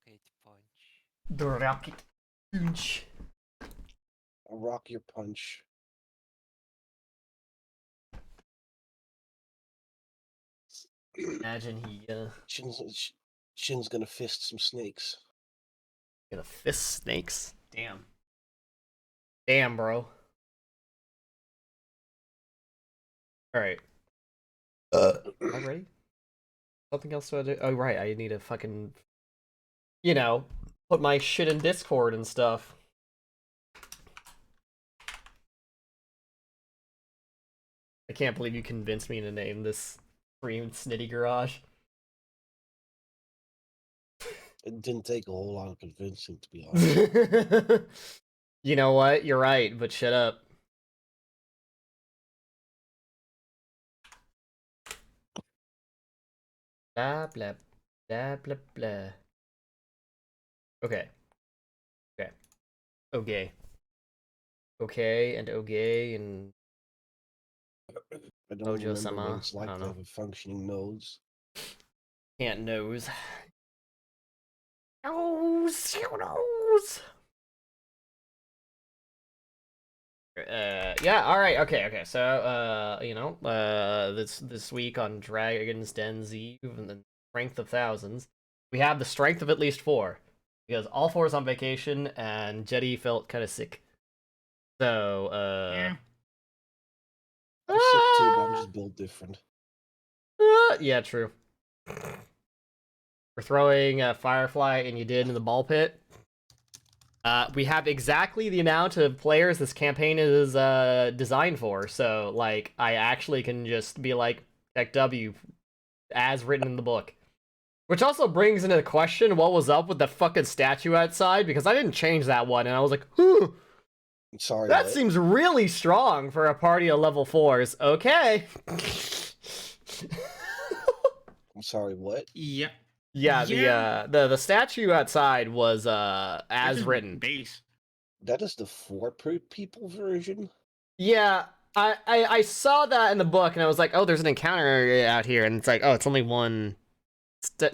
Rocket punch. The rocket punch. I'll rock your punch. Imagine he Shin's gonna fist some snakes. gonna fist snakes. Damn, bro. All right. Am I ready? Something else to do? Oh, right. I need to fucking, put my shit in Discord and stuff. I can't believe you convinced me to name this stream Snitty Garage. It didn't take a whole lot of convincing, to be honest. You know what? You're right, but shut up. Blah, blah, blah, blah, blah. Okay. Okay. Okay, and okay, and I don't Mojo remember Sama. what it's like to have a functioning nose. Can't nose. Nose. Yeah, alright, okay. So, this week on Dragon's Den's Eve and the Strength of Thousands, we have the strength of at least 4. Because all 4 is on vacation, and Jetty felt kind of sick. So, I'm sick too, but I'm just built different. Yeah, true. We're throwing a Firefly, and you did in the ball pit. We have exactly the amount of players this campaign is designed for, so, like, I actually can just be like, Tech W, as written in the book. Which also brings into question what was up with the fucking statue outside, because I didn't change that one, and I was like, whew. Sorry, that what? seems really strong for a party of level 4s. Okay. I'm sorry, what? Yep. Yeah, the statue outside was as written. Base. That is the 4 people version? Yeah, I saw that in the book, and I was like, oh, there's an encounter out here, and it's like, oh, it's only one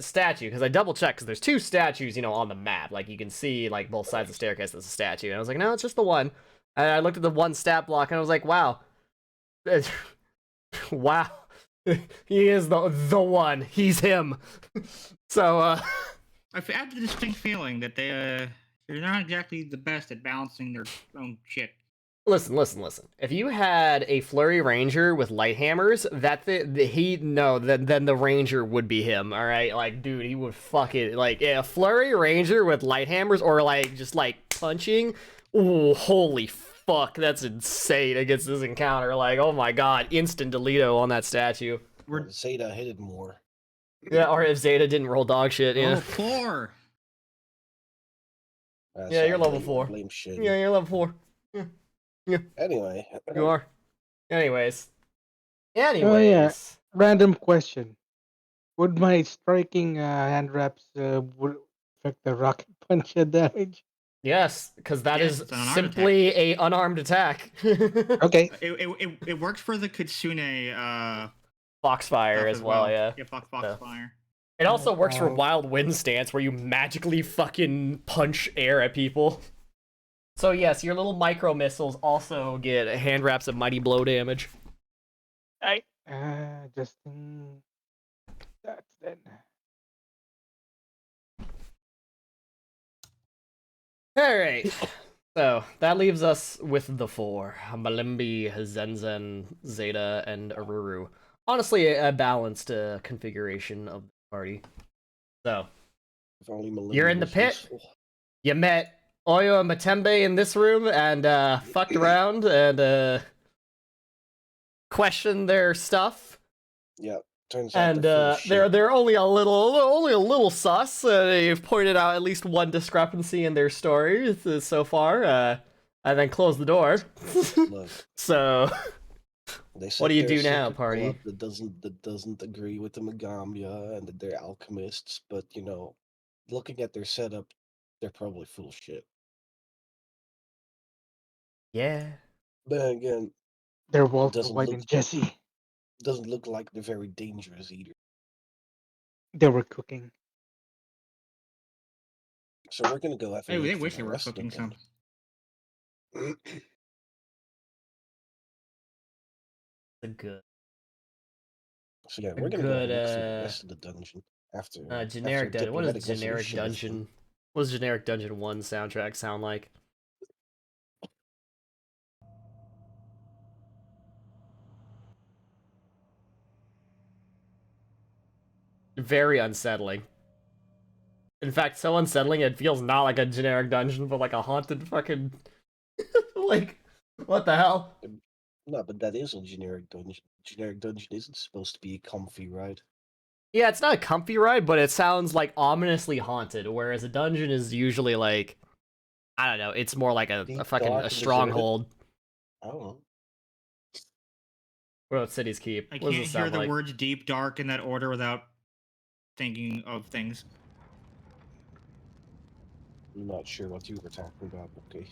statue, because I double checked, because there's 2 statues, on the map. Like, you can see, like, both sides of the staircase as a statue, and I was like, no, it's just the one. And I looked at the one stat block, and I was like, wow. Wow. He is the one. He's him. So, I have the distinct feeling that they're not exactly the best at balancing their own shit. Listen. If you had a flurry ranger with light hammers, then the ranger would be him. All right, like, dude, he would fuck it. Like, a flurry ranger with light hammers, or like just like punching. Ooh, holy fuck, that's insane against this encounter. Like, oh my god, instant delito on that statue. Zeta hit it more. Yeah, or if Zeta didn't roll dog shit. Yeah. Level 4. Yeah, you're level 4. Blame shit. Yeah, you're level 4. Yeah. Anyway. You are. Anyways. Oh, yeah. Random question. Would my striking hand wraps would affect the rocket punch damage? Yes, because that is it's an unarmed simply a unarmed attack. Okay. It works for the Kitsune Foxfire as well, yeah. Yeah, Foxfire. It also works for Wild Wind Stance, where you magically fucking punch air at people. So yes, your little micro missiles also get hand wraps of mighty blow damage. Alright. Just that then. Alright. So that leaves us with the 4. Malimbi, Zenzen, Zeta, and Aruru. Honestly, a balanced configuration of the party. So, you're in the pit. You met Oyo and Matembe in this room and fucked around and questioned their stuff. Yep. Turns out and they're only a little sus. They've pointed out at least one discrepancy in their story so far, and then closed the door. Look, so, what do you do now, party? That doesn't agree with the Megambia and that they're alchemists, but looking at their setup, they're probably full of shit. Yeah. But again, they're Walter White and Jesse. Doesn't look like they're very dangerous either. They were cooking. So we're gonna go after. Hey, they wish they were cooking some. Good. So yeah, we're gonna go ahead and look through the rest of the dungeon after. Generic dungeon. What is generic resolution dungeon? What does generic dungeon 1 soundtrack sound like? Very unsettling. In fact, so unsettling it feels not like a generic dungeon, but like a haunted fucking like what the hell? No, but that is a generic dungeon. Generic dungeon isn't supposed to be a comfy ride. Yeah, it's not a comfy ride, but it sounds like ominously haunted, whereas a dungeon is usually like I don't know, it's more like a fucking a stronghold. I don't know. What about City's Keep? I What can't does it hear sound the like? words deep, dark in that order without thinking of things. I'm not sure what you were talking about, okay.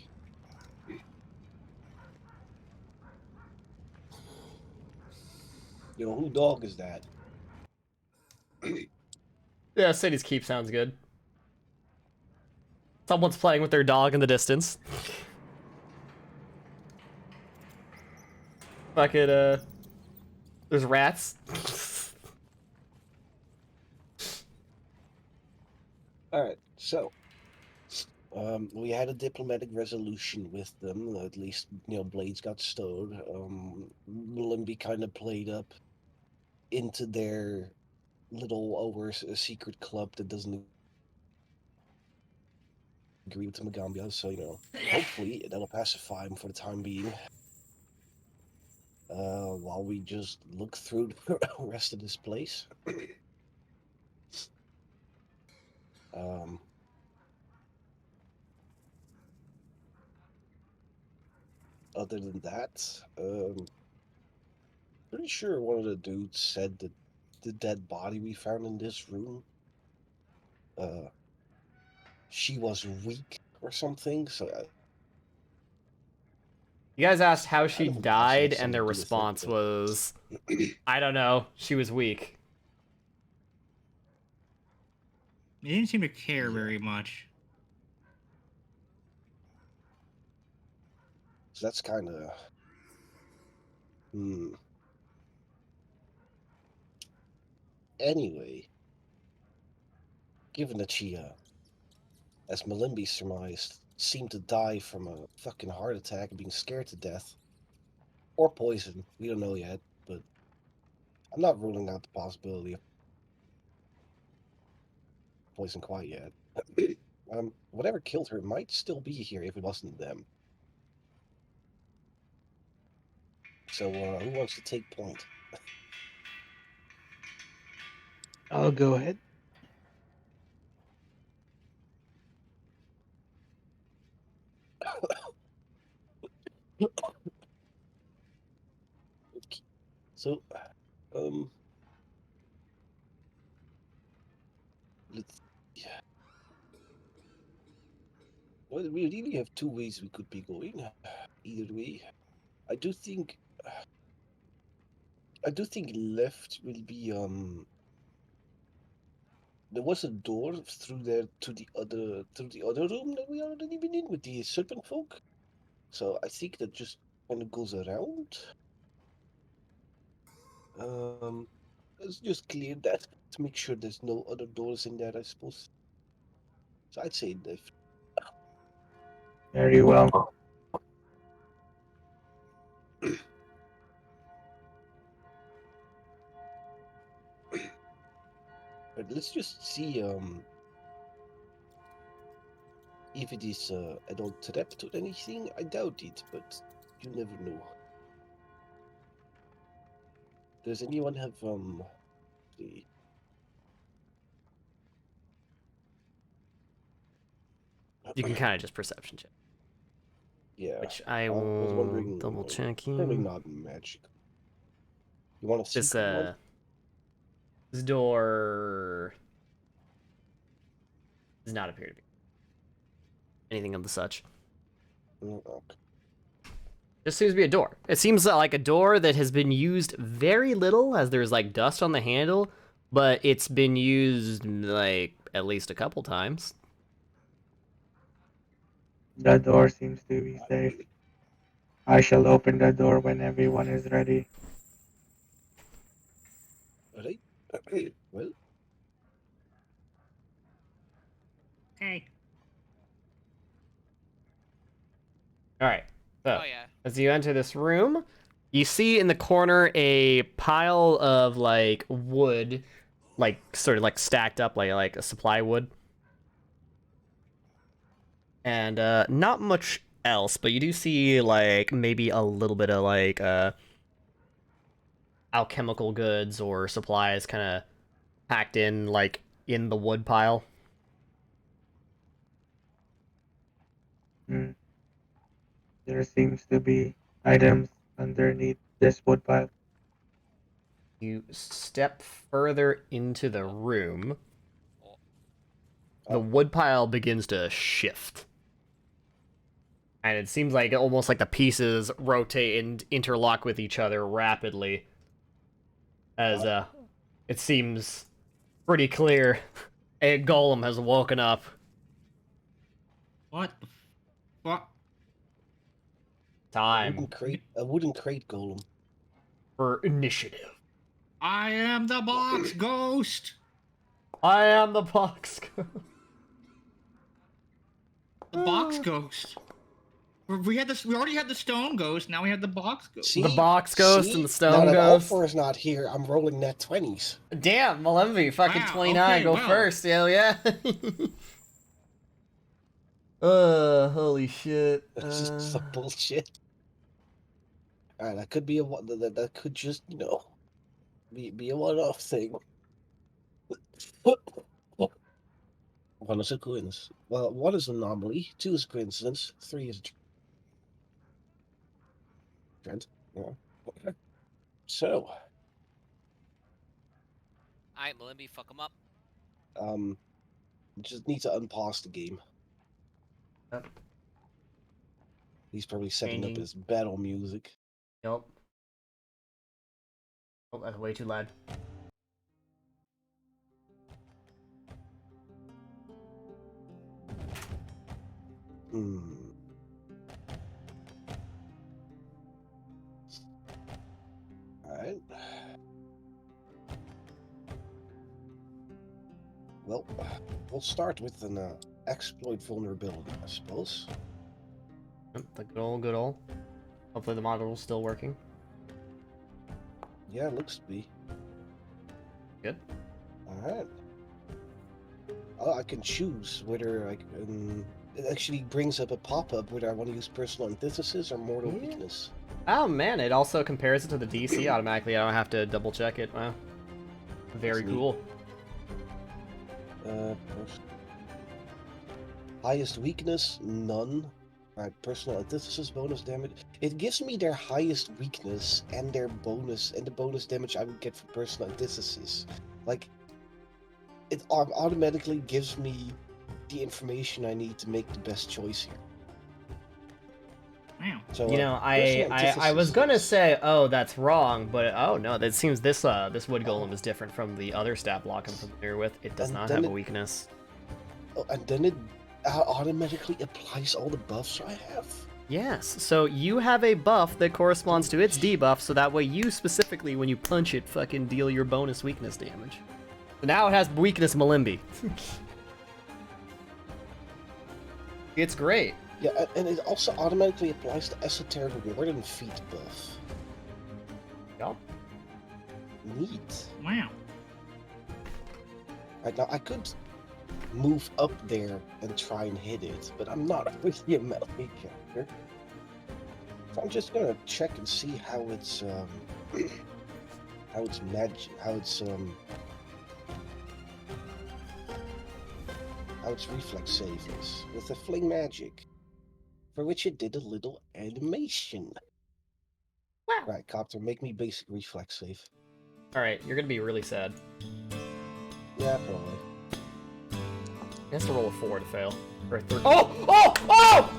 Yo, who dog is that? Yeah, City's Keep sounds good. Someone's playing with their dog in the distance. Fucking, there's rats. Alright, so we had a diplomatic resolution with them. At least, blades got stowed. Limby kind of played up into their little secret club that doesn't agree with the Magambia, so hopefully that'll pacify him for the time being. While we just look through the rest of this place. Other than that, pretty sure one of the dudes said that the dead body we found in this room, she was weak or something. So You guys asked how she kind of died, imagine and their something to do with it, response but- was, I don't know, she was weak. They didn't seem to care very much. So that's kind of. Anyway, given that she, as Malimby surmised, seemed to die from a fucking heart attack and being scared to death. Or poison. We don't know yet, but I'm not ruling out the possibility of poison quite yet. Whatever killed her might still be here if it wasn't them. So, who wants to take point? I'll go ahead. So, let's. Yeah. Well, we really have two ways we could be going. Either way, I do think. I do think left will be There was a door through there to the other room that we already been in with the serpent folk. So I think that just kind of goes around. Let's just clear that to make sure there's no other doors in there, I suppose. So I'd say left. Very well. But let's just see if it is an old trap to anything. I doubt it, but you never know. Does anyone have the You can kind of just perception check. yeah. Which I was will wondering, double checking. Probably not magic. You want to see one? This door does not appear to be anything of the such. Okay. Just seems to be a door. It seems like a door that has been used very little, as there's like dust on the handle, but it's been used like at least a couple times. The door seems to be safe. I shall open the door when everyone is ready. Alright. Well, Okay. All right. So, Oh yeah. as you enter this room, you see in the corner a pile of like wood, like sort of like stacked up like a supply wood. And not much else, but you do see like maybe a little bit of like alchemical goods or supplies kind of packed in like in the wood pile. Hmm. There seems to be items underneath this wood pile. You step further into the room. The wood pile begins to shift. And it seems like almost like the pieces rotate and interlock with each other rapidly. As it seems pretty clear a golem has woken up. What the fuck? Time a wooden crate golem. for initiative. I am the box ghost. I am the box. The box ghost. We already had the stone ghost. Now we have the box ghost. See? The box ghost and the Now stone that ghost. Alfor is not here, I'm rolling net 20s. Damn, Malembi, fucking Wow, 29, okay, go well. first, hell yeah. Holy shit. This is some bullshit. Alright, that could be that could just, be a one-off thing. One is a coincidence. Well, one is an anomaly, two is a coincidence, three is a trend. Yeah. So, Alright, Malimby, fuck him up. just need to unpause the game. Yep. He's probably setting up Changing. his battle music. Yep. Oh, that's way too loud. Alright. Well, we'll start with an exploit vulnerability, I suppose. Yep, the good old. Hopefully the model's still working. Yeah, it looks to be. Good. Alright. Oh, I can choose whether I can... It actually brings up a pop-up whether I want to use personal antithesis or mortal Yeah. weakness. Oh man, it also compares it to the DC automatically. I don't have to double check it. Wow. Very That's neat. cool. Highest weakness, none. Alright, personal antithesis bonus damage. It gives me their highest weakness and their bonus, and the bonus damage I would get for personal antithesis. Like, it automatically gives me the information I need to make the best choice here. Wow. So, You know, personal I was antithesis gonna is- say, oh, that's wrong, but oh no, that seems this wood golem is different from the other stat block I'm familiar with. It does And not then have a it- weakness. Oh, and then it automatically applies all the buffs I have. Yes, so you have a buff that corresponds to its debuff, so that way you specifically, when you punch it, fucking deal your bonus weakness damage. So now it has weakness Malimby. It's great. Yeah, and it also automatically applies the esoteric ward and feat buff. Yep. Neat. Wow. Right now, I could move up there and try and hit it, but I'm not really a melee character. So I'm just gonna check and see how it's how its reflex save is with a fling magic, for which it did a little animation. Wow. Right, Copter, make me basic reflex save. Alright, you're gonna be really sad. Yeah, probably. He has to roll a 4 to fail. Or a 3. Oh!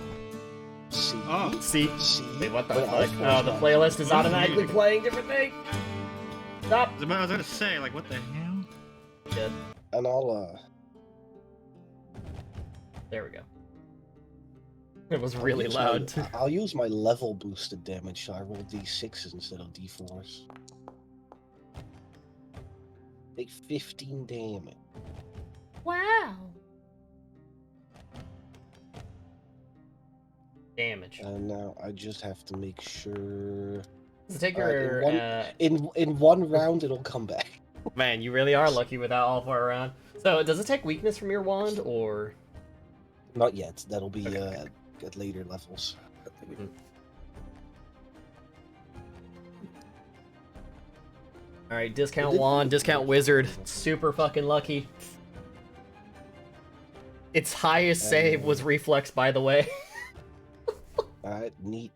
See? Oh. See? See? Wait, what the But fuck? Alfor's Oh, the not. playlist is What is automatically music? playing different thing. Stop. I was gonna say, like, what the hell? Good. And I'll There we go. It was really loud. I'll use my level boosted damage, so I roll d6s instead of d4s. Take 15 damage. Wow. Damage. And now I just have to make sure. Does it take Alright, your in one round it'll come back. Man, you really are lucky with that all far around. So, does it take weakness from your wand, or? Not yet. That'll be Okay. at later levels. Alright, discount wand, discount wizard. Super fucking lucky. Its highest save was reflex, by the way. Alright, neat.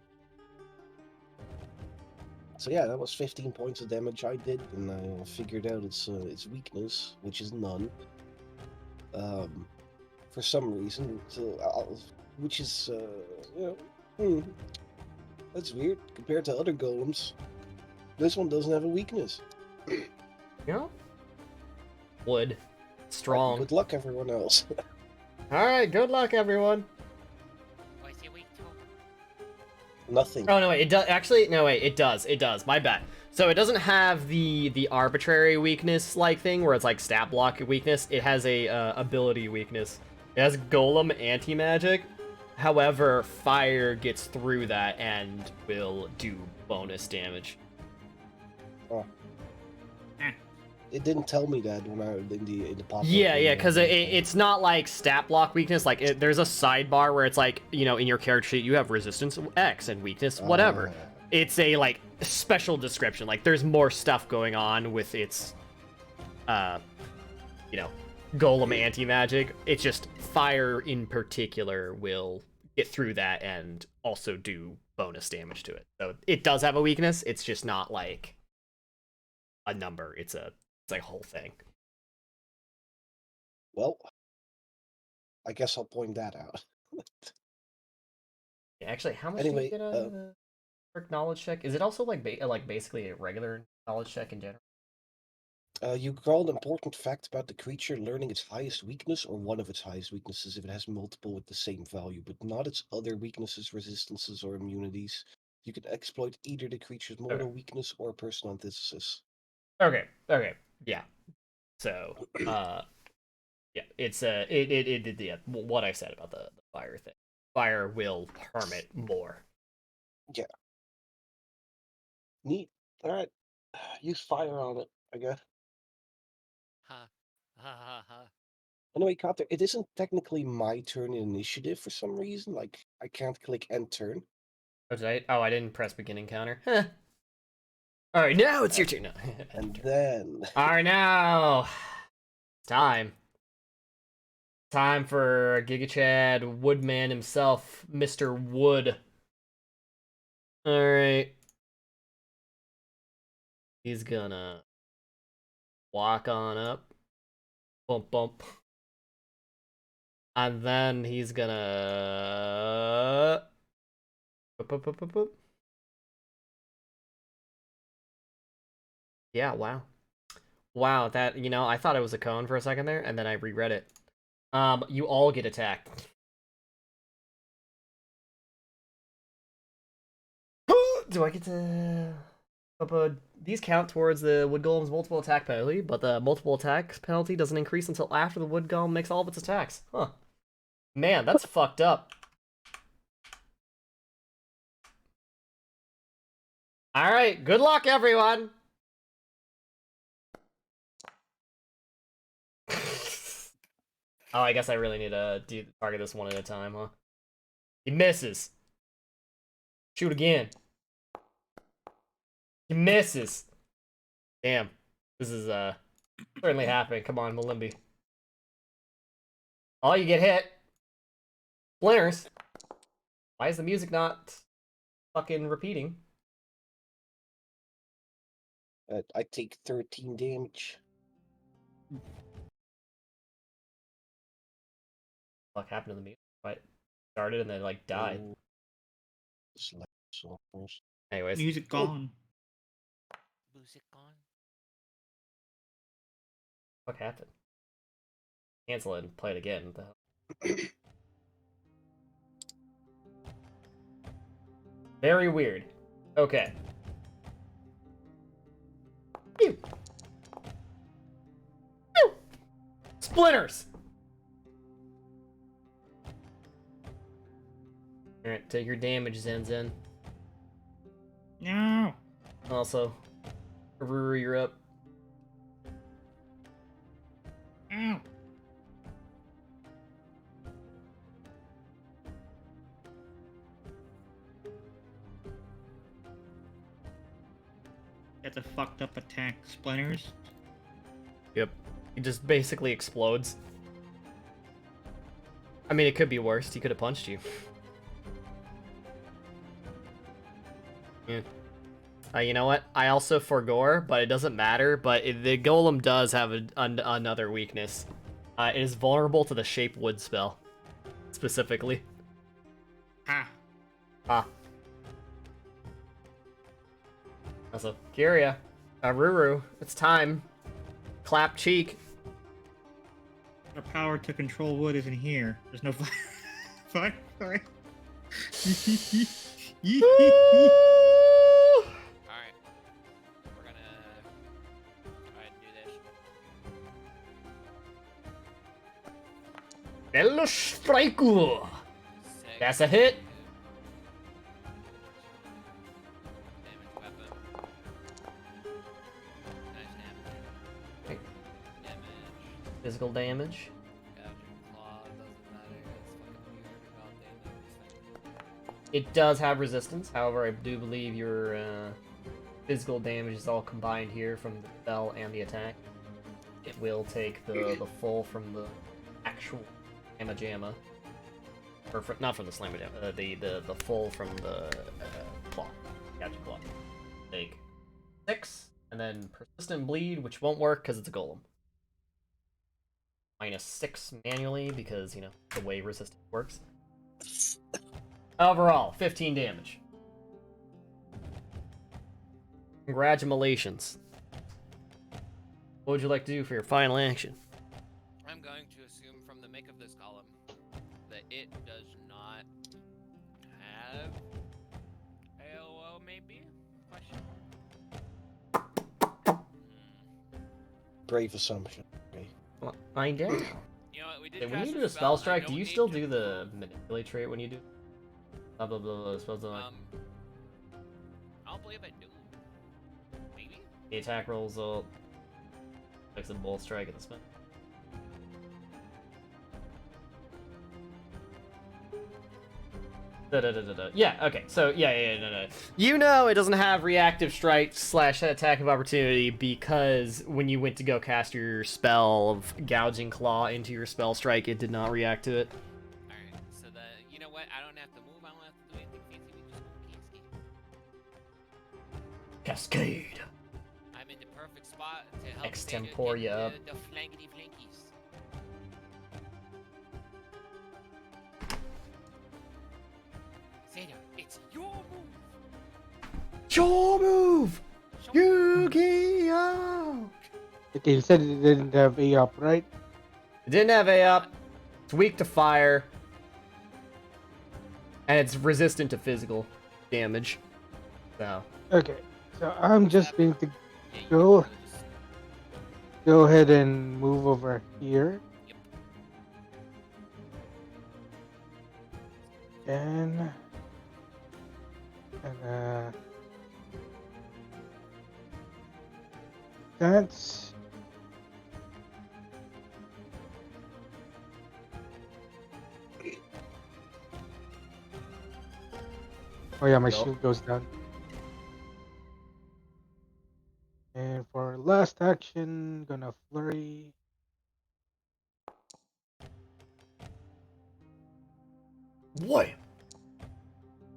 So yeah, that was 15 points of damage I did, and I figured out its weakness, which is none. For some reason, which is that's weird compared to other golems. This one doesn't have a weakness. Yeah. Wood. Strong. Good luck, everyone else. Alright, good luck, everyone. What's he weak to? Nothing. Oh, no, wait, it does. Actually, no, wait, it does. It does. My bad. So it doesn't have the arbitrary weakness like thing where it's like stat block weakness. It has a ability weakness. It has golem anti-magic. However, fire gets through that and will do bonus damage. Oh. It didn't tell me that when I in the pop-up. Yeah, because it's not like stat block weakness. Like there's a sidebar where it's like, you know, in your character sheet you have resistance X and weakness whatever. It's a like special description. Like there's more stuff going on with its, you know, golem anti-magic. It's just fire in particular will get through that and also do bonus damage to it. So it does have a weakness. It's just not like a number. It's like a whole thing. Well, I guess I'll point that out. Yeah, actually, how much Anyway, do you get out of the knowledge check? Is it also like basically a regular knowledge check in general? You call an important fact about the creature learning its highest weakness or one of its highest weaknesses if it has multiple with the same value, but not its other weaknesses, resistances, or immunities. You can exploit either the creature's mortal weakness or personal antithesis. Okay, yeah. So, yeah, it's it yeah, what I said about the fire thing. Fire will harm it more. Yeah. Neat. All right. Use fire on it, I guess. Ha. Ha ha ha. Anyway, Carter, it isn't technically my turn in initiative for some reason. Like, I can't click end turn. Oh, I didn't press beginning counter. Huh. All right, now it's your turn. No. And then... All right, now time for Giga Chad Woodman himself, Mr. Wood. All right, he's gonna walk on up, bump bump, and then he's gonna boop, boop, boop, boop, boop. Yeah, wow, that, you know, I thought it was a cone for a second there, and then I reread it. You all get attacked. Do I get to... these count towards the Wood Golem's multiple attack penalty, but the multiple attack penalty doesn't increase until after the Wood Golem makes all of its attacks. Huh. Man, that's fucked up. Alright, good luck, everyone! Oh, I guess I really need to target this one at a time, huh? He misses. Shoot again. He misses. Damn. This is, certainly happening. Come on, Malimby. Oh, you get hit. Splinters. Why is the music not fucking repeating? I take 13 damage. What happened to the music? What started and then like died. Anyways, Music gone. Music gone. what happened? Cancel it and play it again. What the hell? Very weird. Okay. Pew. Pew. Splinters! Alright, take your damage, Zen. No. Also, Ruru, you're up. Ow. That's a fucked up attack. Splinters. Yep. He just basically explodes. I mean, it could be worse. He could have punched you. Yeah. You know what? I also forgore, but it doesn't matter. But the golem does have another weakness. It is vulnerable to the Shape Wood spell, specifically. Ha. Ah. Also, Kyria, Ruru, it's time. Clap cheek. The power to control wood isn't here. There's no fire. Sorry. Alright. We're gonna try and do this. Hello, Striker. That's a hit. Damage weapon. Nice damage. Okay. Damage. Physical damage. Gouging claw. Doesn't matter. It's fucking weird about damage. It does have resistance. However, I do believe your physical damage is all combined here from the spell and the attack. It will take the full from the actual Jamma. Or not from the Slammer Jamma. The full from the claw. Gotcha, claw. Take 6, and then Persistent Bleed, which won't work because it's a golem. -6 manually because, you know, the way resistance works. Overall, 15 damage. Congratulations. What would you like to do for your final action? I'm going to assume from the make of this column that it does not have AOO, maybe? Question mark. Brave assumption. Okay. Well, find out. You know what? We did. When cast you do a spell, spell I strike, do don't you need still to- do the manipulate trait when you do? Blah blah blah blah. Spells like I don't believe I do. Maybe. the attack rolls will makes a bull strike at the spin. Yeah, okay, so no. You know it doesn't have reactive strike / attack of opportunity because when you went to go cast your spell of gouging claw into your spell strike, it did not react to it. Alright, so you know what? I don't have to move, I don't have to do anything fancy, we just go cascade. Cascade. I'm in the perfect spot to help Extempore get ya up. the flankety flankies. Zeta, it's your move! Your move! Show Yu-Gi-Oh! Okay, you said it didn't have A up, right? It didn't have A up. It's weak to fire. And it's resistant to physical damage. So. Okay, so I'm just going to Yeah, you Go. can lose. go ahead and move over here. Yep. And that's oh yeah, my Nope. shield goes down. And for last action, gonna flurry. What?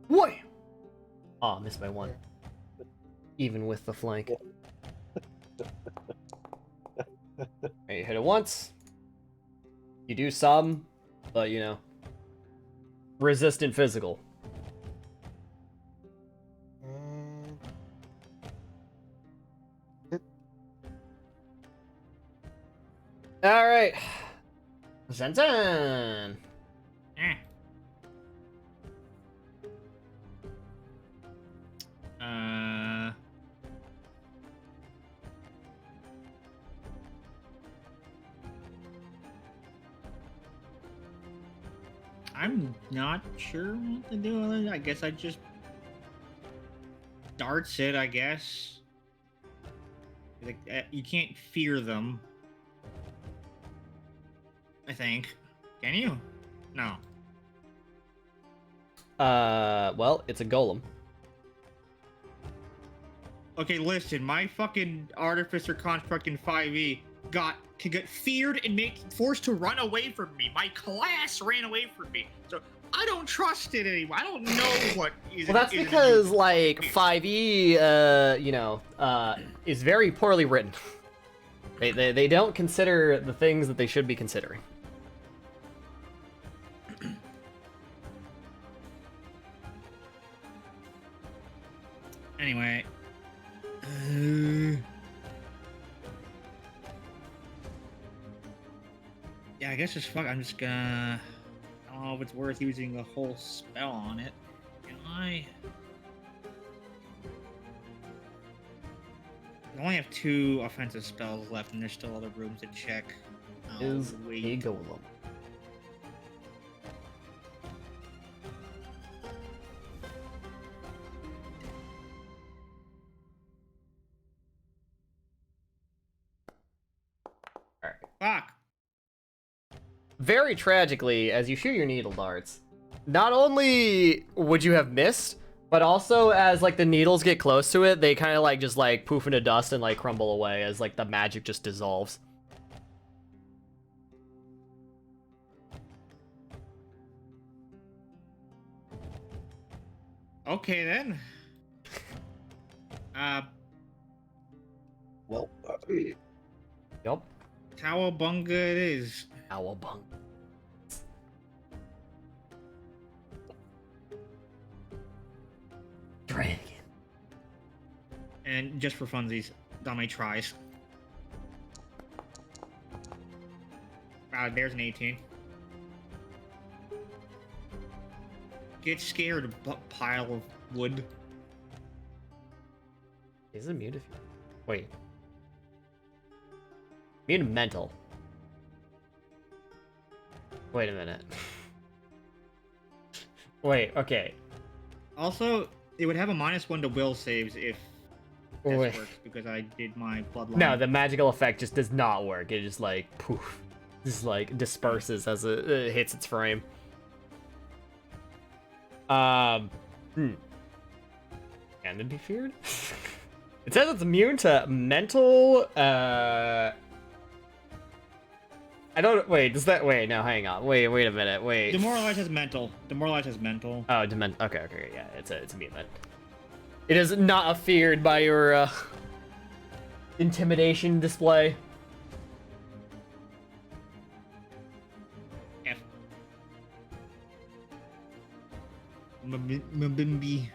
What? Oh, missed by 1. Even with the flank. Right, you hit it once. You do some, but you know. Resistant physical. And Alright. Zentan! Eh. I'm not sure what to do with it. I guess I just darts it, I guess. Like, you can't fear them. I think. Can you? No. Well, it's a golem. Okay, listen, my fucking artificer construct in 5e got feared and forced to run away from me. My class ran away from me. So I don't trust it anymore. I don't know what is. Well, that's because like 5e, is very poorly written. They don't consider the things that they should be considering. Anyway. Yeah, I guess just fuck. I'm just gonna. I don't know if it's worth using the whole spell on it. Can I? I only have 2 offensive spells left, and there's still other rooms to check. Is a golem. Alright. Fuck. Very tragically, as you shoot your needle darts, not only would you have missed, but also as like the needles get close to it, they kind of like just like poof into dust and like crumble away as like the magic just dissolves. Okay then. Well, Yup. Cowabunga it is. Cowabunga. Dragon. And just for funsies, Dame tries. There's an 18. Get scared, pile of wood. Is it immune if you... Wait. Immune to mental. Wait a minute. Wait, okay. Also, it would have a -1 to will saves if this Wait. works, because I did my bloodline. No, the magical effect just does not work. It just like, poof. Just like disperses as it hits its frame. Can it be feared? It says it's immune to mental, I don't, wait, does that, wait, no, hang on, wait a minute, wait. Demoralize has mental. Demoralize has mental. Oh, okay, yeah, it's immune then. It is not feared by your, intimidation display. F. Mbimbi.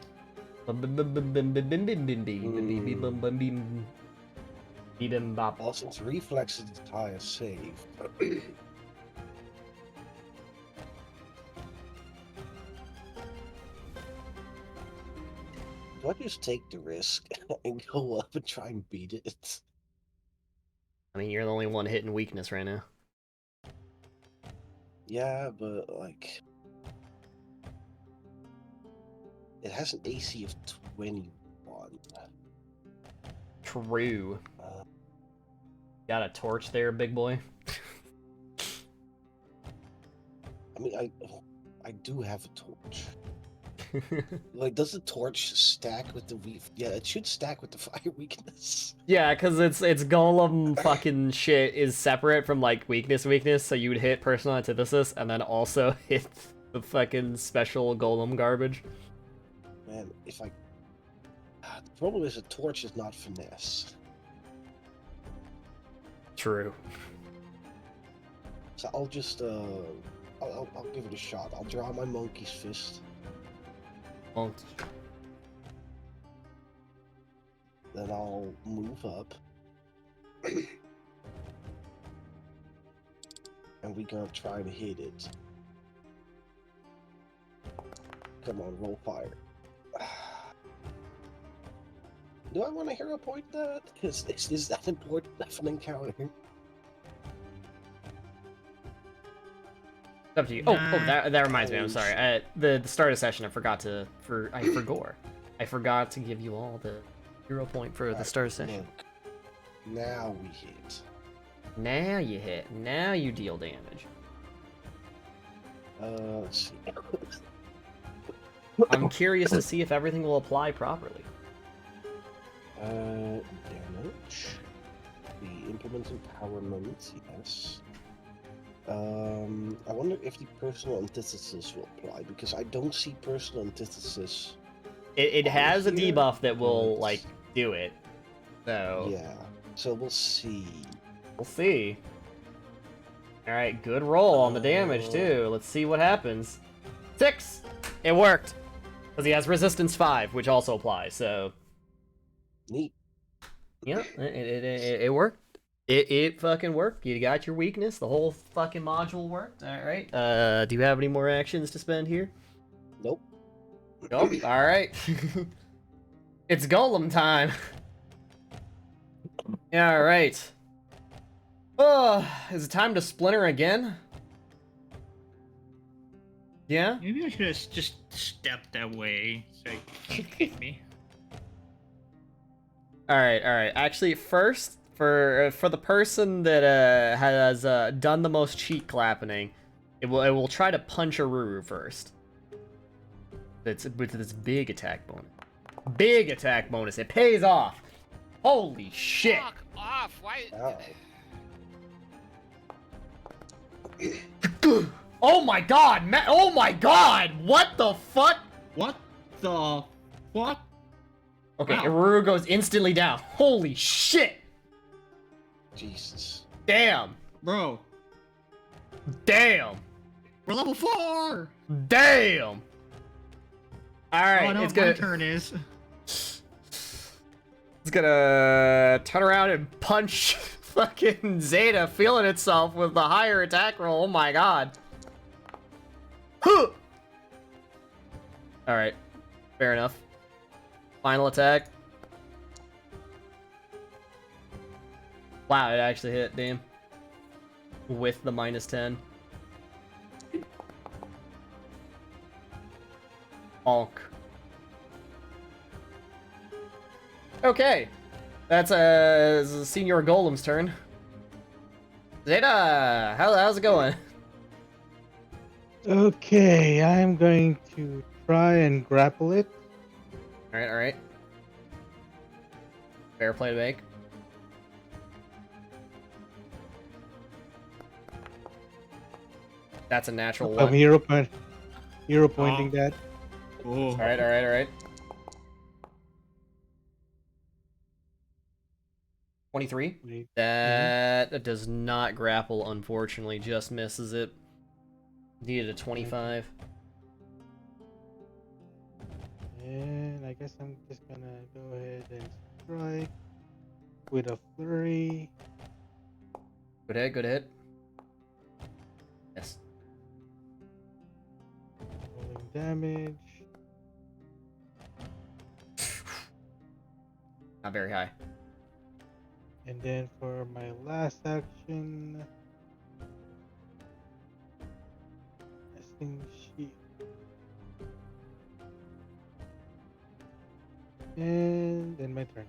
well, since reflex is the highest save. Do I just take the risk and go up and try and beat it? I mean, you're the only one hitting weakness right now. Yeah, but like... It has an AC of 21. True. Got a torch there, big boy. I mean, I do have a torch. Like, does the torch stack with the yeah, it should stack with the fire weakness. Yeah, because it's golem fucking shit is separate from like weakness, so you would hit personal antithesis and then also hit the fucking special golem garbage. Man, if I... the problem is a torch is not finesse. True. So I'll just, I'll give it a shot. I'll draw my monkey's fist. Well, Then I'll move up. And we're gonna try to hit it. Come on, roll fire. Do I want to hero point that? Is that important enough an encounter? Up to you. Oh, that reminds me. I'm sorry. At the start of session, I forgot to I forgot to give you all the 0 point for the start of session. Now we hit. Now you hit. Now you deal damage. Let's see. I'm curious to see if everything will apply properly. Damage. The implement empowerment, yes. I wonder if the personal antithesis will apply, because I don't see personal antithesis. It has a here, debuff that will, but- like, do it. So... Yeah, so we'll see. We'll see. Alright, good roll on the damage, too. Let's see what happens. 6! It worked! Because he has resistance 5, which also applies, so... Neat. Yeah, it worked. It fucking worked. You got your weakness. The whole fucking module worked. Alright. Do you have any more actions to spend here? Nope. Nope. Alright. It's golem time. Alright. Oh, is it time to splinter again? Yeah? Maybe I should have just stepped away so he could hit me. Alright. Actually, first, for the person that has done the most cheek clapping, it will try to punch a Ruru first. It's with this big attack bonus. Big attack bonus. It pays off. Holy shit. Fuck off! Why? Oh. Oh my god, oh my god! What the fuck? What the fuck? Okay, Wow. Iruru goes instantly down. Holy shit! Jesus. Damn! Bro, Damn! we're level 4! Damn! Alright, oh, no, it's my gonna... turn is. It's gonna turn around and punch fucking Zeta, feeling itself with the higher attack roll. Oh my god. Huh! Alright. Fair enough. Final attack. Wow, it actually hit, damn. With the -10. Bonk. Okay. That's Senior Golem's turn. Zeta, how's it going? Okay, I'm going to try and grapple it. Alright. Fair play to make. That's a natural I'm one. hero pointing that. Oh. Alright. 23. Wait, That does not grapple, unfortunately. Just misses it. Needed a 25. And I guess I'm just gonna go ahead and strike with a flurry. Good hit. Yes. Rolling damage. Not very high. And then for my last action, testing sheet. And then my turn.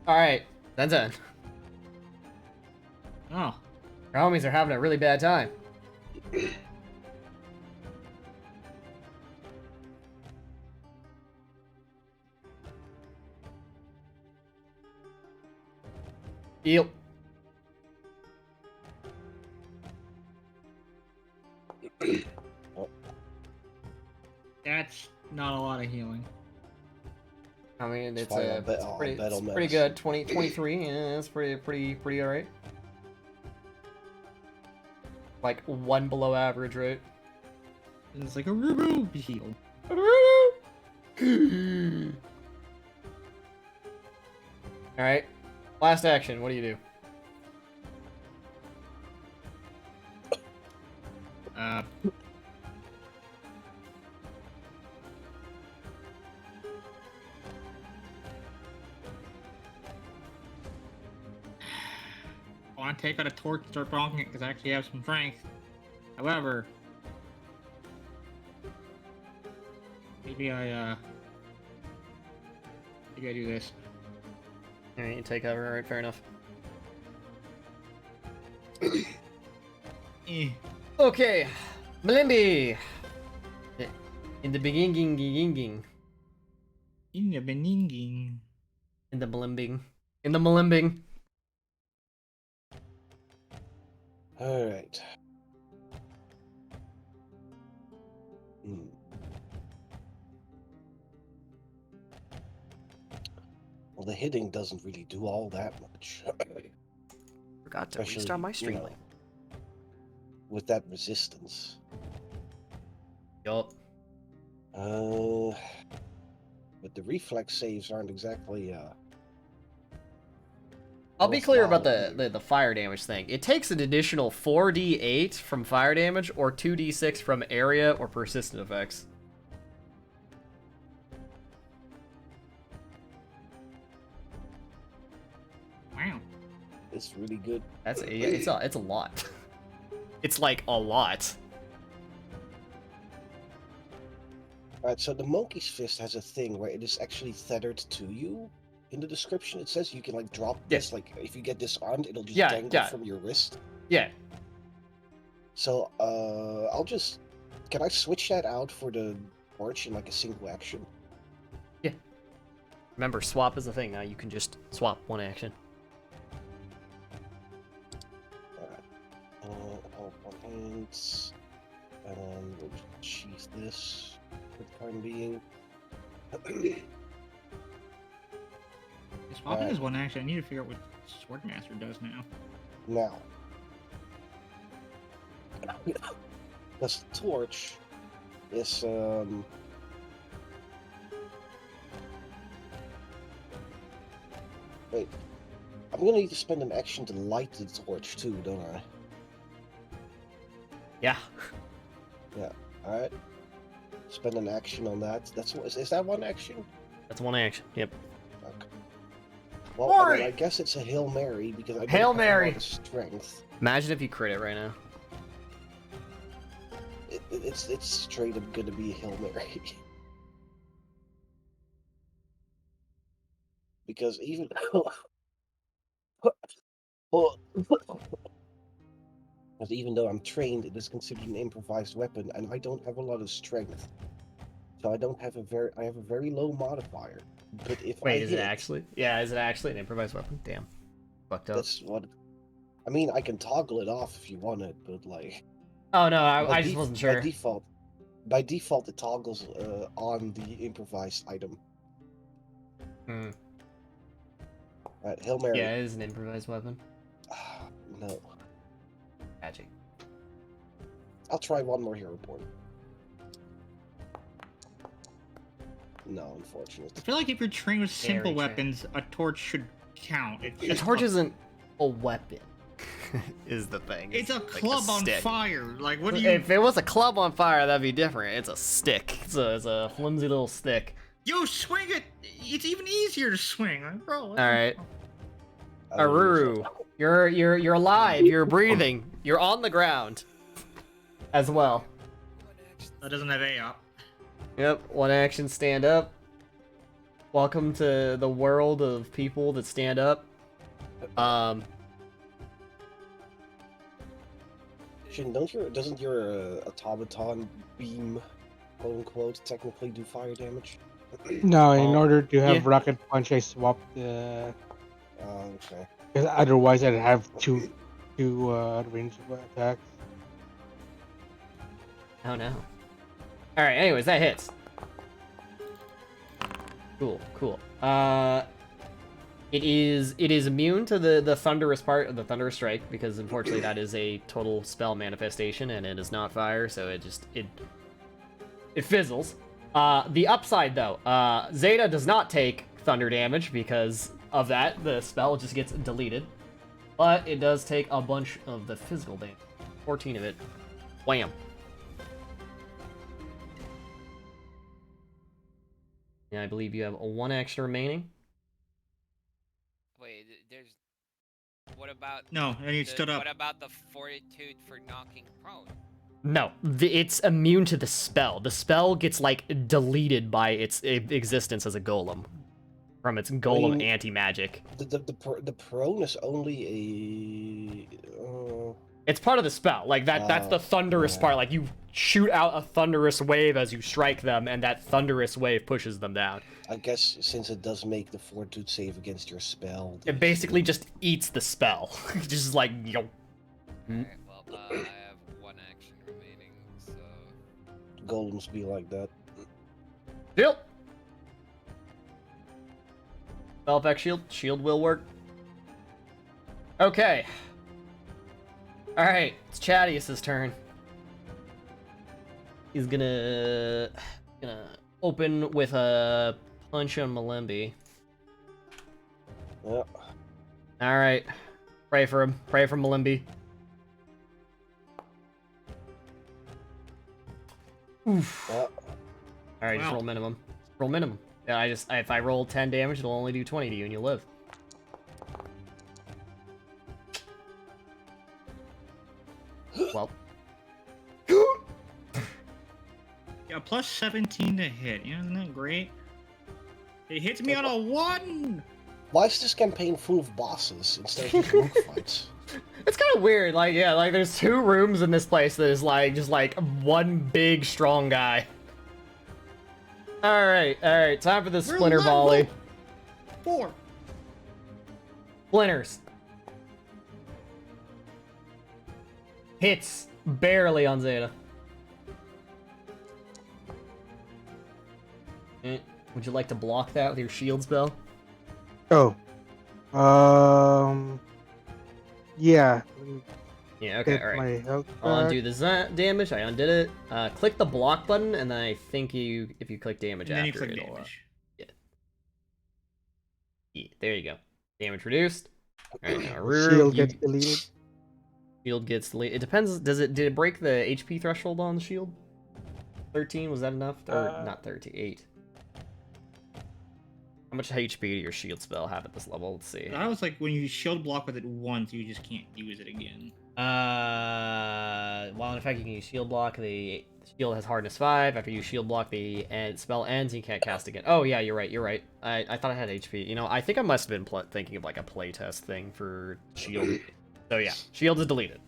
Alright, Zen. Oh. Our homies are having a really bad time. Heal. That's not a lot of healing. I mean, it's fine, I'll bet- it's I'll pretty, bet it's on pretty medicine. good. 23, yeah, it's pretty alright. Like, 1 below average, right? It's like a Rubu heal. Alright. Last action, what do you do? I want to take out a torch and start bonking it because I actually have some strength. However, maybe I do this. Alright, you take cover. Alright, fair enough. Eh. Okay, Malimbi! In the beginning. In the beninging. In the Malimbing. In the Malimbing. Alright. Hmm. Well, the hitting doesn't really do all that much. Forgot to Especially, restart my you stream know, link. with that resistance. Yup. But the reflex saves aren't exactly, I'll be clear about worthwhile the fire damage thing. It takes an additional 4d8 from fire damage or 2d6 from area or persistent effects. Wow. It's really good. That's it's a lot. It's like a lot. Alright, so the monkey's fist has a thing where it is actually tethered to you. In the description, it says you can like drop this, like if you get disarmed, it'll just dangle from your wrist. Yeah. So, can I switch that out for the torch in like a single action? Yeah. Remember, swap is a thing now. You can just swap one action. Alright. Hold on hands. And we'll just sheath this for the time being. Swapping is one action. I need to figure out what Swordmaster does now. Now. Because the torch is, Wait. I'm gonna need to spend an action to light the torch too, don't I? Yeah. Yeah. Alright. Spend an action on that. Is that one action? That's one action. Yep. Okay. Well, I mean, I guess it's a Hail Mary because I don't Hail have a Mary! lot of strength. Imagine if you crit it right now. It's straight up gonna be a Hail Mary. Because even because even though I'm trained, it is considered an improvised weapon, and I don't have a lot of strength. So I have a very low modifier. But if Wait, I is hit, it actually? Yeah, is it actually an improvised weapon? Damn. Fucked up. that's what. I mean, I can toggle it off if you want it, but like. Oh no, I just wasn't sure. By default, it toggles on the improvised item. Hmm. Right, Hail Mary. Yeah, it is an improvised weapon. No. Magic. I'll try one more hero point. No, unfortunately. I feel like if you're trained with simple Very weapons, a torch should count. A torch isn't a weapon, is the thing. It's a like club on stick. fire. Like, what do you? If it was a club on fire, that'd be different. It's a stick. It's a flimsy little stick. You swing it. It's even easier to swing, like, bro. All right. Aruru, you're alive. You're breathing. You're on the ground, as well. That doesn't have A up. Yep. One action. Stand up. Welcome to the world of people that stand up. Doesn't your automaton beam, quote unquote, technically do fire damage? No, in order to have rocket punch, I swapped the. Okay. Because otherwise, I'd have two range of attacks. Oh no. All right. Anyways, that hits. Cool. It is immune to the thunderous part of the thunderous strike because unfortunately that is a total spell manifestation and it is not fire, so it fizzles. The upside though, Zeta does not take thunder damage because of that. The spell just gets deleted, but it does take a bunch of the physical damage. 14 of it. Wham. And I believe you have one action remaining. Wait, there's. What about? No, and he stood up. What about the fortitude for knocking prone? No, it's immune to the spell. The spell gets, like, deleted by its existence as a golem. From its golem anti-magic. The prone is only a... It's part of the spell. Like, that's the thunderous part. Like, you shoot out a thunderous wave as you strike them, and that thunderous wave pushes them down. I guess since it does make the fortitude save against your spell... It basically just eats the spell. Just like, yo. Alright, well, I have one action remaining, so... Golems be like that. Shield! Spell effect shield. Shield will work. Okay. Alright, it's Chadius's turn. He's gonna open with a punch on Malimbi. Yeah. Alright. Pray for him. Pray for Malimbi. Oof. Yeah. Alright, just roll minimum. Roll minimum. Yeah, if I roll 10 damage, it'll only do 20 to you and you'll live. Well. Yeah, plus 17 to hit. Yeah, isn't that great? It hits me on a 1! Why is this campaign full of bosses instead of just rook fights? It's kind of weird. Like, yeah, like there's 2 rooms in this place that is like just like one big strong guy. All right, time for the splinter volley. 4. Splinters. Hits barely on Zeta. Would you like to block that with your shield spell? Oh. Yeah. Yeah, okay, Get alright. my health I'll back. undo the damage, I undid it. Click the block button, and then I think if you click damage And then you after, click it'll... damage. Yeah, there you go. Damage reduced. Alright, now Shield gets deleted. Shield gets deleted. It depends, did it break the HP threshold on the shield? 13, was that enough? Or not 13, 8. How much HP do your shield spell have at this level? Let's see. I was like, when you shield block with it once, you just can't use it again. While in effect, you can use shield block. The shield has hardness 5. After you shield block, the spell ends. You can't cast again. Oh yeah, you're right. You're right. I thought I had HP. You know, I think I must have been thinking of like a playtest thing for shield. So yeah, shield is deleted.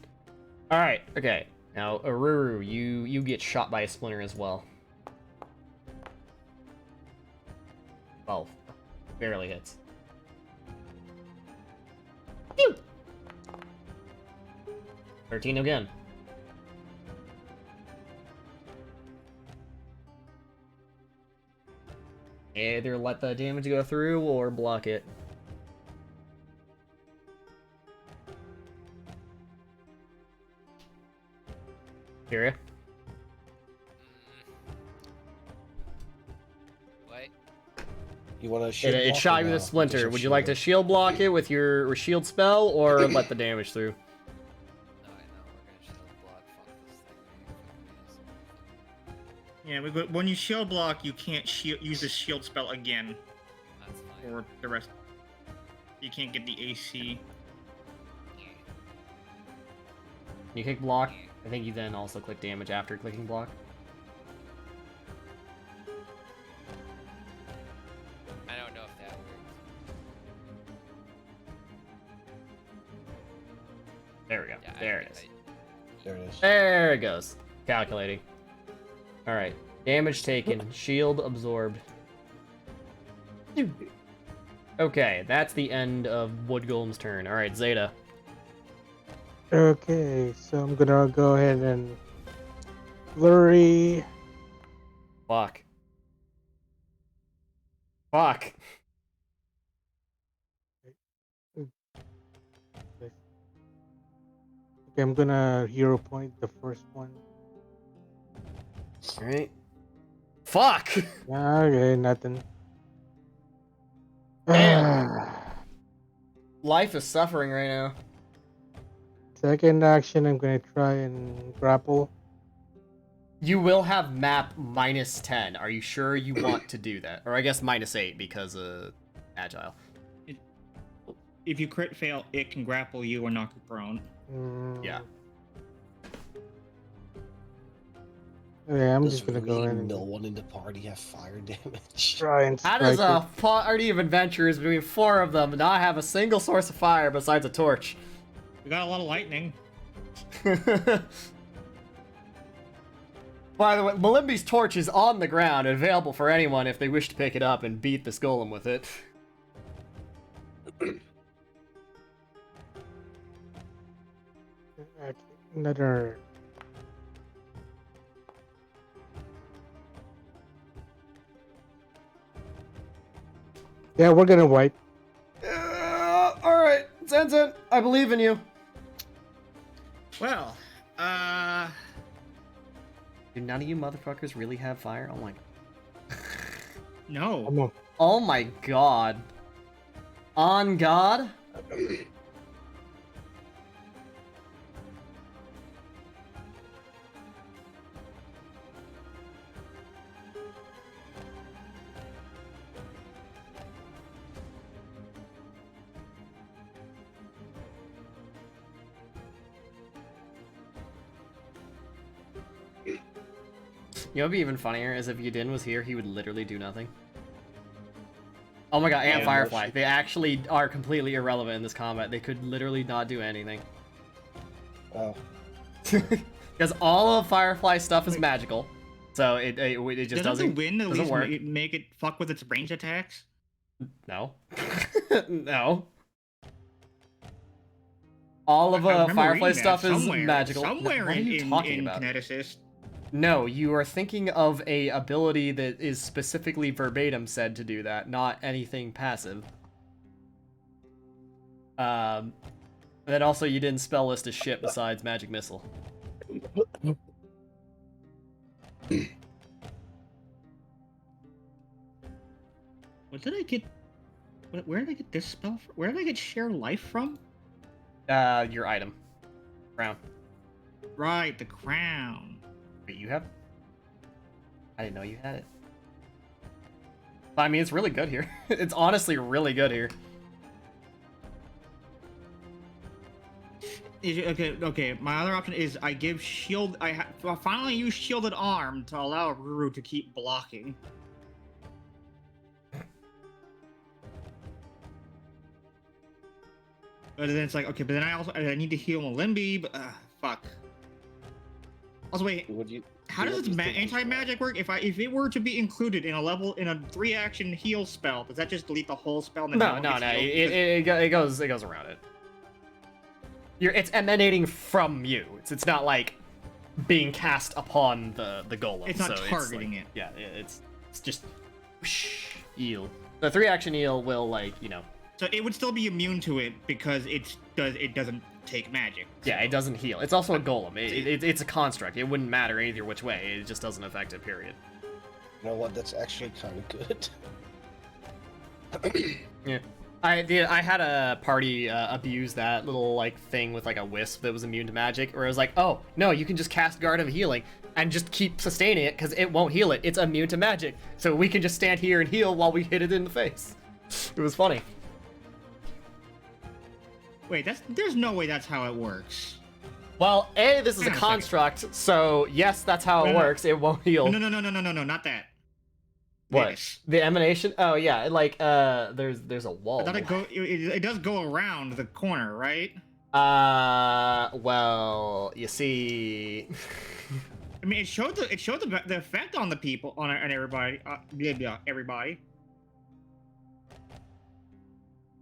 All right. Okay. Now Aruru, you get shot by a splinter as well. 12. Barely hits. Phew! 13 again. Either let the damage go through or block it. Kyria? What? You want to shield It block shot or you with a no? splinter. Just Would you like to shield block it with your shield spell or let the damage through? No, I know, we're gonna shield block. Fuck this thing. Yeah, but when you shield block, you can't use the shield spell again. That's fine. Or the rest. You can't get the AC. You click block. I think you then also click damage after clicking block. I don't know if that works. There we go. Yeah, There it is. There it is. There it goes. Calculating. Alright. Damage taken. Shield absorbed. Okay, that's the end of Wood Golem's turn. Alright, Zeta. Okay, so I'm gonna go ahead and flurry. Fuck. Fuck. Okay, I'm gonna hero point the first one. Alright. Fuck! Okay, nothing. Damn. Life is suffering right now. Second action, I'm gonna try and grapple. You will have map -10. Are you sure you want to do that? Or I guess -8 because agile. If you crit fail, it can grapple you or knock you prone. Mm, Yeah. Yeah, I'm Does just gonna go really in and no one in the party have fire damage? try and How strike does it. a party of adventurers between 4 of them not have a single source of fire besides a torch? We got a lot of lightning. By the way, Malimbi's torch is on the ground and available for anyone if they wish to pick it up and beat this golem with it. Okay, another. Yeah, we're gonna wipe. Alright, Zenzen, I believe in you. Well, Do none of you motherfuckers really have fire? Oh my god. no. Come on. Oh my god. On God? You know what'd be even funnier is if Yudin was here, he would literally do nothing. Oh my god, and Yeah, Firefly. mostly. They actually are completely irrelevant in this combat. They could literally not do anything. Oh, Because all of Firefly stuff is magical. So it just Doesn't doesn't the wind at doesn't least work. make it fuck with its range attacks? No. No. All of I remember Firefly reading stuff that is somewhere, magical. Somewhere What are you in talking about? Kineticist. No, you are thinking of a ability that is specifically verbatim said to do that, not anything passive. And then also you didn't spell list a shit besides magic missile. What did I get? Where did I get this spell from? Where did I get share life from? Your item. Crown. Right, the crown. Wait, you have? I didn't know you had it. I mean, it's really good here. It's honestly really good here. Okay. My other option is I give shield. I finally use shielded arm to allow Ruru to keep blocking. But then it's like, okay, but then I need to heal Malimbi, but fuck. Also, wait, would you? how you does know, its these things as well. anti-magic work? If it were to be included in a 3-action heal spell, does that just delete the whole spell? And then No, one no, gets no. healed? It goes around it. It's emanating from you. It's not like being cast upon the golem. It's not so targeting like, it. Yeah, it's just whoosh, eel. The 3-action eel will So it would still be immune to it because it doesn't take magic. Yeah, it doesn't heal. It's also a golem. It's a construct. It wouldn't matter either which way. It just doesn't affect it. Period. You know what? That's actually kind of good. Yeah. I had a party abuse that little thing with a wisp that was immune to magic, where it was like, oh no, you can just cast Guard of Healing and just keep sustaining it because it won't heal it. It's immune to magic, so we can just stand here and heal while we hit it in the face. It was funny. Wait, there's no way that's how it works. Well, this is Hang a on a second. construct, so yes, that's how it No. works. It won't heal. No, not that. What? This. The emanation? Oh yeah, there's a wall. I thought it does go around the corner, right? Well, you see. I mean, it showed the effect on the people on everybody. Everybody.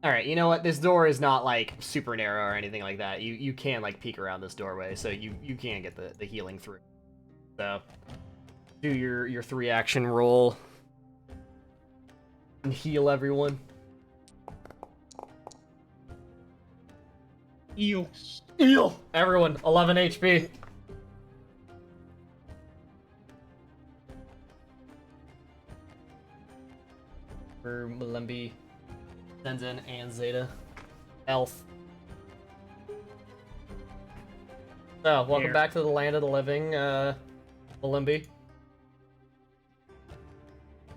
All right, you know what? This door is not super narrow or anything like that. You can peek around this doorway, so you can get the healing through. So, do your 3-action roll and heal everyone. Eel. Heal everyone. 11 HP. For Malimbi, Zenzen, and Zeta. Elf. So, welcome Here. back to the land of the living, Malimbi.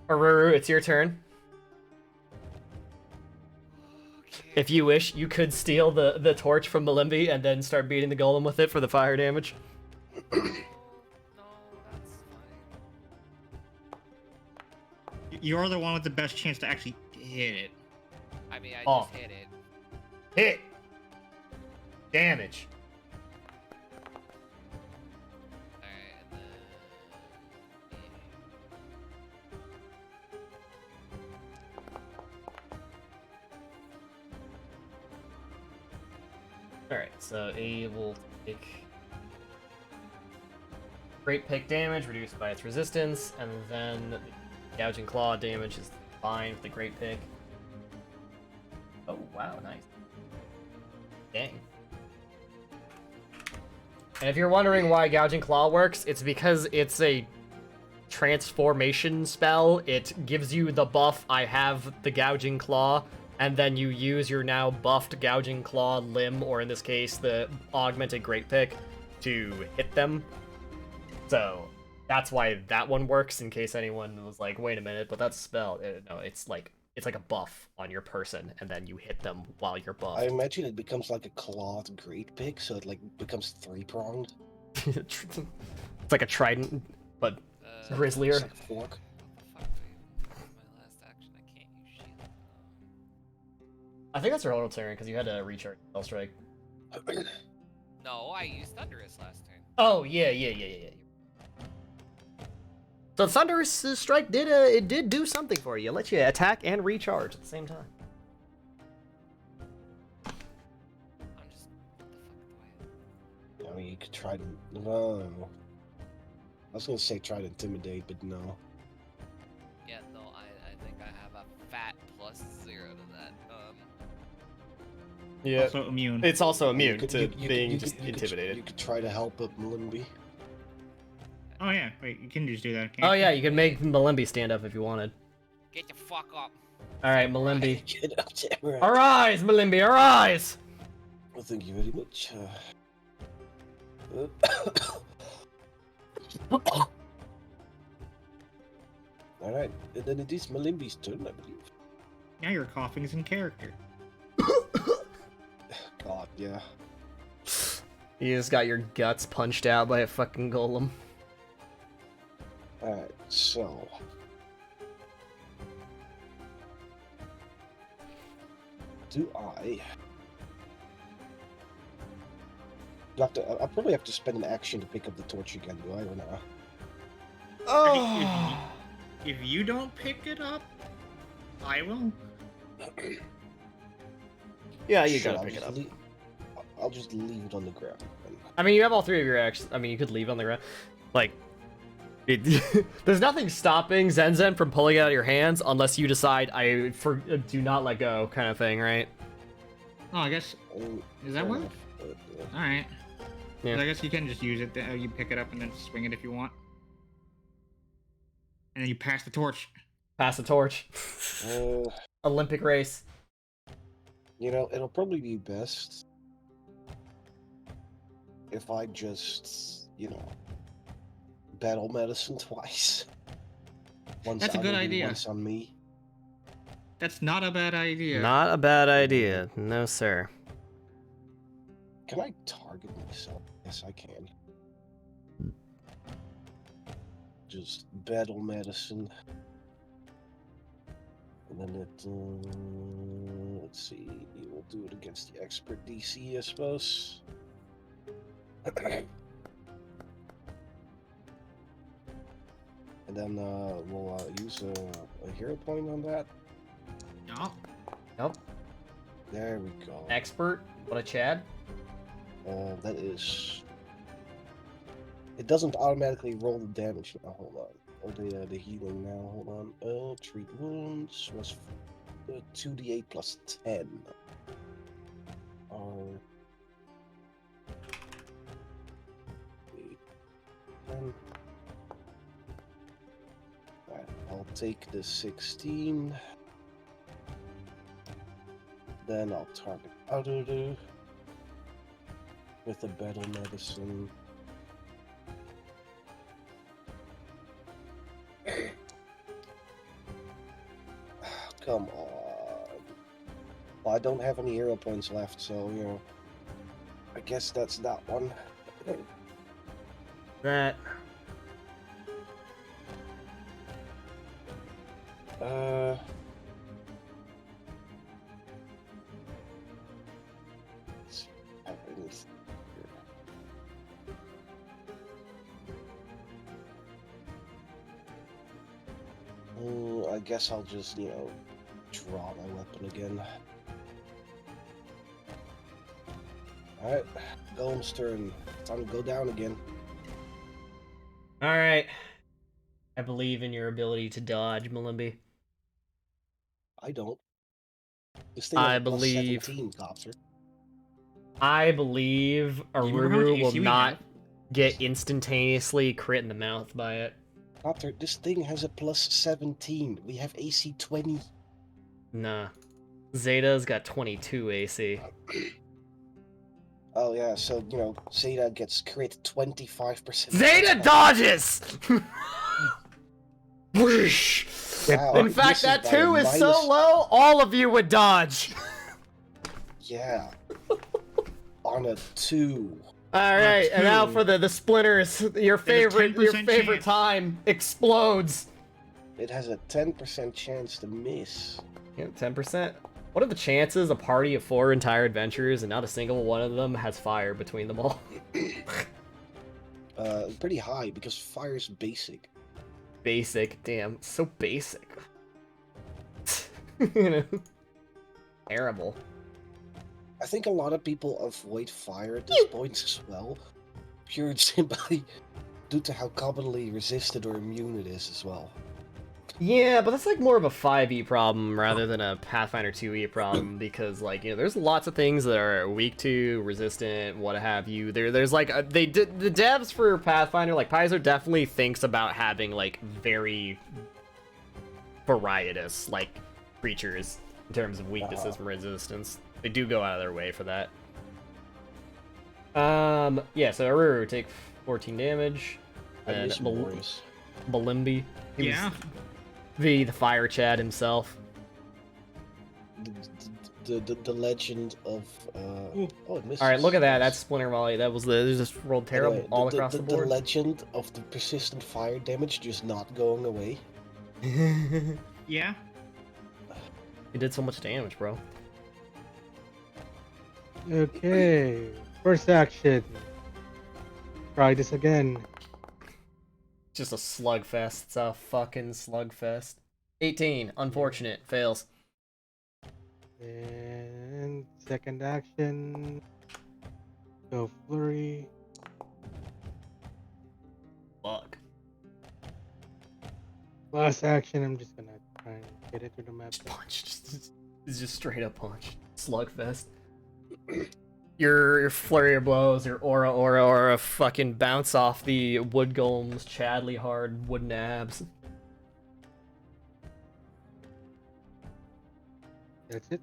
Aruru, it's your turn. If you wish, you could steal the torch from Malimbi and then start beating the golem with it for the fire damage. No, that's fine. You're the one with the best chance to actually hit it. I mean, I Oh. just hit it. Hit. Damage. Alright, and then... Alright, so A will take Great Pick damage reduced by its resistance, and then the Gouging Claw damage is fine with the Great Pick. Oh, wow, nice. Dang. And if you're wondering why Gouging Claw works, it's because it's a transformation spell. It gives you the buff, I have the Gouging Claw, and then you use your now buffed Gouging Claw limb, or in this case, the augmented Great Pick, to hit them. So that's why that one works, in case anyone was like, wait a minute, but that's a spell. No, it's like a buff on your person, and then you hit them while you're buffed. I imagine it becomes like a clawed great pick, so it like becomes 3-pronged. It's like a trident, but grislier. It's like a fork. What the fuck do I even do my last action? I can't use shield. I think that's your whole turn, because you had to recharge Spell Strike. No, I used Thunderous last turn. Oh, yeah. So Thunderous Strike did do something for you. It let you attack and recharge at the same time. I'm just... What the fuck do I... I mean, you could try to. No. I was gonna say try to intimidate, but no. Yeah, no, I think I have a fat +0 to that. Yeah. Also immune. It's also immune You could- to you could- being you just could- you could- intimidated. You could try to help up Malimby. Oh yeah, wait, you can just do that. Can't Oh you? yeah, you could make Malimby stand up if you wanted. Get the fuck up. Alright, Malimby. Get up there. Arise, Malimby, arise! Well, thank you very much. Alright, and then it is Malimby's turn, I believe. Now your coughing is in character. God, yeah. You just got your guts punched out by a fucking golem. Alright, so. Do I. I probably have to spend an action to pick up the torch again, do I, or not? Oh. If you don't pick it up, I will. Yeah, you Sure, gotta I'll pick it just up. I'll just leave it on the ground. I mean, you have all three of your actions. I mean, you could leave on the ground. Like, there's nothing stopping Zen Zen from pulling it out of your hands unless you decide do not let go, kind of thing, right? Oh, I guess. Oh, Is that fair one? enough, but, All right. Yeah. I guess you can just use it. You pick it up and then swing it if you want, and then you pass the torch. Pass the torch. uh, Olympic race. you know, it'll probably be best if I just, battle medicine twice. Once That's a on good you, idea. Once on me. That's not a bad idea. Not a bad idea. No, sir. Can I target myself? Yes, I can. Just battle medicine. And then let's see, we'll do it against the expert DC, I suppose. And then we'll use a hero point on that. No. Nope. There we go. Expert. What a Chad. That is. It doesn't automatically roll the damage now. Hold on. Or the healing now. Hold on. Treat wounds was 2d8 plus 10. Or 10. Alright, I'll take the 16. Then I'll target Outer with the battle medicine. Come on. Well, I don't have any hero points left, so, I guess that's that one. That. let's see. I need- I guess I'll just, draw my weapon again. Alright, Golem's turn. Time to go down again. Alright. I believe in your ability to dodge, Malimby. I don't. This thing has a plus believe 17, Copter. I believe Do you remember how much Aruru will AC we not have? get instantaneously crit in the mouth by it. Copter, this thing has a plus 17. We have AC 20. Nah. Zeta's got 22 AC. Oh yeah, so, Zeta gets crit 25%. Zeta dodges! Whoosh! Wow, In fact, misses that by a 2 is so minus- low, all of you would dodge. Yeah. On a 2. Alright, and now 2. for the splinters. Your There's a favorite 10% chance. time explodes. It has a 10% chance to miss. Yeah, 10%. What are the chances a party of 4 entire adventurers and not a single one of them has fire between them all? Pretty high because fire's basic. Basic, damn, so basic. You know, terrible. I think a lot of people avoid fire at this point as well. Pure and simply due to how commonly resisted or immune it is as well. Yeah, but that's like more of a 5e problem rather than a Pathfinder 2e problem because, like, there's lots of things that are weak to, resistant, what have you. There's like the devs for Pathfinder, like Paizo definitely thinks about having like very varietous like creatures in terms of weaknesses and resistance. They do go out of their way for that. Yeah, so Aruru take 14 damage. I And miss Boreas. Balimbi. He was Yeah. the fire Chad himself. The legend of oh, it misses. All right, look at that. That's Splinter Volley. That was it just rolled terrible Anyway, all across the board. The legend of the persistent fire damage just not going away. Yeah. It did so much damage, bro. Okay. First action. Try this again. Just a slugfest. It's a fucking slugfest. 18. Unfortunate. Fails. And second action. Go flurry. Fuck. Last action, I'm just gonna try and get it through the map. Just punch. It's just straight up punch. Slugfest. Your flurry of blows, your aura fucking bounce off the wood golem's chadly hard wooden abs. That's it.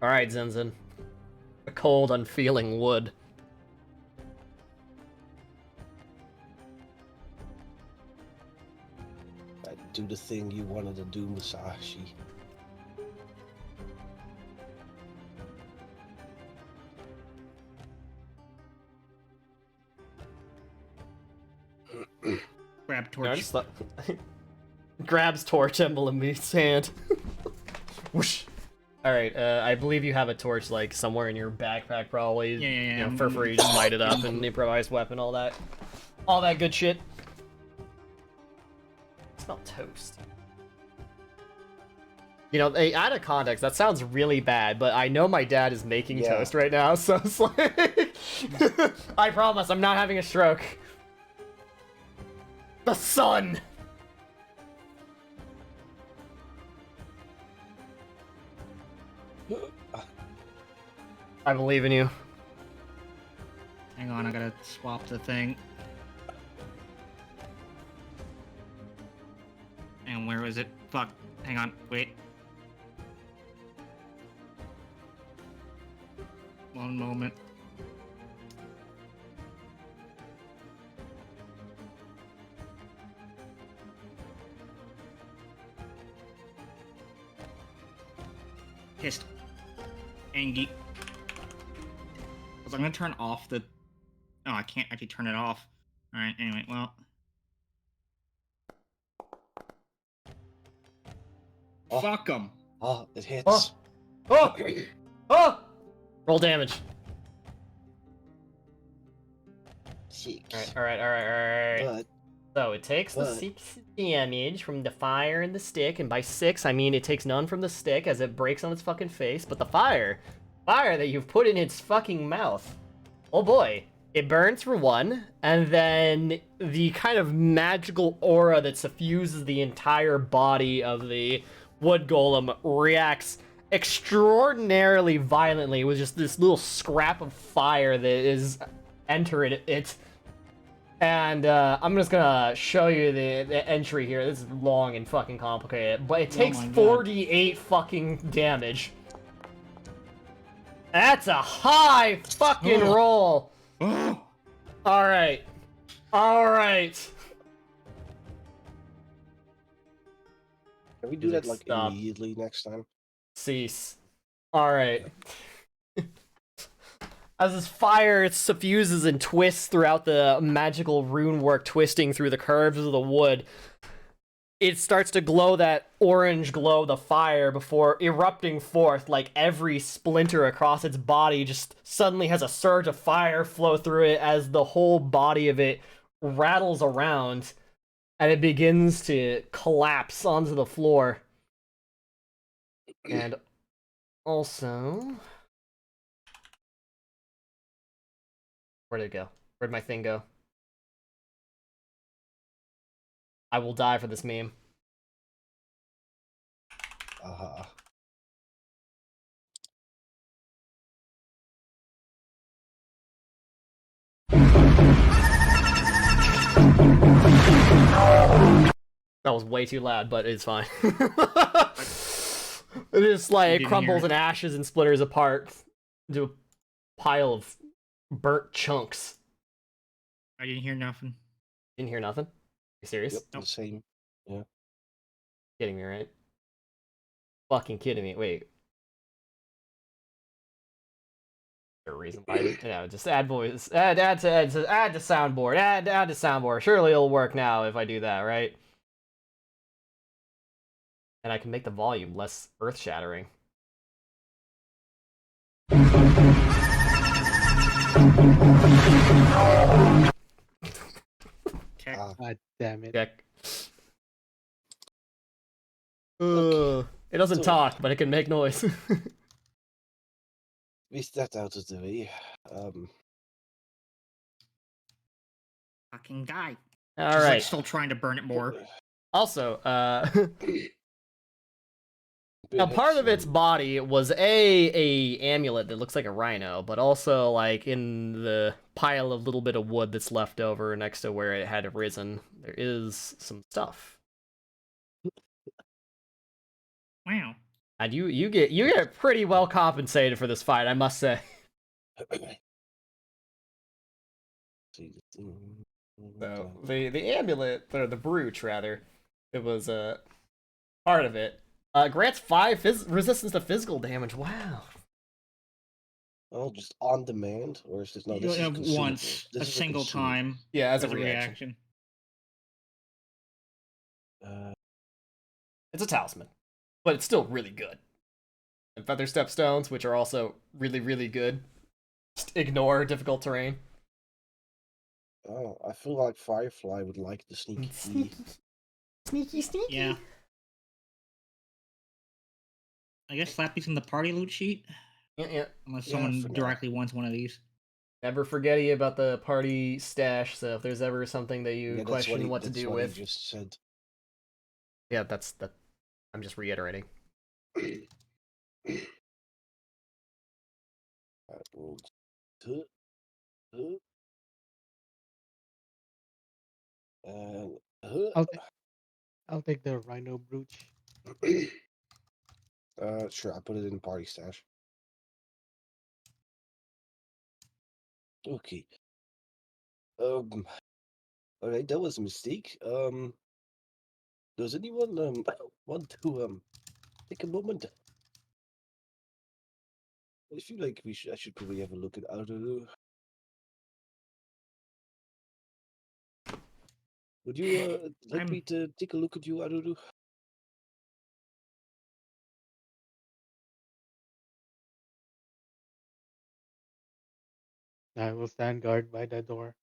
Alright, Zenzen. A cold, unfeeling wood. Do the thing you wanted to do, Musashi. Grab I torch. just thought... Grabs torch emblem in his hand. Whoosh. Alright, I believe you have a torch, like, somewhere in your backpack, probably. Yeah. You know, for free, just light it up and improvised weapon, all that. All that good shit. Smell toast. You know, out of context, that sounds really bad, but I know my dad is making Yeah. toast right now, so it's like... I promise, I'm not having a stroke. The sun! I believe in you. Hang on, I gotta swap the thing. And where was it? Fuck. Hang on, wait. One moment. Pissed. Angie. I'm gonna turn off the... Oh, I can't actually turn it off. Alright, anyway, well... Oh. Fuck him. Oh, it hits. Oh. Oh! Oh! Roll damage. Six. Alright. But So it takes the 6 damage from the fire and the stick, and by 6 I mean it takes none from the stick as it breaks on its fucking face, but the fire that you've put in its fucking mouth, oh boy, it burns for 1, and then the kind of magical aura that suffuses the entire body of the wood golem reacts extraordinarily violently with just this little scrap of fire that is entered it. And I'm just gonna show you the entry here. This is long and fucking complicated, but it takes 48 fucking damage. That's a high fucking roll. Alright. Alright. Can we do that like immediately next time? Cease. Alright. As this fire suffuses and twists throughout the magical rune work, twisting through the curves of the wood, it starts to glow that orange glow, the fire, before erupting forth. Like every splinter across its body just suddenly has a surge of fire flow through it as the whole body of it rattles around and it begins to collapse onto the floor. And also... Where'd it go? Where'd my thing go? I will die for this meme. That was way too loud, but it's fine. It just like crumbles and ashes and splitters apart into a pile of burnt chunks. I didn't hear nothing. Didn't hear nothing? You serious? Yep, Nope. the same. Yeah. Kidding me, right? Fucking kidding me. Wait. A reason why? No, just add voice. Add to soundboard. Add to soundboard. Surely it'll work now if I do that, right? And I can make the volume less earth-shattering. Okay. God damn it. Check. It doesn't talk, but it can make noise. With that out of the way, Fucking die. All She's right. like still trying to burn it more. Also, now part of its body was a amulet that looks like a rhino, but also like in the pile of little bit of wood that's left over next to where it had arisen, there is some stuff. Wow. And you get pretty well compensated for this fight, I must say. So the amulet, or the brooch rather, it was part of it. Grants 5 resistance to physical damage. Wow. Oh, just on demand, or is this no? This is consumable. Once, This a is single consumable. time. Yeah, as a reaction. It's a talisman, but it's still really good. And feather step stones, which are also really, really good. Just ignore difficult terrain. Oh, I feel like Firefly would like the sneaky. Sneaky. Yeah. I guess Slappy's in the party loot sheet. Yeah. Unless Yeah, someone for now. directly wants one of these. Never forgetty about the party stash, so if there's ever something that you question what to do with. He just said. Yeah, that's that. I'm just reiterating. I rolled two. And I'll take the rhino brooch. sure, I put it in party stash. Okay. Alright, that was a mistake. Does anyone want to take a moment? I feel like I should probably have a look at Aru. Would you like me to take a look at you, Aruru? I will stand guard by the door.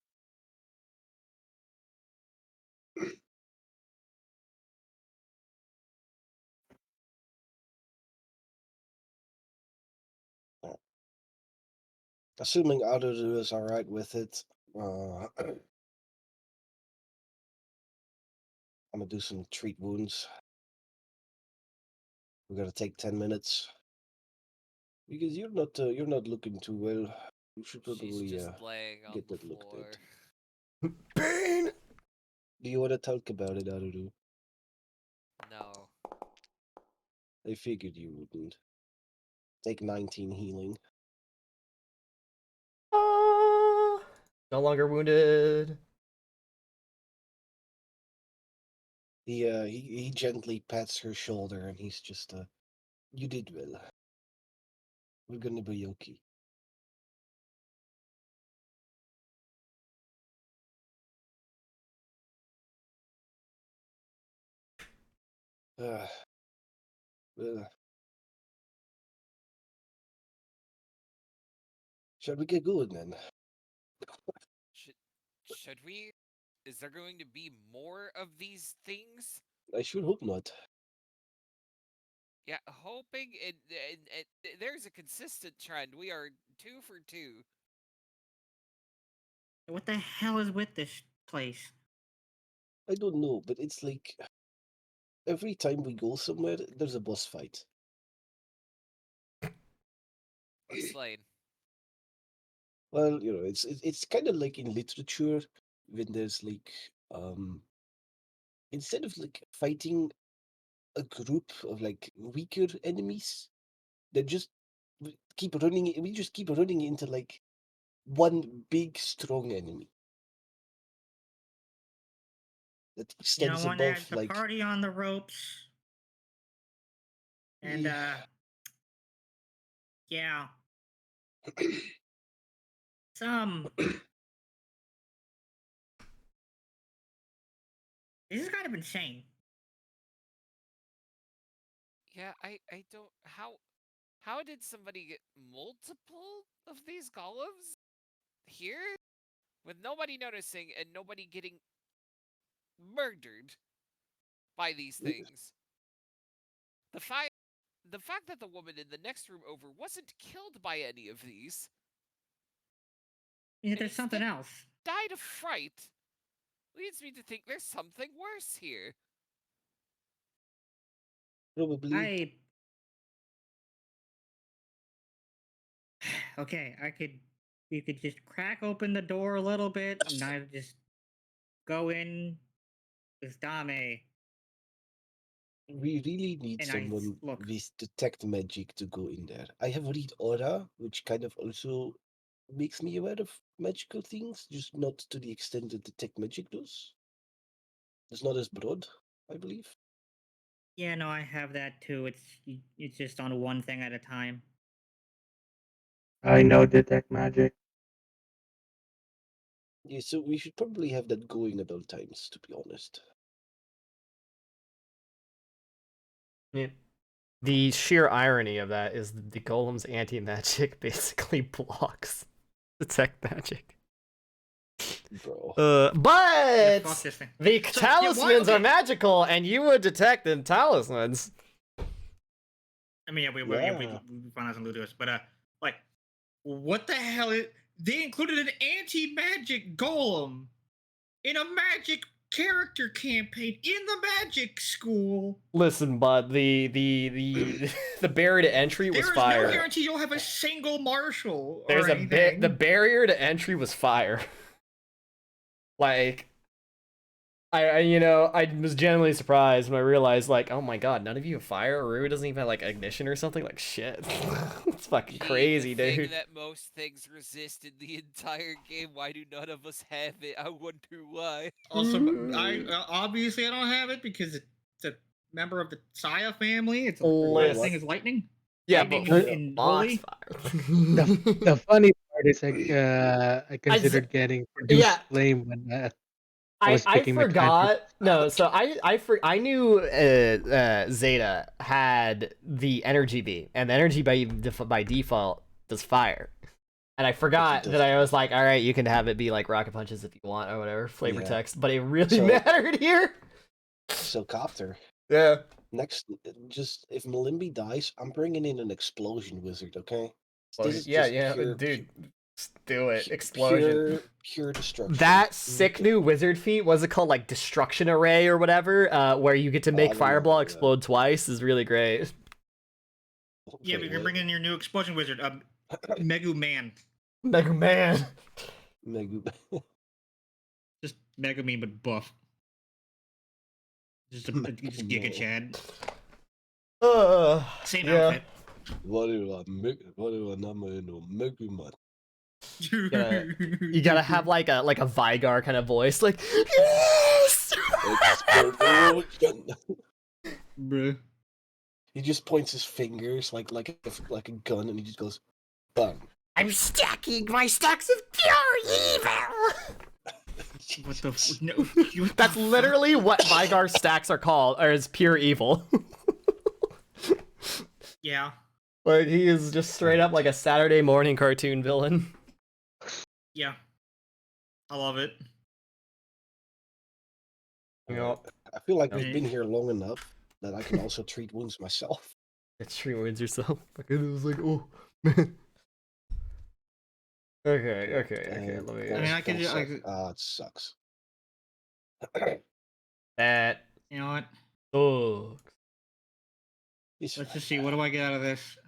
Assuming Arudu is alright with it, I'm gonna do some treat wounds. We're gonna take 10 minutes because you're not looking too well. You should She's probably just laying on get the that looked floor. at. Pain. Do you want to talk about it, Arudu? No. I figured you wouldn't. Take 19 healing. Ah, no longer wounded. He gently pats her shoulder and he's just you did well. We're gonna be okay. Well, shall we get going then? Should we? Is there going to be more of these things? I sure hope not. Yeah, hoping there's a consistent trend. We are 2 for 2. What the hell is with this place? I don't know, but it's like every time we go somewhere, there's a boss fight. Explain. Well, it's kind of like in literature when there's like instead of like fighting a group of like weaker enemies, they just keep running. We just keep running into like one big strong enemy that You know, extends one above has the like. party on the ropes. And yeah. Some this is kind of insane. Yeah, I don't how did somebody get multiple of these golems here with nobody noticing and nobody getting murdered by these things? The fact that the woman in the next room over wasn't killed by any of these. Yeah, there's something else. Died of fright leads me to think there's something worse here. Probably. Okay, you could just crack open the door a little bit and I just go in with Dame. We really need And someone look. with detect magic to go in there. I have read aura, which kind of also makes me aware of magical things, just not to the extent that detect magic does. It's not as broad, I believe. Yeah, no, I have that too. It's just on one thing at a time. I know detect magic. Yeah, so we should probably have that going at all times, to be honest. Yeah. The sheer irony of that is the golem's anti-magic basically blocks detect magic. Bro. But Fuck this thing. the talismans are magical, and you would detect the talismans. I mean, we found out some Ludus, but like, what the hell is? They included an anti-magic golem in a magic character campaign in the magic school. Listen, bud, the barrier to entry was fire. There's no guarantee you'll have a single marshal. There's or anything. the barrier to entry was fire. Like, I was genuinely surprised when I realized, like, oh my god, none of you have fire. Rue doesn't even have like ignition or something. Like, shit, it's fucking crazy, the dude. thing that most things resist in the entire game. Why do none of us have it? I wonder why. Also, I obviously I don't have it because it's a member of the Saya family. It's the thing is lightning. Yeah, lightning but in box holy. fire. The funny part is I considered getting produce flame when I was picking my forgot. No, so I knew Zeta had the energy beam, and the energy by default does fire. And I forgot that I was like, all right, you can have it be like rocket punches if you want or whatever flavor text, but it really mattered here. So Copter. Yeah. Next, just if Malimby dies, I'm bringing in an explosion wizard. Okay. Well, This is yeah, just yeah, pure, dude. Do it. Explosion. Pure destruction. That sick new wizard feat, what's it called? Like Destruction Array or whatever, where you get to make Fireball explode twice is really great. Yeah, but you're bringing in your new explosion wizard, Megu Man. Mega Man. Megu. Just Mega Man, but buff. Just Giga Chad. Same outfit. What do I know? Megu Man. You gotta have like a Vygar kind of voice, like yes! Explosion. Bruh. He just points his fingers like a gun, and he just goes, "Bang!" I'm stacking my stacks of pure evil. What the? No, that's literally what Vygar stacks are called, or is pure evil. Yeah. Like he is just straight up like a Saturday morning cartoon villain. Yeah. I love it. Yep. I feel like we've been here long enough that I can also treat wounds myself. It's treat wounds yourself. It was like, oh man. Okay. Let me. I mean, I can just. it sucks. That. You know what? Sucks. Let's just see. What do I get out of this?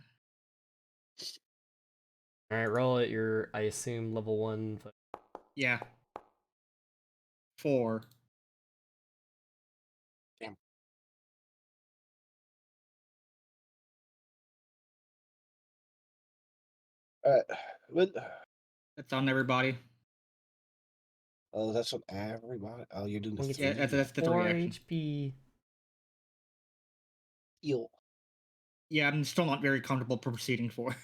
All right, roll it. You're, I assume, level 1. But... Yeah. 4. Damn. Alright, that's on everybody. Oh, that's on everybody. Oh, you're doing the yeah, that's the 3 action. HP. Yo. Yeah, I'm still not very comfortable proceeding for.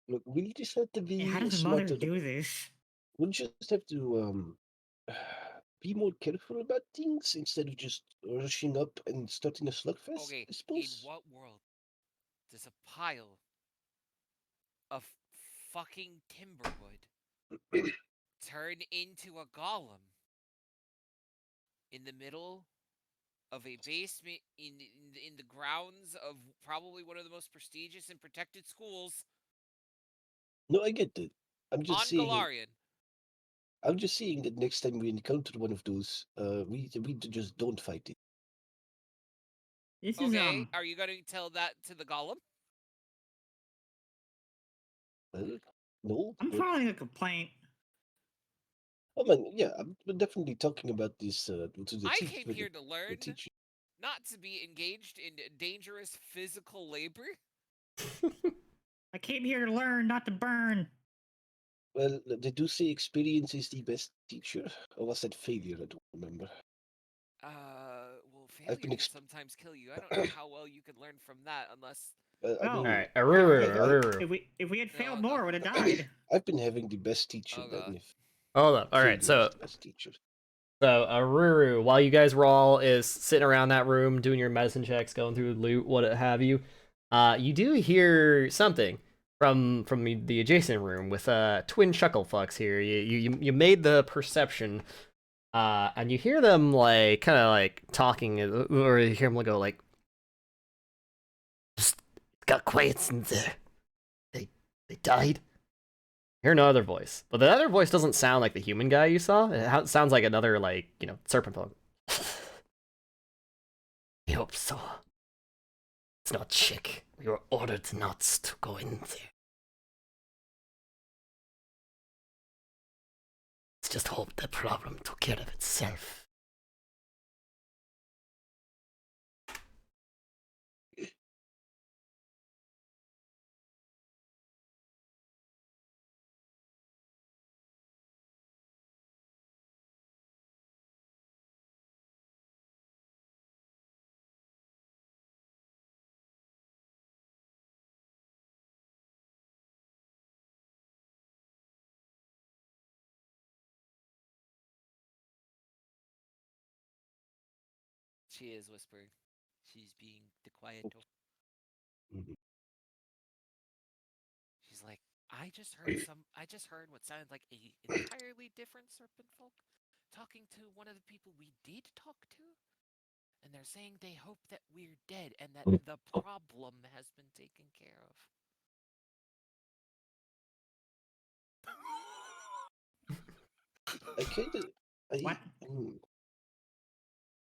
Look, we just have to be. Hey, how does mother do this? We just have to be more careful about things instead of just rushing up and starting a slugfest. Okay, I suppose. in what world does a pile of fucking timberwood turn into a golem in the middle of a basement in the grounds of probably one of the most prestigious and protected schools? No, I get that. I'm just on saying. Galarian. I'm just saying that next time we encounter one of those, we just don't fight it. This okay, is are you going to tell that to the golem? No. I'm filing a complaint. Oh man, yeah, I'm definitely talking about this to the I teacher. came here to learn, not to be engaged in dangerous physical labor. I came here to learn, not to burn. Well, they do say experience is the best teacher. Or was that failure? I don't remember. Well, failure can sometimes kill you. I don't know how well you could learn from that unless... All right, Aruru. If we had failed more, I would have died. I've been having the best teacher. Then Hold up. All right, so Aruru, while you guys were all sitting around that room doing your medicine checks, going through loot, what have you, you do hear something from the adjacent room with twin chucklefucks here. You made the perception, and you hear them like kind of like talking, or you hear them go like, "Just got quiet in there. They died." Hear no other voice, but the other voice doesn't sound like the human guy you saw. It sounds like another, like, serpent folk. I hope so. It's not chick. We were ordered not to go in there. Let's just hope the problem took care of itself. She is whispering. She's being the quiet. Mhm. She's like, I just heard what sounded like a entirely different serpent folk talking to one of the people we did talk to, and they're saying they hope that we're dead and that the problem has been taken care of. I kind of, What?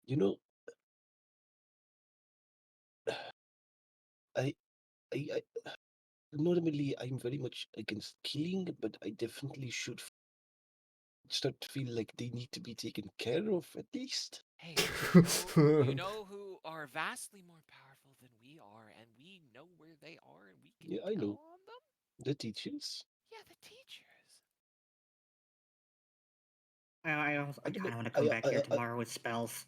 you know, I, I, normally I'm very much against killing, but I definitely should start to feel like they need to be taken care of at least. Hey, you know who are vastly more powerful than we are, and we know where they are, and we can Yeah, I tell know. on them? The teachers. Yeah, the teachers. I don't kind know. of want to come back here tomorrow with spells.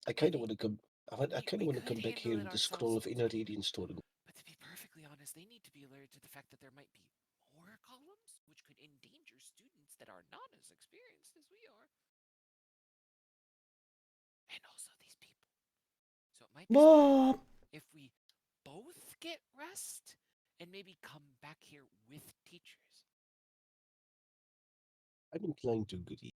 I kind of want to come. I We kind of want to could come back handle here it with the ourselves, scroll of but inner radiance story. But to be perfectly honest, they need to be alerted to the fact that there might be more columns, which could endanger students that are not as experienced as we are. And also these people. So it might be smart if we both get rest and maybe come back here with teachers. I'm inclined to agree.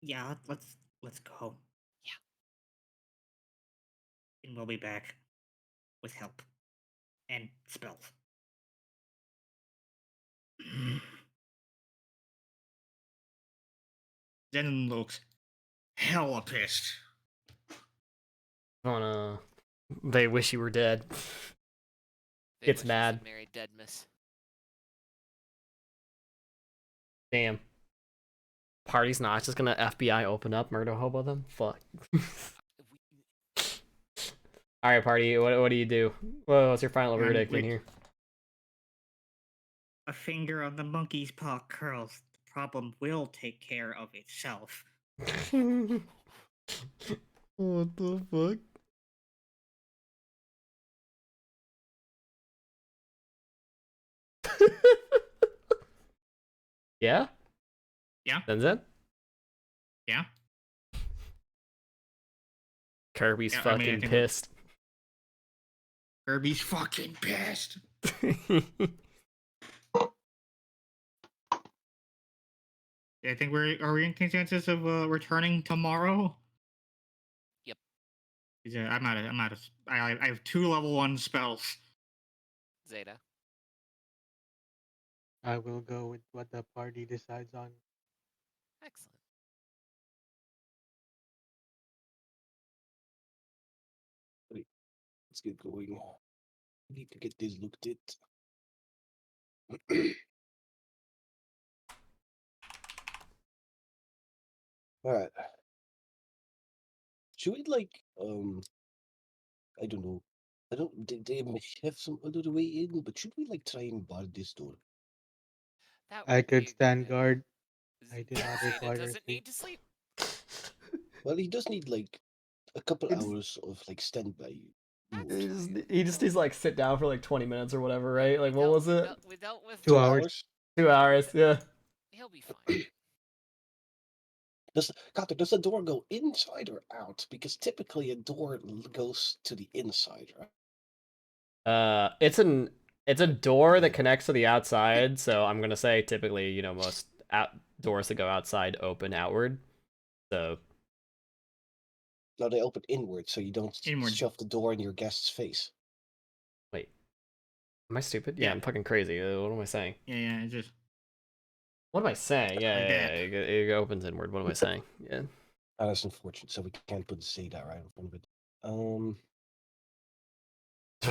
Yeah, let's go. Yeah. And we'll be back with help and spells. Zen looks hella pissed. They wish you were dead. They Gets wish mad. us had married Deadmus. Damn. Party's not just gonna FBI open up, murder hobo them? Fuck. Alright, party, what do you do? What's your final verdict in here? A finger on the monkey's paw curls. The problem will take care of itself. What the fuck? Yeah? Yeah? Zenzen? Yeah? Kirby's Yeah, I fucking think pissed. Kirby's fucking pissed. I think are we in consensus of returning tomorrow? Yep. I have 2 level 1 spells. Zeta. I will go with what the party decides on. Excellent. Wait, let's get going. I need to get this looked at. Alright. Should we I don't know. They may have some other way in, but should we try and bar this door? That I would be could a stand good idea. guard. I do not Zeta require doesn't sleep. need to sleep. Well, he does need a couple It's- hours of standby mode. He just needs to sit down for 20 minutes or whatever, right? What was it? We dealt with 2 hours. 2 hours, yeah. He'll be fine. Does the door go inside or out? Because typically a door goes to the inside, right? It's a door that connects to the outside, so I'm gonna say typically, most doors that go outside open outward. So No, they open inward, so you don't Inward. shove the door in your guest's face. wait, am I stupid? Yeah. Yeah, I'm fucking crazy. What am I saying? Yeah, it's just What am I saying? Yeah, Like yeah, that. it opens inward. What am I saying? Yeah. That's unfortunate, so we can't put the Zeta right in front of it.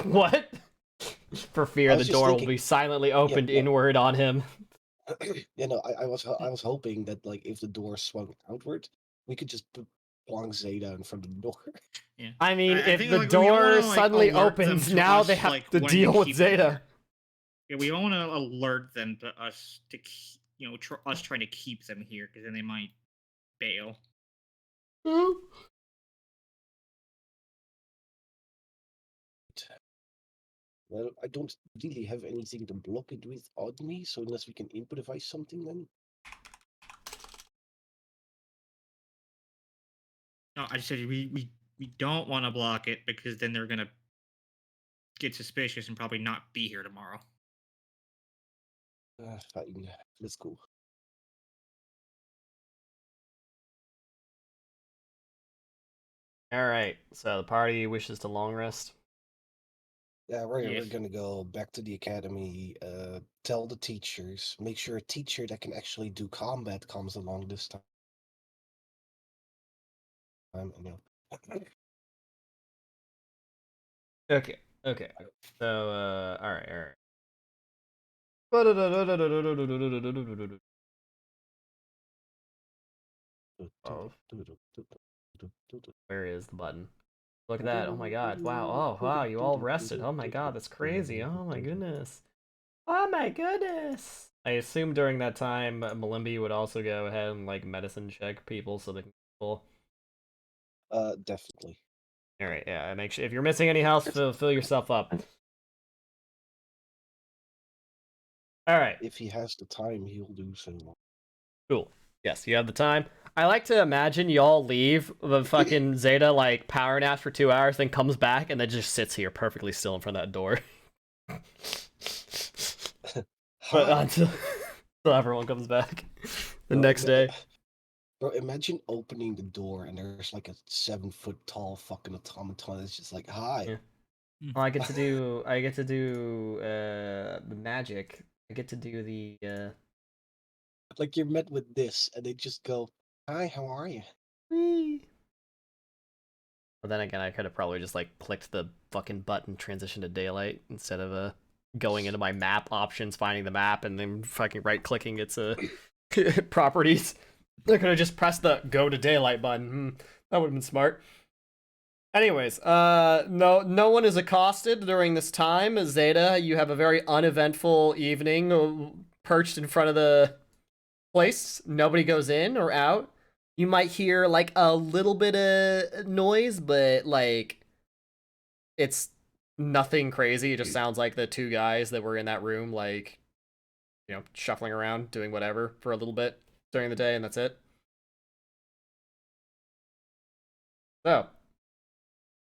What? For fear I the was just door will thinking- be silently opened no. inward on him. Yeah, no, I was hoping that if the door swung outward, we could just put Blanc Zeta in front of the door. yeah. I mean, I if think, the we don't door wanna, suddenly alert them opens, to now us, they have to when deal we with keep them Zeta. here. Yeah, we don't want to alert them to us to us trying to keep them here, because then they might bail. Well, I don't really have anything to block it with on me, so unless we can improvise something, then No, I just said we don't want to block it because then they're gonna get suspicious and probably not be here tomorrow. Fine. Let's go. All right. So the party wishes to long rest. Yeah, we're Yes. gonna go back to the academy. Tell the teachers. Make sure a teacher that can actually do combat comes along this time. And, Okay. Okay. So all right. All right. Oh, where is the button? Look at that. Oh my god. Wow. Oh, wow. You all rested. Oh my god. That's crazy. Oh my goodness. Oh my goodness. I assume during that time, Malimby would also go ahead and, like, medicine check people so they can pull. Definitely. Alright, yeah. Make sure if you're missing any health, fill yourself up. Alright. If he has the time, he'll do so. Cool. Yes, you have the time. I like to imagine y'all leave the fucking Zeta, like, power nap for 2 hours, then comes back, and then just sits here perfectly still in front of that door. But until everyone comes back the next day. Bro, imagine opening the door and there's like a 7-foot tall fucking automaton. It's just like, hi. Yeah. Well, I get to do the magic. I get to do the Like you're met with this, and they just go, hi, how are you? whee. But then again, I could have probably just, like, clicked the fucking button, transition to daylight, instead of going into my map options, finding the map, and then fucking right-clicking its properties. I could have just pressed the go to daylight button. That would have been smart. Anyways, no one is accosted during this time. Zeta, you have a very uneventful evening perched in front of the place. Nobody goes in or out. You might hear, like, a little bit of noise, but, like, it's nothing crazy. It just sounds like the two guys that were in that room, like, you know, shuffling around, doing whatever for a little bit during the day, and that's it. So,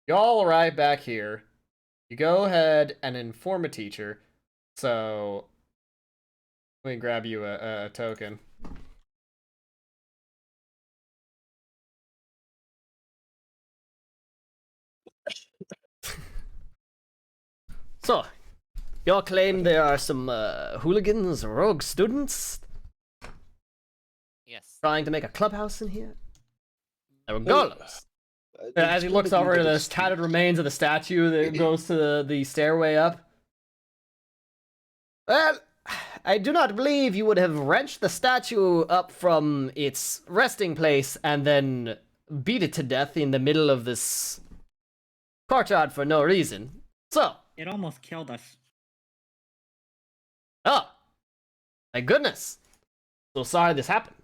y'all arrive back here. You go ahead and inform a teacher. So, let me grab you a token. So, y'all claim there are some hooligans, rogue students Yes. trying to make a clubhouse in here? There were golems. They As he looks told me over that to the it's- tattered remains of the statue that goes to the stairway up. Well, I do not believe you would have wrenched the statue up from its resting place and then beat it to death in the middle of this courtyard for no reason. So, It almost killed us. oh, my goodness. So sorry this happened.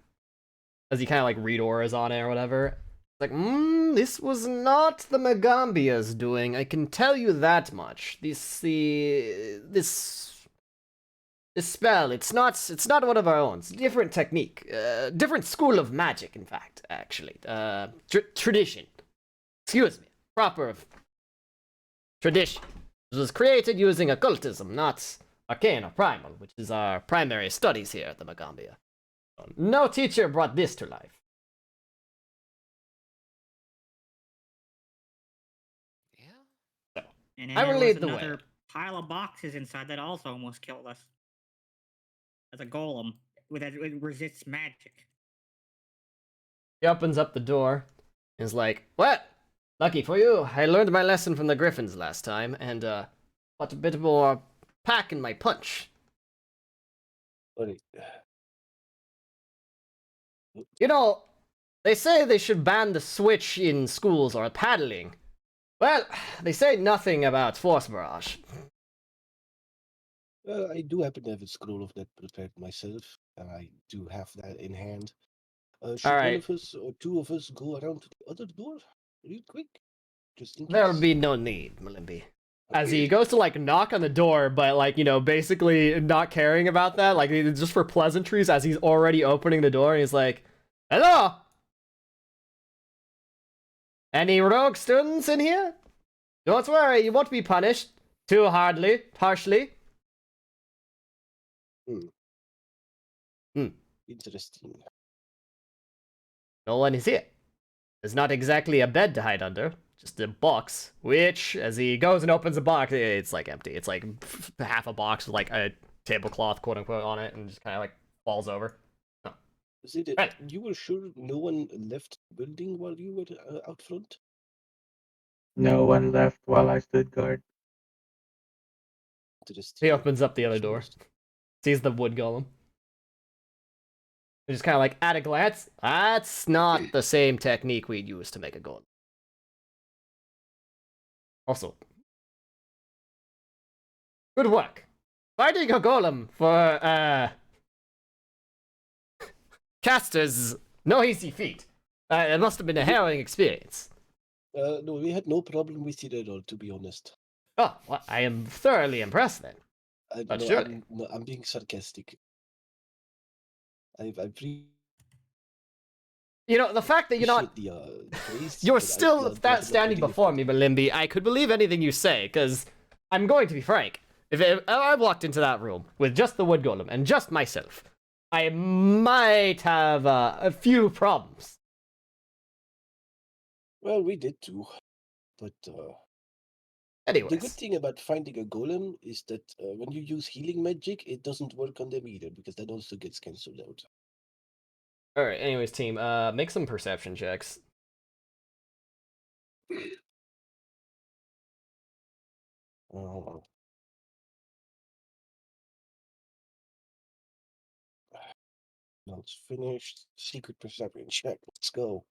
As he kind of, like, read auras on it or whatever. Like, this was not the Magambia's doing. I can tell you that much. This spell, it's not one of our own. It's a different technique. Different school of magic, in fact, actually. Tradition. Excuse me. Proper tradition. It was created using occultism, not arcane or primal, which is our primary studies here at the Magambia. No teacher brought this to life. Yeah. And then I there will was lead the way. another pile of boxes inside that also almost killed us. As a golem it resists magic. He opens up the door and is like, well, lucky for you, I learned my lesson from the Griffins last time, and got a bit more pack in my punch. Buddy, You know, they say they should ban the switch in schools or paddling. Well, they say nothing about force barrage. I do happen to have a scroll of that prepared myself, and I do have that in hand. Should one Alright. of us or two of us go around to the other door real quick? Just in case. There'll be no need, Malimby. As he goes to, like, knock on the door, but, like, you know, basically not caring about that, like, just for pleasantries, as he's already opening the door, and he's like, hello! Any rogue students in here? Don't worry, you won't be punished too harshly. Interesting. No one is here. There's not exactly a bed to hide under, just a box, which, as he goes and opens a box, it's like empty. It's like half a box with like a tablecloth, quote unquote, on it, and just kind of like falls over. Oh. Is it? Right. You were sure no one left the building while you were out front? No one left while I stood guard. Interesting. He opens up the other door, sees the wood golem. Just kind of like, at a glance, that's not the same technique we'd use to make a golem. Also, good work. Finding a golem for, casters, no easy feat. It must have been a harrowing experience. No, we had no problem with it at all, to be honest. Oh, well, I am thoroughly impressed then. But No, surely. I'm being sarcastic. I You know, the fact that you're not... appreciate the praise, You're but still I'm not standing putting it before me, Malimbi. I could believe anything you say, because I'm going to be frank. If I walked into that room with just the wood golem and just myself, I might have a few problems. Well, we did too. But the Anyways. good thing about finding a golem is that when you use healing magic, it doesn't work on them either, because that also gets cancelled out. Alright, anyways, team, make some perception checks. Oh. Now it's finished. Secret perception check. Let's go.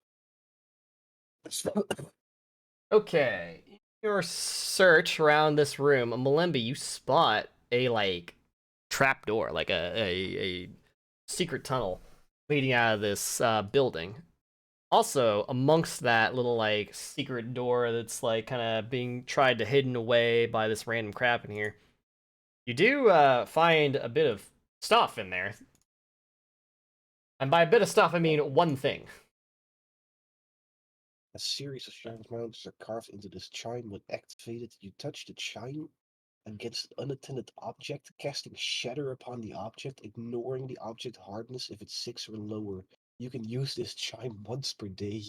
Okay. In your search around this room, Malembi, you spot a, like, trapdoor, like a secret tunnel leading out of this building. Also, amongst that little, like, secret door that's, like, kind of being tried to hidden away by this random crap in here, you do find a bit of stuff in there. And by a bit of stuff, I mean one thing. A series of strange mounts are carved into this chime. When activated, you touch the chime against an unattended object, casting shatter upon the object, ignoring the object hardness if it's 6 or lower. You can use this chime once per day.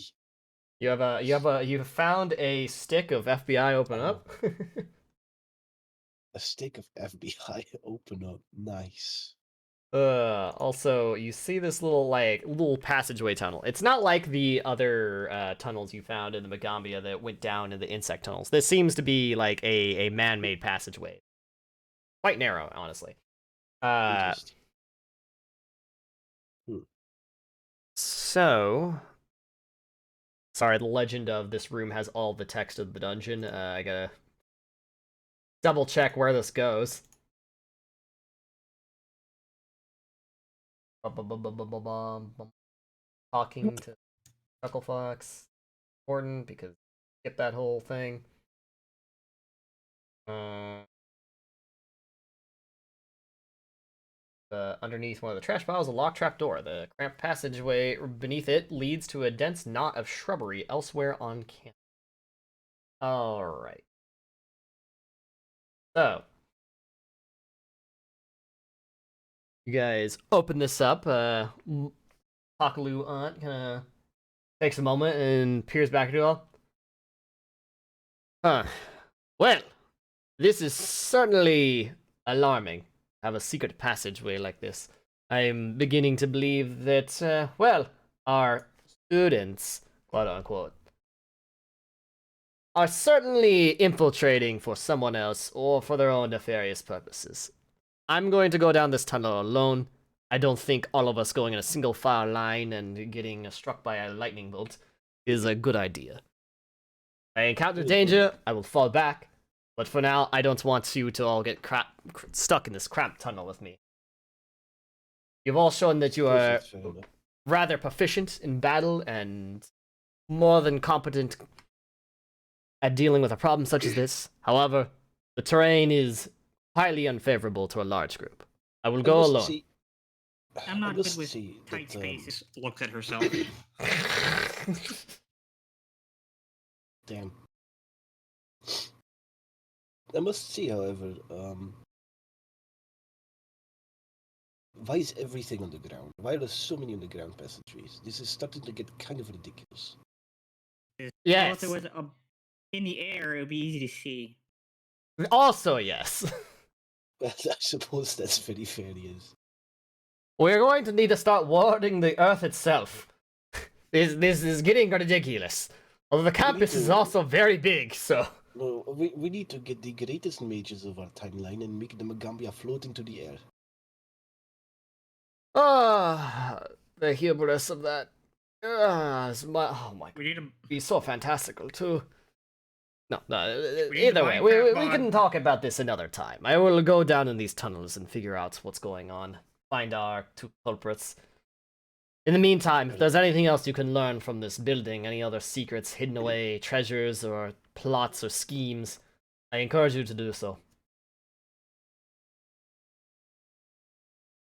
You found a stick of FBI open up. A stick of FBI open up. Nice. Also, you see this little passageway tunnel. It's not like the other tunnels you found in the Magambia that went down in the insect tunnels. This seems to be like a man-made passageway. Quite narrow, honestly. So, sorry, the legend of this room has all the text of the dungeon. I gotta double check where this goes. Talking to Chucklefox. Important because skip that whole thing. Underneath one of the trash piles, a locked trap door. The cramped passageway beneath it leads to a dense knot of shrubbery elsewhere on campus. Alright. So, you guys open this up. Pakalu Aunt kind of takes a moment and peers back at you all. Huh. Well, this is certainly alarming. Have a secret passageway like this. I'm beginning to believe that, well, our students, quote unquote, are certainly infiltrating for someone else or for their own nefarious purposes. I'm going to go down this tunnel alone. I don't think all of us going in a single file line and getting struck by a lightning bolt is a good idea. If I encounter danger, I will fall back. But for now, I don't want you to all get stuck in this cramped tunnel with me. You've all shown that you are rather proficient in battle and more than competent at dealing with a problem such as this. However, the terrain is highly unfavorable to a large group. I will go alone. I'm not good with tight spaces. Looks at herself. Damn. I must say, however, why is everything on the ground? Why are there so many underground passageways? This is starting to get kind of ridiculous. Well, Yes. if it was in the air, it would be easy to see. Also, yes. I suppose that's very fair, yes. We're going to need to start warding the Earth itself. This is getting ridiculous. Although the campus is also very big, so... No, we need to get the greatest mages of our timeline and make the Magambia float into the air. Ah, the hubris of that. Oh my god. We need to. Be so fantastical, too. No, We need either way, Minecraft we can mod. talk about this another time. I will go down in these tunnels and figure out what's going on. Find our two culprits. In the meantime, if there's anything else you can learn from this building, any other secrets, hidden away treasures, or plots or schemes, I encourage you to do so.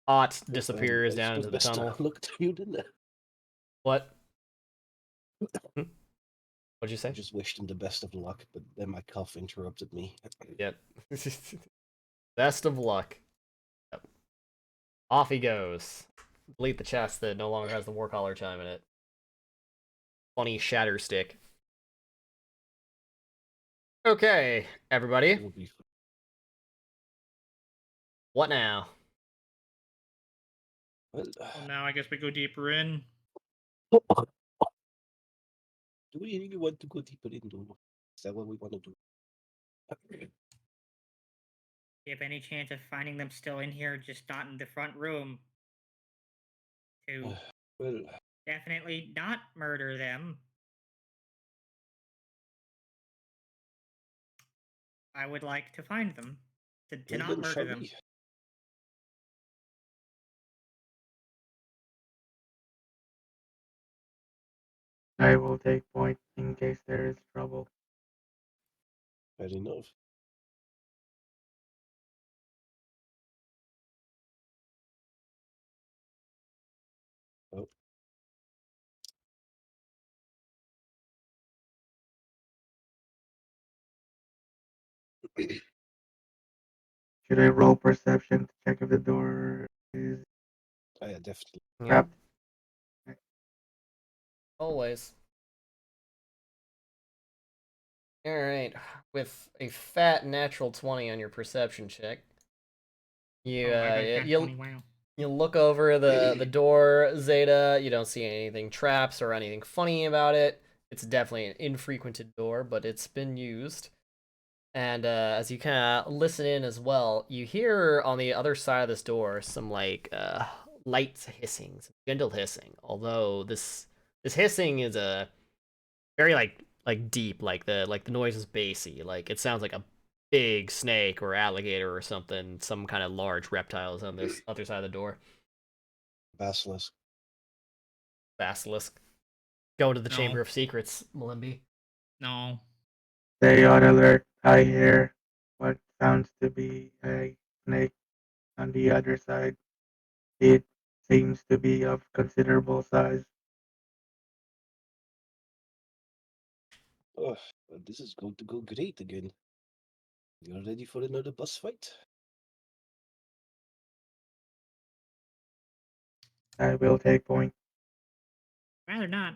Ott disappears down into the tunnel. Look to you, didn't it? What? What'd you say? I just wished him the best of luck, but then my cough interrupted me. Yep. Best of luck. Yep. Off he goes. Delete the chest that no longer has the war collar chime in it. Funny shatter stick. Okay, everybody. What now? Well, Well, now I guess we go deeper in. do we really want to go deeper into? Is that what we want to do? Do you have any chance of finding them still in here, just not in the front room? To Well, definitely not murder them. I would like to find them. To not then murder shall them. we? I will take point in case there is trouble. Fair enough. Oh. Should I roll perception to check if the door is Oh, yeah, definitely. trapped? Always. Alright, with a fat natural 20 on your perception check, you you look over the door, Zeta. You don't see anything traps or anything funny about it. It's definitely an infrequented door, but it's been used. And as you kind of listen in as well, you hear on the other side of this door some like light hissing, some gentle hissing. Although this hissing is a very like deep, like the noise is bassy. Like it sounds like a big snake or alligator or something, some kind of large reptiles on this other side of the door. Basilisk. Go to the No. Chamber of Secrets, Malimbi. No. Stay on alert. I hear what sounds to be a snake on the other side. It seems to be of considerable size. Oh, well, this is going to go great again. You're ready for another boss fight? I will take point. Rather not.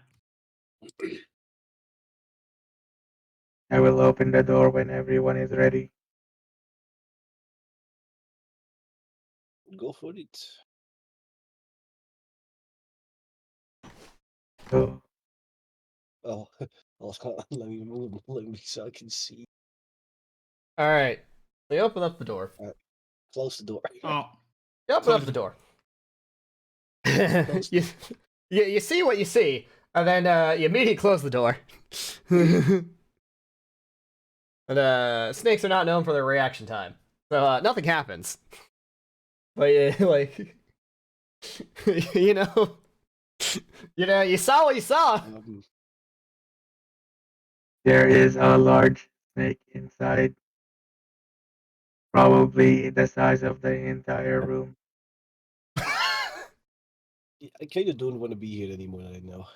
I will open the door when everyone is ready. Go for it. So Oh, let me move. Let me so I can see. All right, they open up the door. Close the door. Oh. You open up the door. you see what you see, and then you immediately close the door. And snakes are not known for their reaction time, so nothing happens. But like, you know, you saw what you saw. there is a large snake inside, probably the size of the entire room. I kind of don't want to be here anymore. I know.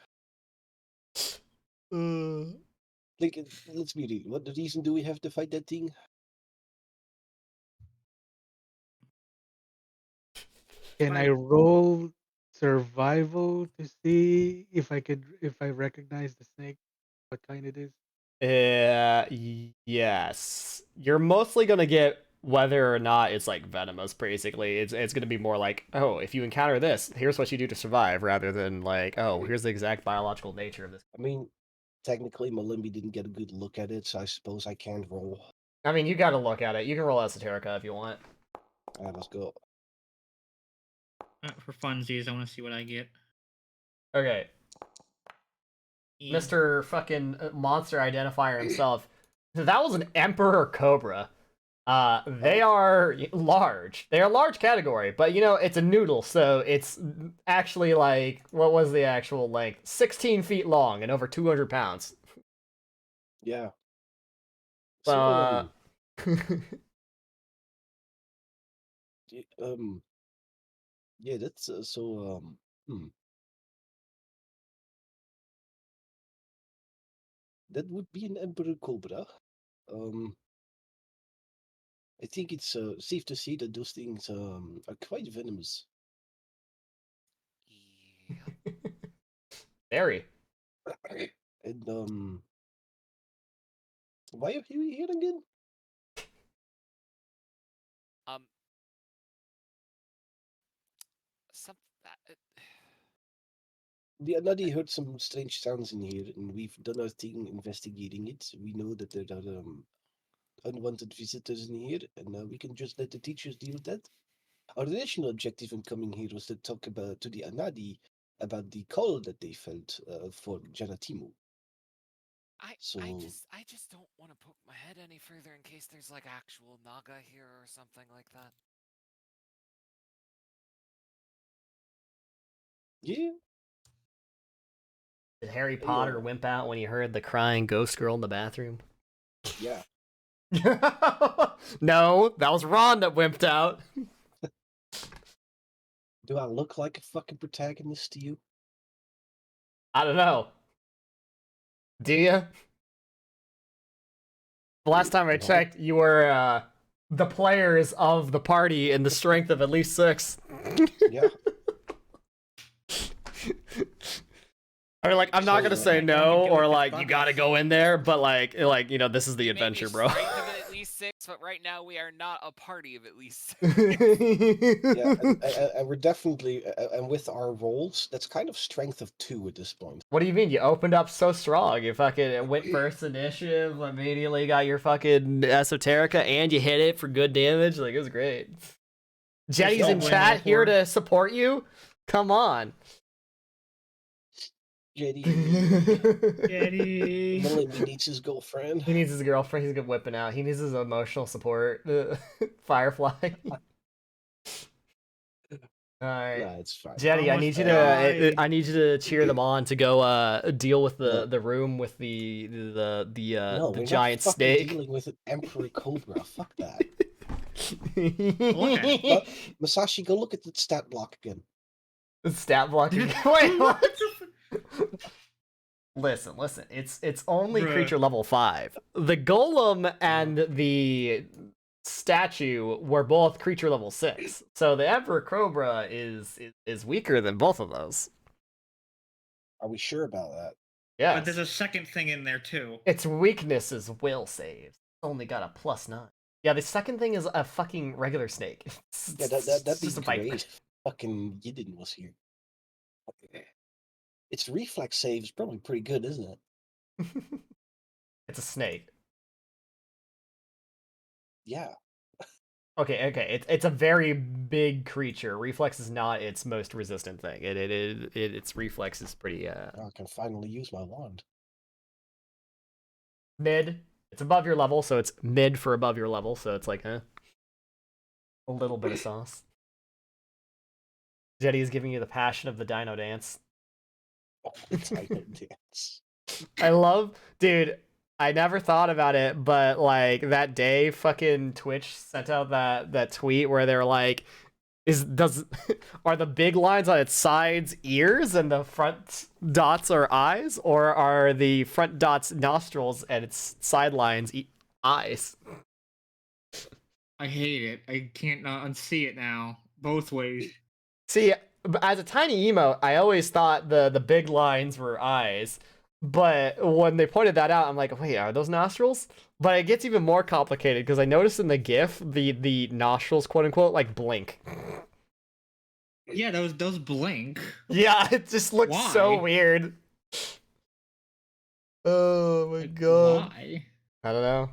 Like, let's be real. What reason do we have to fight that thing? Can I roll survival to see if I recognize the snake, what kind it is? Yes. You're mostly gonna get whether or not it's like venomous. Basically, it's gonna be more like, oh, if you encounter this, here's what you do to survive, rather than like, oh, here's the exact biological nature of this. I mean, technically, Malimbi didn't get a good look at it, so I suppose I can't roll. I mean, you got to look at it. You can roll Esoterica if you want. Alright, let's go. For funsies, I want to see what I get. Okay, Yeah. Mr. fucking monster identifier himself. That was an Emperor Cobra. They are large. They are a large category, but you know, it's a noodle, so it's actually like, what was the actual length? 16 feet long and over 200 pounds. Yeah. Uh, Yeah, that's that would be an Emperor Cobra. I think it's safe to say that those things are quite venomous. Yeah. Very. And why are you here again? Some The Anadi heard some strange sounds in here, and we've done our thing investigating it. We know that there are unwanted visitors in here, and we can just let the teachers deal with that. Our initial objective in coming here was to talk about to the Anadi about the call that they felt for Janatimu. I So I just don't want to poke my head any further in case there's like actual Naga here or something like that. yeah, Did Harry Potter wimp out when he heard the crying ghost girl in the bathroom? yeah. No, that was Ron that wimped out. Do I look like a fucking protagonist to you? I don't know. Do you? The last time I No. checked, you were the players of the party in the strength of at least 6. Yeah. I mean, like, I'm not gonna So, say I no, can do or it like, with you buggers. gotta go in there, but like, you know, this is the We may be adventure, bro. strength of at least 6, but right now we are not a party of at least 6. Yeah, and we're definitely, and with our roles, that's kind of strength of 2 at this point. What do you mean? You opened up so strong. You fucking went first initiative, immediately got your fucking esoterica, and you hit it for good damage. Like, it was great. Jetty's in Win chat here before. to support you. Come on. JD, Jetty. Malimbi needs his girlfriend. He needs his girlfriend. He's good whipping out. He needs his emotional support. Firefly. All right. Nah, it's fine. Jetty, Almost died. I need you to cheer them on to go deal with No. the room with the No, we're giant not fucking snake. dealing with an Emperor Cobra. Fuck that. Okay. Masashi, go look at the stat block again. Stat blocking. Wait, what? Listen. It's only Bruh. creature level 5. The golem and the statue were both creature level 6. So the Emperor Cobra is weaker than both of those. Are we sure about that? Yeah. But there's a second thing in there too. Its weakness is will saves. It's only got a +9. Yeah, the second thing is a fucking regular snake. Yeah, that'd It's be just a viper. great. Fucking Yidin was here. Its reflex save is probably pretty good, isn't it? It's a snake. Yeah. Okay. It's a very big creature. Reflex is not its most resistant thing. Its reflex is pretty Now I can finally use my wand. mid. It's above your level, so it's mid for above your level. So it's like, a little bit of sauce. Jetty is giving you the passion of the dino dance. Dino dance. I love, dude. I never thought about it, but like that day, fucking Twitch sent out that tweet where they're like, Are the big lines on its sides ears and the front dots are eyes, or are the front dots nostrils and its side lines eyes? I hate it. I can't unsee it now. Both ways. See, as a tiny emote, I always thought the big lines were eyes, but when they pointed that out, I'm like, wait, are those nostrils? But it gets even more complicated because I noticed in the GIF the nostrils, quote unquote, like blink. Yeah, those blink. Yeah, it just looks so Why? weird. Oh my god. Why? I don't know.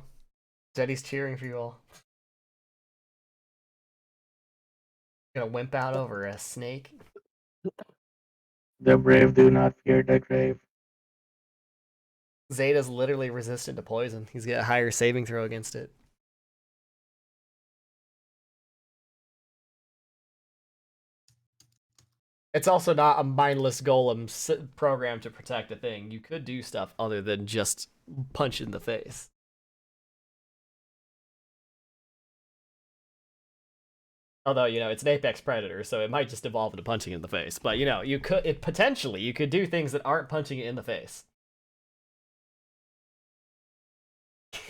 Zeddy's cheering for you all. Gonna wimp out over a snake. The brave do not fear the grave. Zeta's literally resistant to poison. He's got a higher saving throw against it. It's also not a mindless golem programmed to protect a thing. You could do stuff other than just punch in the face. Although, you know, it's an apex predator, so it might just evolve into punching in the face. But, you know, potentially you could do things that aren't punching it in the face.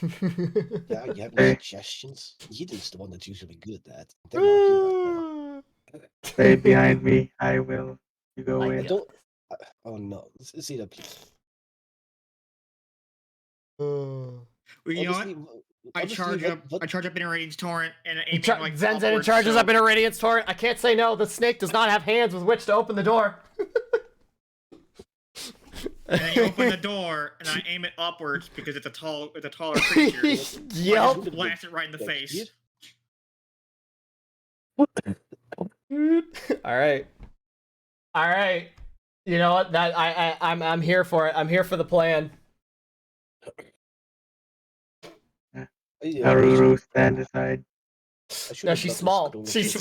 Yeah, you have any suggestions? Yiden's the one that's usually good at that. They're not here right now. Stay behind me. I will. You go I in. don't. Oh no, see that, please. Well, you know what? I charge up in a radiance torrent and aim it like Zenzen upwards, charges so... up in a radiance torrent. I can't say no. The snake does not have hands with which to open the door. And then you open the door, and I aim it upwards because it's a taller creature. Yep. Blast it right in the face. All right. You know what? I'm here for it. I'm here for the plan. Haruru, stand aside. No, she's small. She's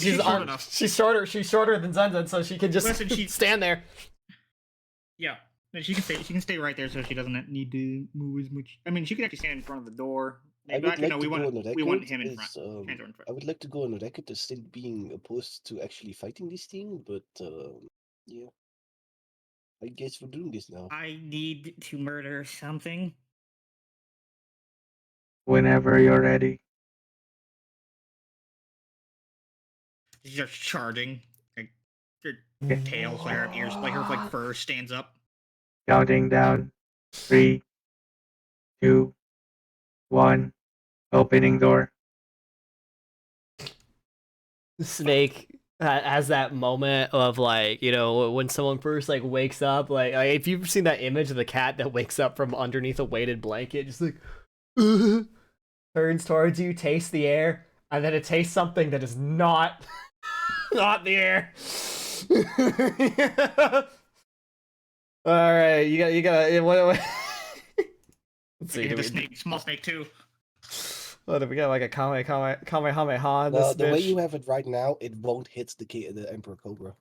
shorter. She's shorter than Zenzen, so she can just stand there. Yeah, she can stay right there, so she doesn't need to move as much. I mean, she could actually stand in front of the door. We want him in front. I would like to go on the record as still being opposed to actually fighting this thing, but yeah, I guess we're doing this now. I need to murder something. Whenever you're ready. She's just charging. Like, her tail, her ears, like her fur stands up. Counting down. 3, 2, 1. Opening door. Snake has that moment of like, you know, when someone first like wakes up, like if you've seen that image of the cat that wakes up from underneath a weighted blanket, just like turns towards you, tastes the air, and then it tastes something that is not not the air. All right, you got what let's see. The snake, small snake too. What do we got? Like a Kamehameha? No, the way you have it right now, it won't hit the Emperor Cobra.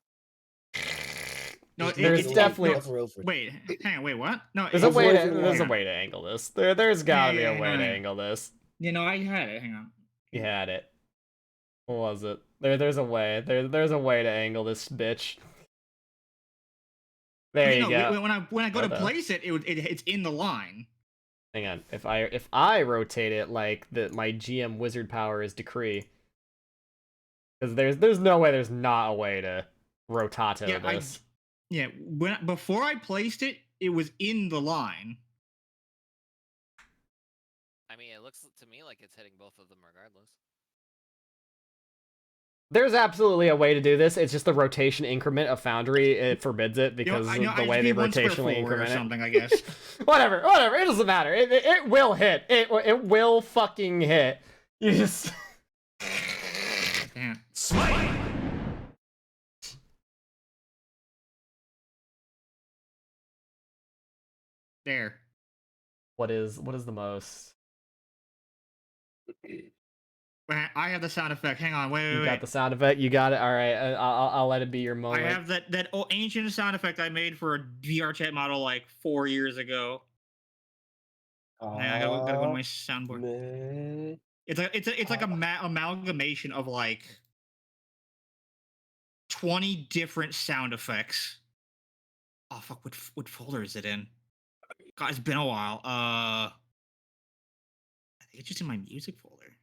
No, there's definitely. Wait, hang on. Wait, what? No, there's a way to angle this. There's gotta be a way to angle this. You know, I had it. Hang on. You had it. What was it? There's a way. There's a way to angle this bitch. There you go. When I go to place it, it's in the line. Hang on. If I rotate it like my GM wizard power is decree, because there's no way there's not a way to rotato this. Before I placed it, it was in the line. I mean, it looks to me like it's hitting both of them regardless. There's absolutely a way to do this. It's just the rotation increment of Foundry. It forbids it because of the way they rotationally increment or something, I guess. Whatever. It doesn't matter. It will hit. It will fucking hit. You just. Damn. Smite. There. What is the most? I have the sound effect. Hang on, wait. You got the sound effect. You got it. All right. I'll let it be your moment. I have that ancient sound effect I made for a VR chat model like 4 years ago. I gotta go to my soundboard. Man. It's like a amalgamation of like 20 different sound effects. Oh fuck! What folder is it in? God, it's been a while. I think it's just in my music folder.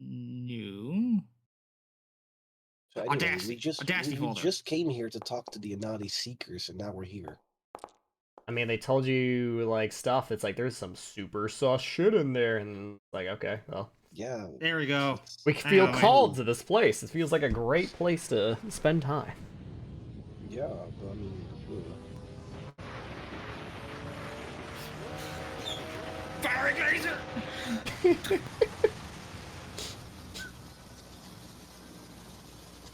New. So anyway, Audacity. Audacity we folder. just came here to talk to the Anati Seekers, and now we're here. I mean, they told you like stuff. It's like there's some super sus shit in there, and like, okay, well, Yeah. There we go. we feel Hang on, called to this place. It feels like a great place to spend time. Yeah, but I mean, Firing laser!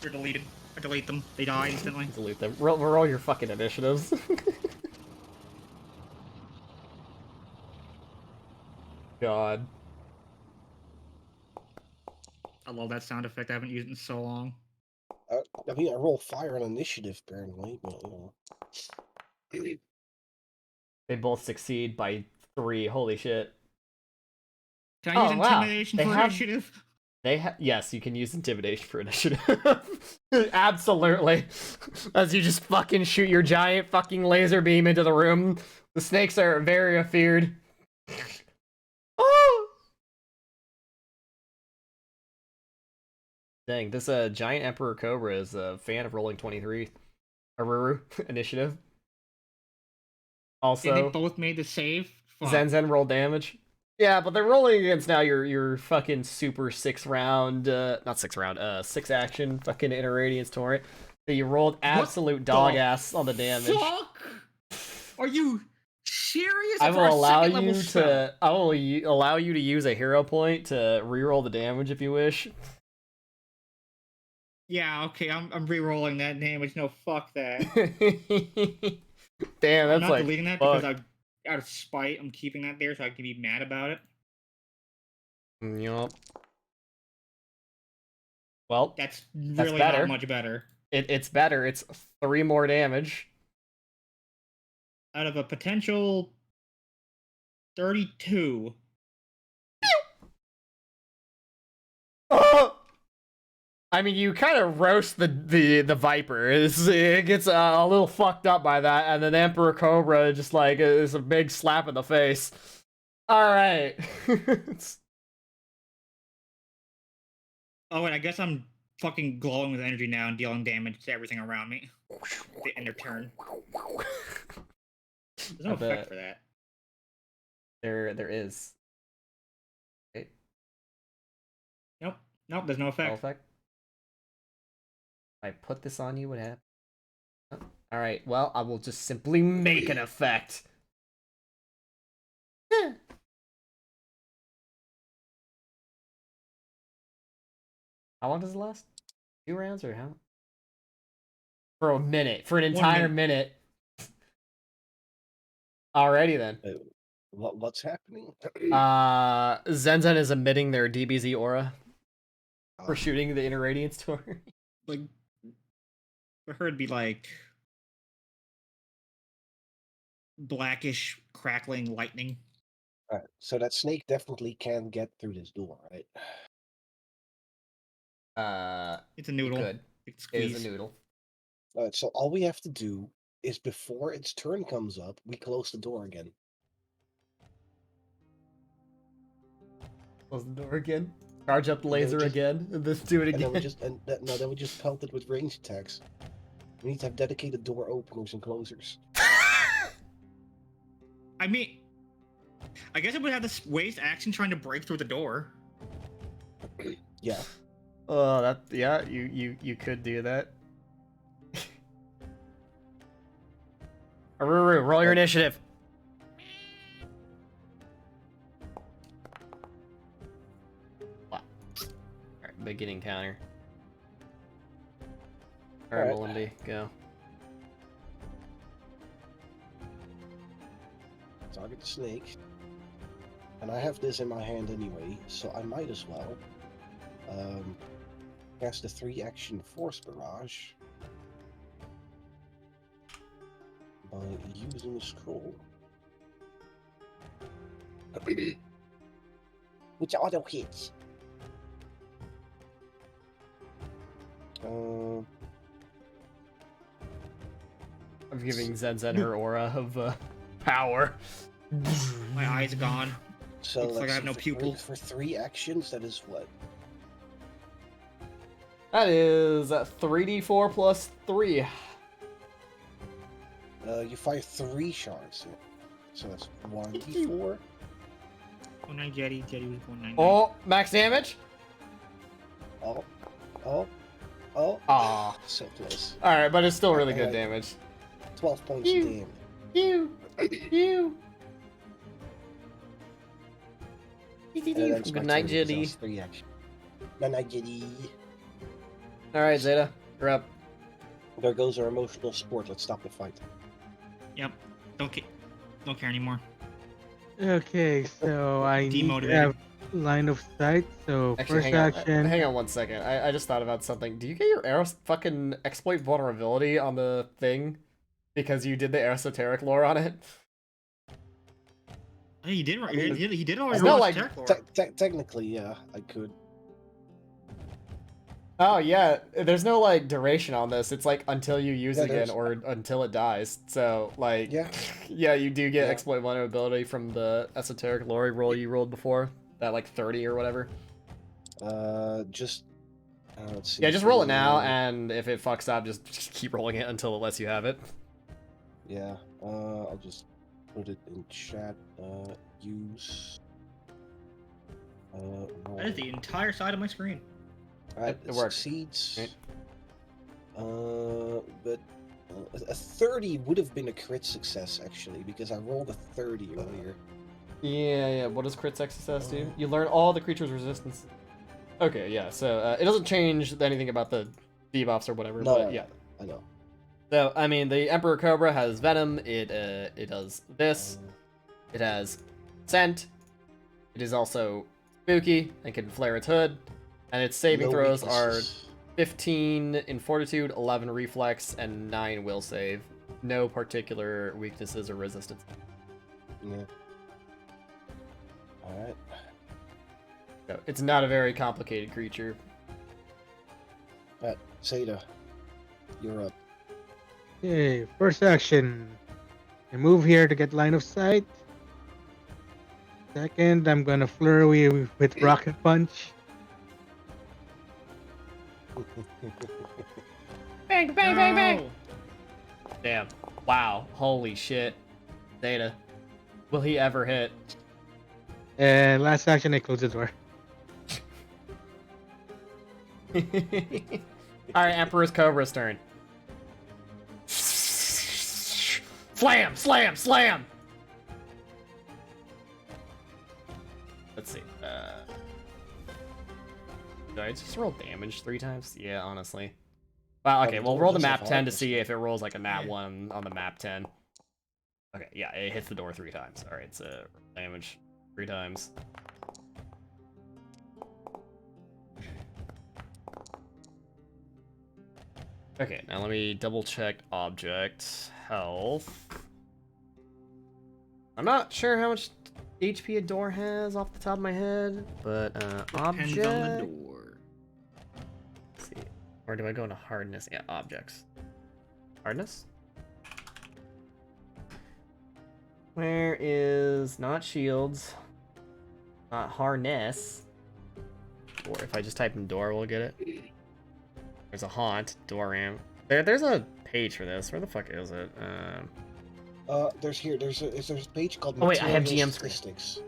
They're deleted. I delete them. They die instantly. Delete them. Roll your fucking initiatives. God. I love that sound effect. I haven't used it in so long. I mean, I roll fire on initiative apparently, but you know. They both succeed by 3. Holy shit. Can I use Oh, wow. intimidation They for have- initiative? Yes, you can use intimidation for initiative. Absolutely. As you just fucking shoot your giant fucking laser beam into the room. The snakes are very afeared. Oh! Dang, this giant Emperor Cobra is a fan of rolling 23. Aruru initiative. Did Also, they both made the save? Fuck. Zen roll damage. Yeah, but they're rolling against now your fucking super 6-round, not 6-round, 6-action fucking Interradiance Torrent. So you rolled absolute dog ass on the damage. Fuck? Are you serious? I will allow you to. Spell? I will allow you to use a hero point to reroll the damage if you wish. Yeah, okay, I'm re-rolling that damage. No, fuck that. Damn, I'm that's not like deleting that fuck. because out of spite, I'm keeping that there so I can be mad about it. Yup. Well, That's That's really better. not much better. it's better. It's 3 more damage. Out of a potential 32. Oh! I mean, you kind of roast the Viper. It gets a little fucked up by that, and then Emperor Cobra just like is a big slap in the face. All right. Oh, and I guess I'm fucking glowing with energy now and dealing damage to everything around me. The end of turn. There's no I effect bet. for that. There is. Okay, Nope. Nope, there's no no effect. effect. If I put this on you, what happens? Oh, all right. Well, I will just simply make an effect. Eh. How long does it last? 2 rounds or how? For a minute. For an entire minute. Alrighty then. What's happening? Zen is emitting their DBZ aura for Oh, shooting the Interradiance Tour. Like, for her it'd be like blackish, crackling lightning. alright, so that snake definitely can get through this door, right? It's a noodle. Good. It's It is squeeze. a noodle. Alright, so all we have to do is before its turn comes up, we close the door again. Close the door again. Charge up the And then we laser just- again. And let's do it And again. then we just pelt it with range attacks. We need to have dedicated door openers and closers. I mean, I guess it would have this waste action trying to break through the door. Yeah. Oh, yeah, you could do that. Aruru, roll your initiative. Wow. Alright, beginning counter. Alright, Alright. Melindy, go. Target the snake. And I have this in my hand anyway, so I might as well cast a 3-action force barrage by using a scroll. Which auto hits. I'm giving Zen Zen her aura of power. My eyes are gone. So Looks like I have no pupil. For 3 actions, that is what? That is 3d4 plus 3. You fire 3 shards. So that's 1d4. 19 Jetty. Jetty was 190. Oh, max damage? Oh. Aw. So close. Alright, but it's still really good Alright. damage. 12 points of damage. You. Good night, Jetty. 3 actions. Good night, Jetty. Alright, Zeta, you're up. There goes our emotional support. Let's stop the fight. Yep. Don't care anymore. Okay, so I need to Demotivated. have line of sight. So Actually, first hang action. hang on 1 second. I just thought about something. Do you get your arrow fucking exploit vulnerability on the thing? Because you did the esoteric lore on it? Hey, he did. I mean, He did it's already. not roll like- attack lore. Technically, yeah, I could. Oh yeah, there's no like duration on this. It's like until you use Yeah, it again there's- or until it dies. So like, Yeah. yeah, you do get Yeah. exploit vulnerability from the esoteric lore roll you rolled before. That like 30 or whatever. Just let's see. Yeah, just roll it now, and if it fucks up, just keep rolling it until it lets you have it. Yeah. I'll just put it in chat. Use. That is the entire side of my screen. Alright, It it worked. succeeds. Right. But a 30 would have been a crit success actually because I rolled a 30 earlier. Yeah. What does crit success do? You learn all the creature's resistance. Okay, yeah. So it doesn't change anything about the debuffs or whatever. No, but yeah. I know. So I mean, the Emperor Cobra has venom. It does this. It has scent. It is also spooky and can flare its hood. And its saving No throws are weaknesses. 15 in fortitude, 11 reflex, and 9 will save. No particular weaknesses or resistance. Yeah. Alright. So it's not a very complicated creature. Alright, Zeta. You're up. Okay, first action. I move here to get line of sight. Second, I'm gonna flurry with rocket punch. Bang, bang, bang, bang! Damn. Wow. Holy shit. Zeta. Will he ever hit? And last action, I close the door. Alright, Emperor's Cobra's turn. Slam! Slam! Slam! Let's see. Did I just roll damage 3 times? Yeah, honestly. Well, okay, we'll roll the map 10 to see if it rolls like a nat 1 on the map 10. Okay, yeah, it hits the door 3 times. Alright, so damage 3 times. Okay, now let me double check object health. I'm not sure how much HP a door has off the top of my head, but object. Depends on the door. Let's see. Or do I go into hardness? Yeah, objects. Hardness? Where is not shields, not harness, or if I just type in door, we'll get it. There's a haunt, door ramp. There's a page for this. Where the fuck is it? There's a page called Oh, wait, I have Material GM screen. Statistics.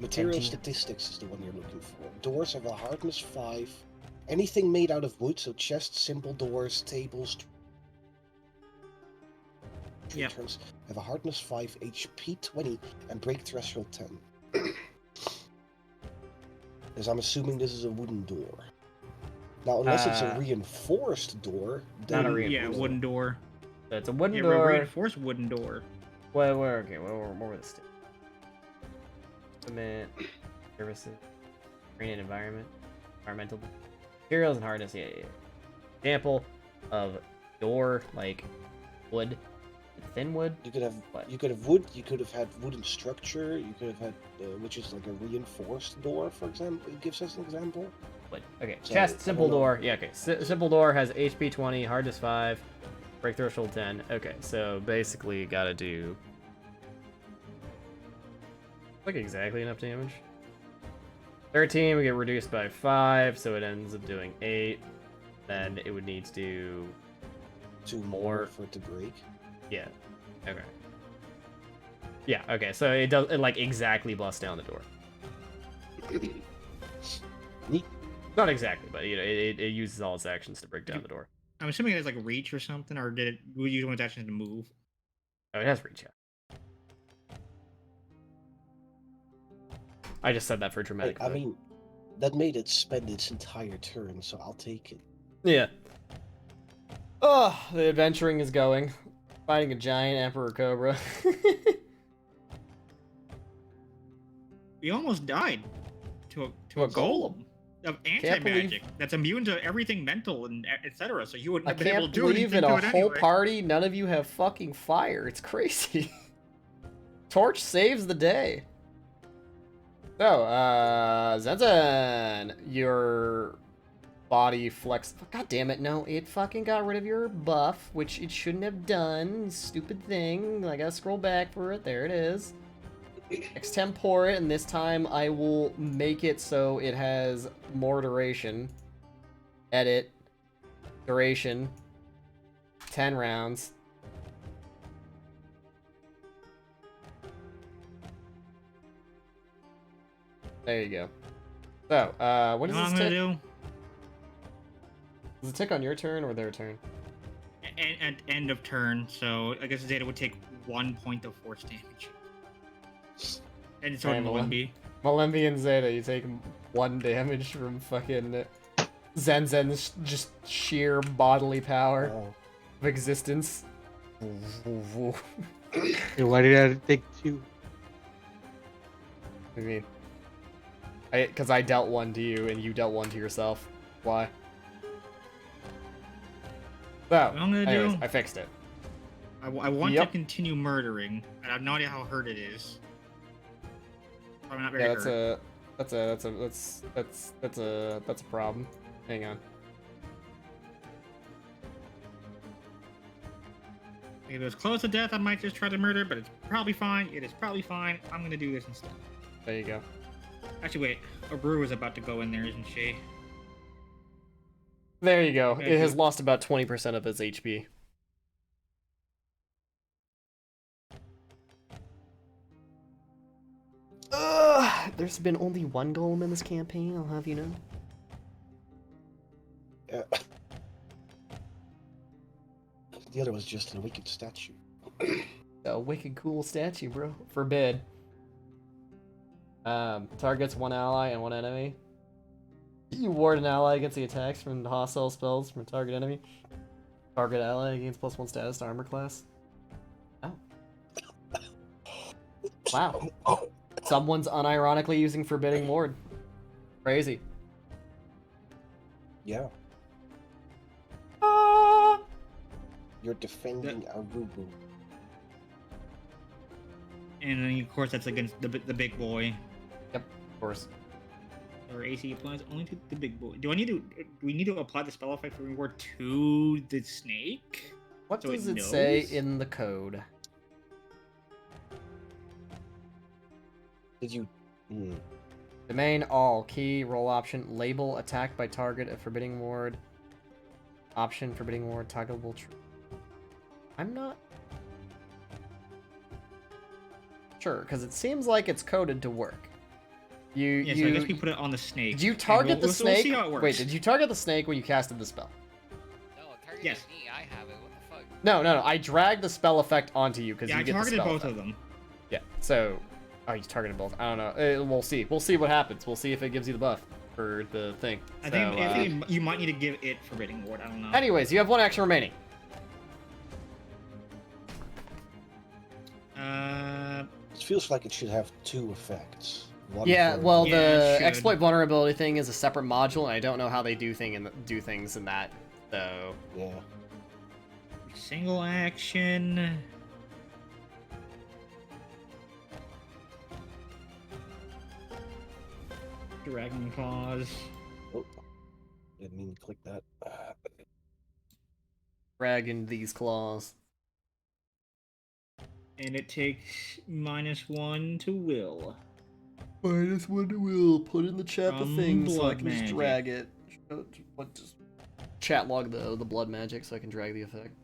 Material GM. Statistics is the one you're looking for. Doors have a hardness 5. Anything made out of wood, so chests, simple doors, tables, Yep. terms, have a hardness 5, HP 20, and break threshold 10. As I'm assuming this is a wooden door. Now, unless it's a reinforced door, Not a then reinforced. Yeah, wooden door. It's a wooden Yeah, door. reinforced wooden door. Where okay, where were the sticks? Equipment, services, green and environment, environmental materials and hardness. Yeah. Example of door, like wood, thin wood. You could have What? you could have wood. You could have had wooden structure. You could have had which is like a reinforced door, for example. It gives us an example. Wood. Okay, So, chest, I simple don't know. door. Yeah, okay. Simple door has HP 20, hardness 5, Break threshold 10. Okay, so basically you gotta do like exactly enough damage. 13, we get reduced by 5, so it ends up doing 8. Then it would need to do 2 more for it to break. Yeah. Okay. Yeah, okay, so it does it like exactly busts down the door. Neat. Not exactly, but you know, it uses all its actions to break down the door. I'm assuming it has like reach or something, or would you use one of its actions to move? Oh, it has reach, yeah. I just said that for dramatic I effect. mean, that made it spend its entire turn, so I'll take it. Yeah. Oh, the adventuring is going. Fighting a giant emperor cobra. We almost died to a a golem of Can't believe- anti-magic that's immune to everything mental and etc. So you wouldn't I have been able can't to do believe anything in to a it whole anyway. party none of you have fucking fire. It's crazy. Torch saves the day. So, Zenzen, your body flex. God damn it, no, it fucking got rid of your buff, which it shouldn't have done. Stupid thing. I gotta scroll back for it. There it is. Extempore it, and this time I will make it so it has more duration. Edit. Duration. 10 rounds. There you go. So, what You does know what I'm this gonna tick? do? Does it tick on your turn or their turn? At end of turn, so I guess Zeta would take 1 point of force damage. And so would Malimbi. Malimbi and Zeta, you take 1 damage from fucking Zenzen's just sheer bodily power Oh, of existence. Okay, why did I take 2? I mean, because I dealt 1 to you and you dealt 1 to yourself. Why? So, What I'm gonna anyways, do- I fixed it. I want Yep. to continue murdering, and I have no idea how hurt it is. Probably not very Yeah, hurt. that's a problem. Hang on. If it was close to death, I might just try to murder, but it's probably fine. It is probably fine. I'm gonna do this instead. There you go. Actually, wait. A brew is about to go in there, isn't she? There you go. Thank It has you. lost about 20% of its HP. There's been only 1 golem in this campaign, I'll have you know. yeah. The other was just a wicked statue. A wicked cool statue, bro. Forbid. Targets 1 ally and 1 enemy. You ward an ally against the attacks from the hostile spells from a target enemy. Target ally gains +1 status to armor class. Oh. Wow. Someone's unironically using Forbidding Ward. Crazy. Yeah, you're defending Arubu. And then, of course, that's against the big boy. Of course. Or AC applies only to the big boy. Do we need to apply the spell effect for reward to the snake? What So does it it say knows? in the code? Did you? Domain all key roll option label attacked by target of Forbidding Ward. Option Forbidding Ward toggleable true. I'm not sure because it seems like it's coded to work. Yeah, so I guess we put it on the snake. Did you and target the we'll snake? see how it works. Wait, did you target the snake when you casted the spell? No, target Yes. me. I have it. What the fuck? No. I dragged the spell effect onto you because Yeah, you I get the targeted spell both effect. of them. Yeah. So, oh, you targeted both. I don't know. We'll see. We'll see what happens. We'll see if it gives you the buff for the thing. I think So, you might need to give it Forbidding Ward. I don't know. anyways, you have 1 action remaining. It feels like it should have 2 effects. One Yeah, for- well, Yeah, it the should. exploit vulnerability thing is a separate module, and I don't know how they do things in that. So, Yeah. Single action. Dragon Claws. Oh, didn't mean to click that. dragging these claws. And it takes -1 to will. -1 to will. Put in the chat the From thing so I blood can just magic. drag it. What just chat log the blood magic so I can drag the effect.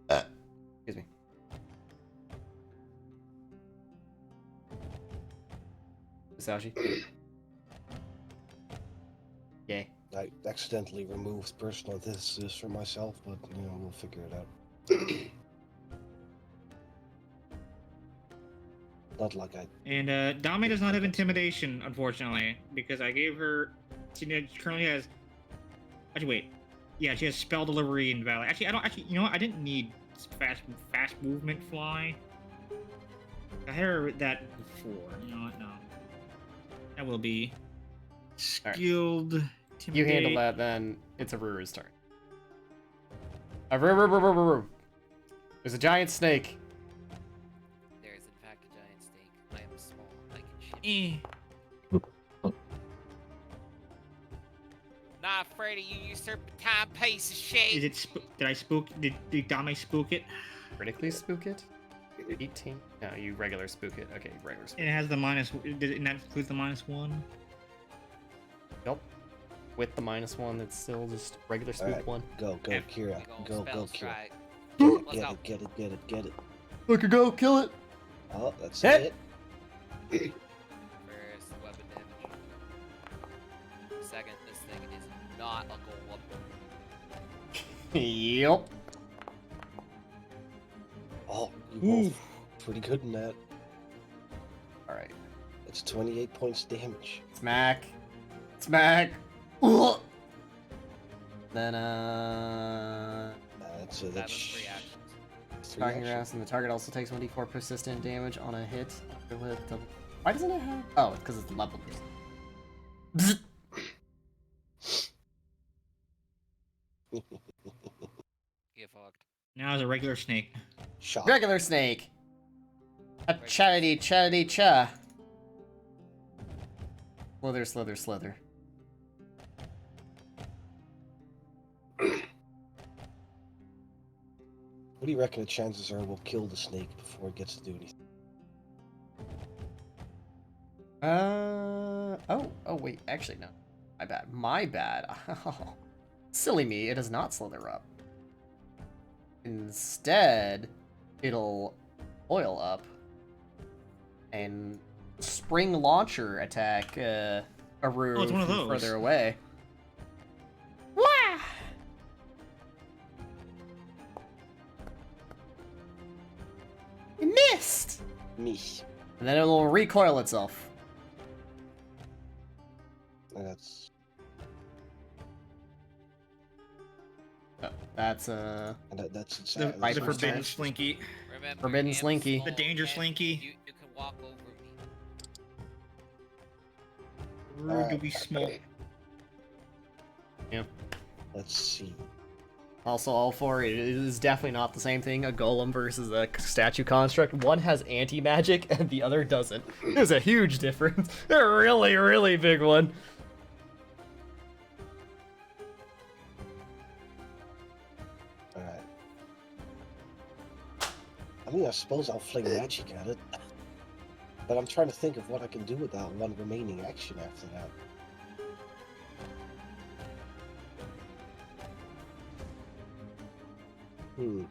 Excuse me. Sashi. Yay. I accidentally removed personal this for myself, but you know, we'll figure it out. Not like I. And Dame does not have intimidation, unfortunately, because I gave her. She currently has. Actually, wait. Yeah, she has spell delivery and valley. Actually, I don't. Actually, you know what? I didn't need fast movement fly. I had her that before. You know what? No. That will be skilled. You handle that, then it's Aruru's turn. Aruru. There's a giant snake. There is in fact a giant snake. I am small. I can ship. Not afraid of you, you serpentine piece of shit. Is it? Did I spook? Did Dame spook it? Critically spook it? 18? No, you regular spook it. Okay, regular spook. And it has the minus. And that includes the -1. Nope. With the -1, it's still just regular spook Alright. one. Go, Yeah. Kira. We Go, spell Kira. strike. Get Let's go. it, get it, get it, get it. Look, go, kill it! Oh, that's Hit. it. First, weapon damage. Second, this thing is not a golem. Yep. Oh, you rolled pretty good in that. Alright. It's 28 points damage. Smack. Smack. Ugh. Then, That's That that's was 3 actions. three target actions. rounds, and the target also takes 1d4 persistent damage on a hit. Why doesn't it have? Oh, it's because it's level persistent. Get fucked. Now it's a regular snake. Shot. Regular snake. A charity cha. Slither, slither, slither. What do you reckon the chances are we'll kill the snake before it gets to do anything? Oh, wait, actually, no. My bad. Silly me, it does not slither up. Instead, it'll oil up and spring launcher attack Aru Oh, it's one of from those. further away. Wah! It missed! Miss. And then it'll recoil itself. That's That's and that's The, that's the Right that's forbidden turn. slinky. Remember, Forbidden I'm Slinky. small The danger and Slinky. You can walk over me. Rude to be small. Let's see. Also, all four, it is definitely not the same thing. A golem versus a statue construct. One has anti-magic and the other doesn't. There's a huge difference. A really, really big one. Alright. I mean, I suppose I'll fling magic at it. But I'm trying to think of what I can do with that one remaining action after that. Hmm.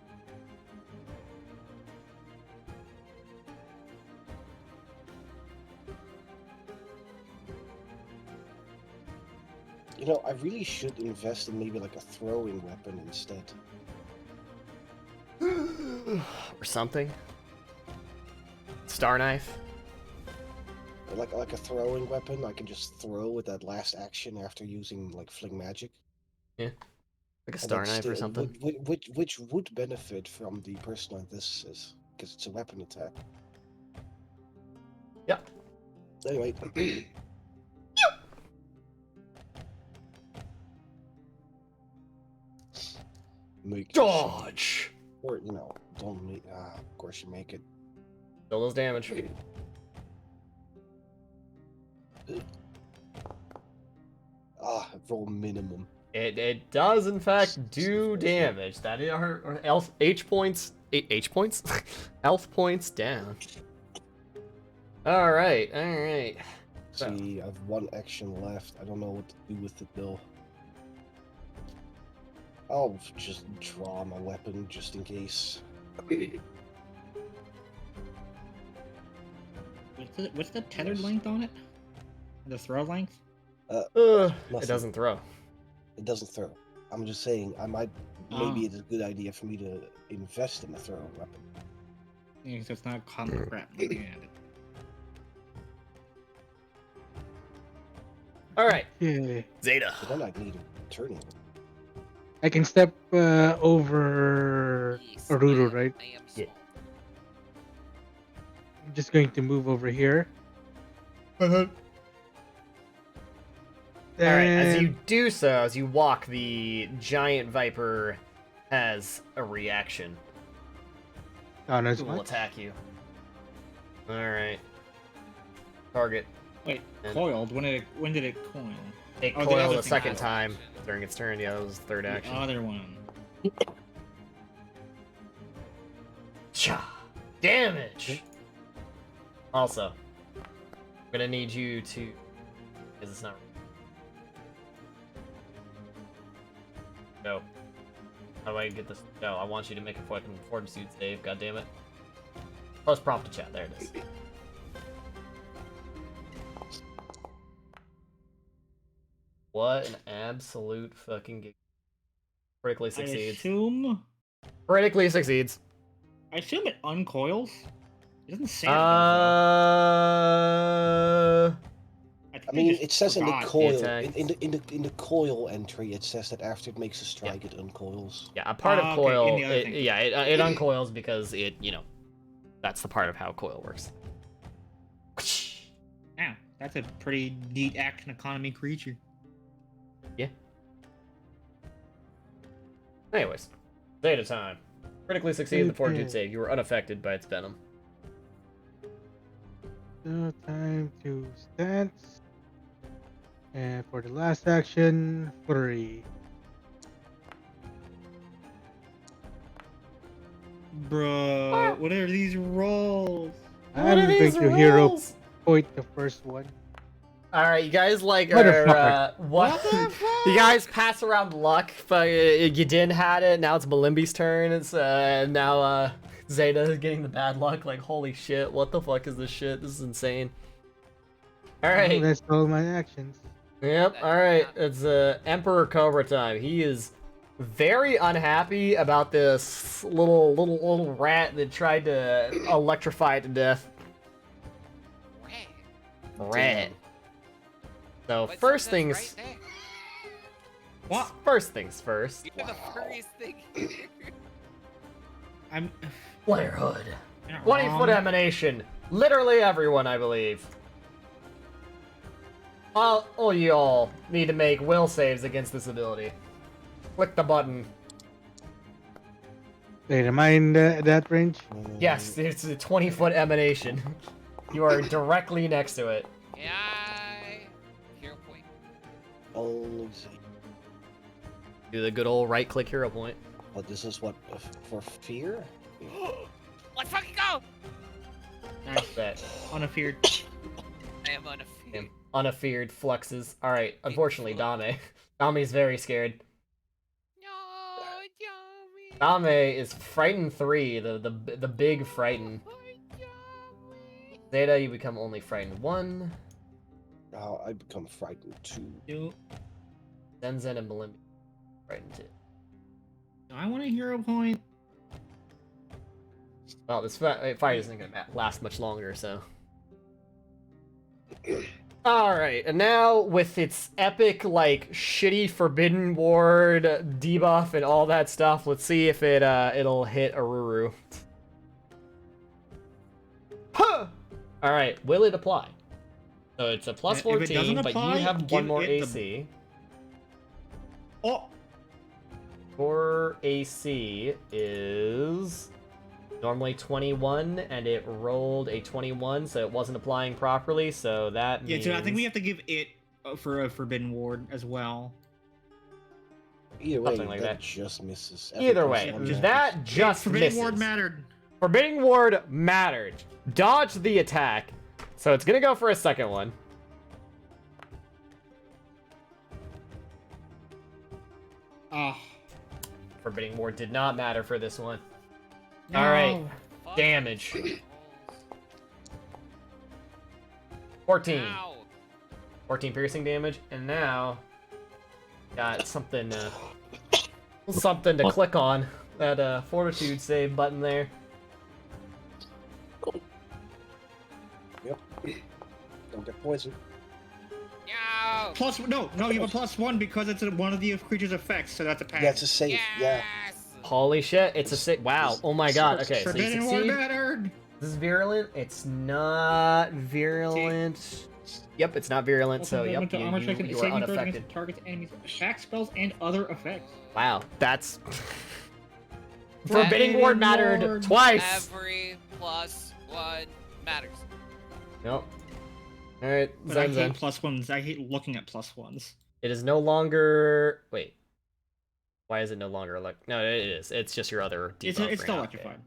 You know, I really should invest in maybe like a throwing weapon instead. Or something. Star knife. Like a throwing weapon, I can just throw with that last action after using like fling magic. Like a And star that's knife or still- something. Which would benefit from the personal antithesis because it's a weapon attack. Yeah. Anyway. Make Dodge! or you know, don't make. Of course you make it. Still does damage. Roll minimum. It does in fact do damage. That is our elf H points. H points? Elf points down. All right. See, I've one action left. I don't know what to do with it though. I'll just draw my weapon just in case. What's the tethered length on it? The throw length? It Nothing. doesn't throw. It doesn't throw. I'm just saying, maybe it's a good idea for me to invest in a throw weapon. Yeah, so it's not combat crap. Yeah. All right. Yeah. Zeta. But then I'd need a turning. I can step over Yes, Oruru, right? I am Yeah. small. I'm just going to move over here. All right, as And you do so, as you walk, the giant viper has a reaction. not as It will much. attack you. All right. Target. Wait, And- coiled? When did it coil? It Oh, the coiled other a thing second has time action. during its turn. Yeah, that was the third action. The other one. Cha! Damage! Also, I'm gonna need you to... Because it's not... No. How do I get this? No, I want you to make a fucking fortitude save, goddammit. Plus prompt to chat, there it is. What an absolute fucking gig. Critically I succeeds. assume Critically succeeds. it uncoils. It doesn't say. I mean, it says in the coil, Attack. in the coil entry, it says that after it makes a strike, it uncoils. Yeah, a part Ah, of okay, coil. in the other thing. It uncoils because it, that's the part of how coil works. Yeah, that's a pretty neat action economy creature. Yeah. Anyways, Zeta time. Critically succeeded the fortitude Okay. save. You were unaffected by its venom. So time to stance. And for the last action, flurry. Bro, what are these rolls? I'm going to hero point the first one. All right, you guys Motherfucker. what? You guys pass around luck, but you didn't had it. Now it's Malimbi's turn. It's now Zeta is getting the bad luck. Like, holy shit, what the fuck is this shit? This is insane. All right. That's all my actions. Yep. All right. It's Emperor Cobra time. He is very unhappy about this little rat that tried to electrify it to death. Rat. So What's first that things right there? What? first things first. You're the furriest thing here. I'm. Flare hood. not 20-foot wrong. emanation. Literally everyone, I believe. All y'all need to make will saves against this ability. Click the button. Wait, am I in that range? Yes, it's a 20-foot emanation. You are directly next to it. Yeah. Hero point. Only see. Do the good old right-click hero point. But this is what for fear. Let's fucking go! Nice. Bet. Unafeared. I am unafeared. Him. Unafeared fluxes. Alright, unfortunately, Dame. Dame's very scared. No, Yummy. Dame is frightened 3, the big frightened. Zeta, you become only frightened 1. Now I become frightened too. Do Zenzen and Malimbi frightened 2. I want a hero point? Well, this fight isn't gonna last much longer, so. Alright, and now with its epic, like, shitty Forbidden Ward debuff and all that stuff, let's see if it'll hit Aruru. Huh! Alright, will it apply? So it's a plus If it 14, doesn't but apply, you have one give more it the- AC. Oh, Your AC is normally 21, and it rolled a 21, so it wasn't applying properly, so that yeah. means... So I think we have to give it for a forbidden ward as well. Either way, Something like that that. just misses. Either way, Every plus one that matters. just Forbidding misses. ward mattered. Forbidding ward mattered. Dodge the attack. So it's gonna go for a second one. Oh. Forbidding ward did not matter for this one. No. Alright. Fuck Damage. these rolls. 14. Ow. 14 piercing damage, and now got something something to click on. That fortitude save button there. Yep. Don't get poisoned. No. No, you have a +1 because it's one of the creature's effects, so that's a pass. Yeah, it's a safe. Yeah. Yes. Holy shit, it's a sick. Wow. Oh my god. Okay, so you Forbidden ward succeed. mattered. This is virulent. It's not virulent. Yep, it's not virulent, so Also, yep, to armor check and you are saving throws unaffected. against targets, enemies, attack spells, and other effects. Wow, that's... Forbidding ward mattered ward. twice! Every +1 matters. Nope. Alright, But I Zen. hate +1s. I hate looking at +1s. It is no longer... Wait. Why is it no longer like... No, it is. It's just your other debuff. It's still right now. Okay. electrified.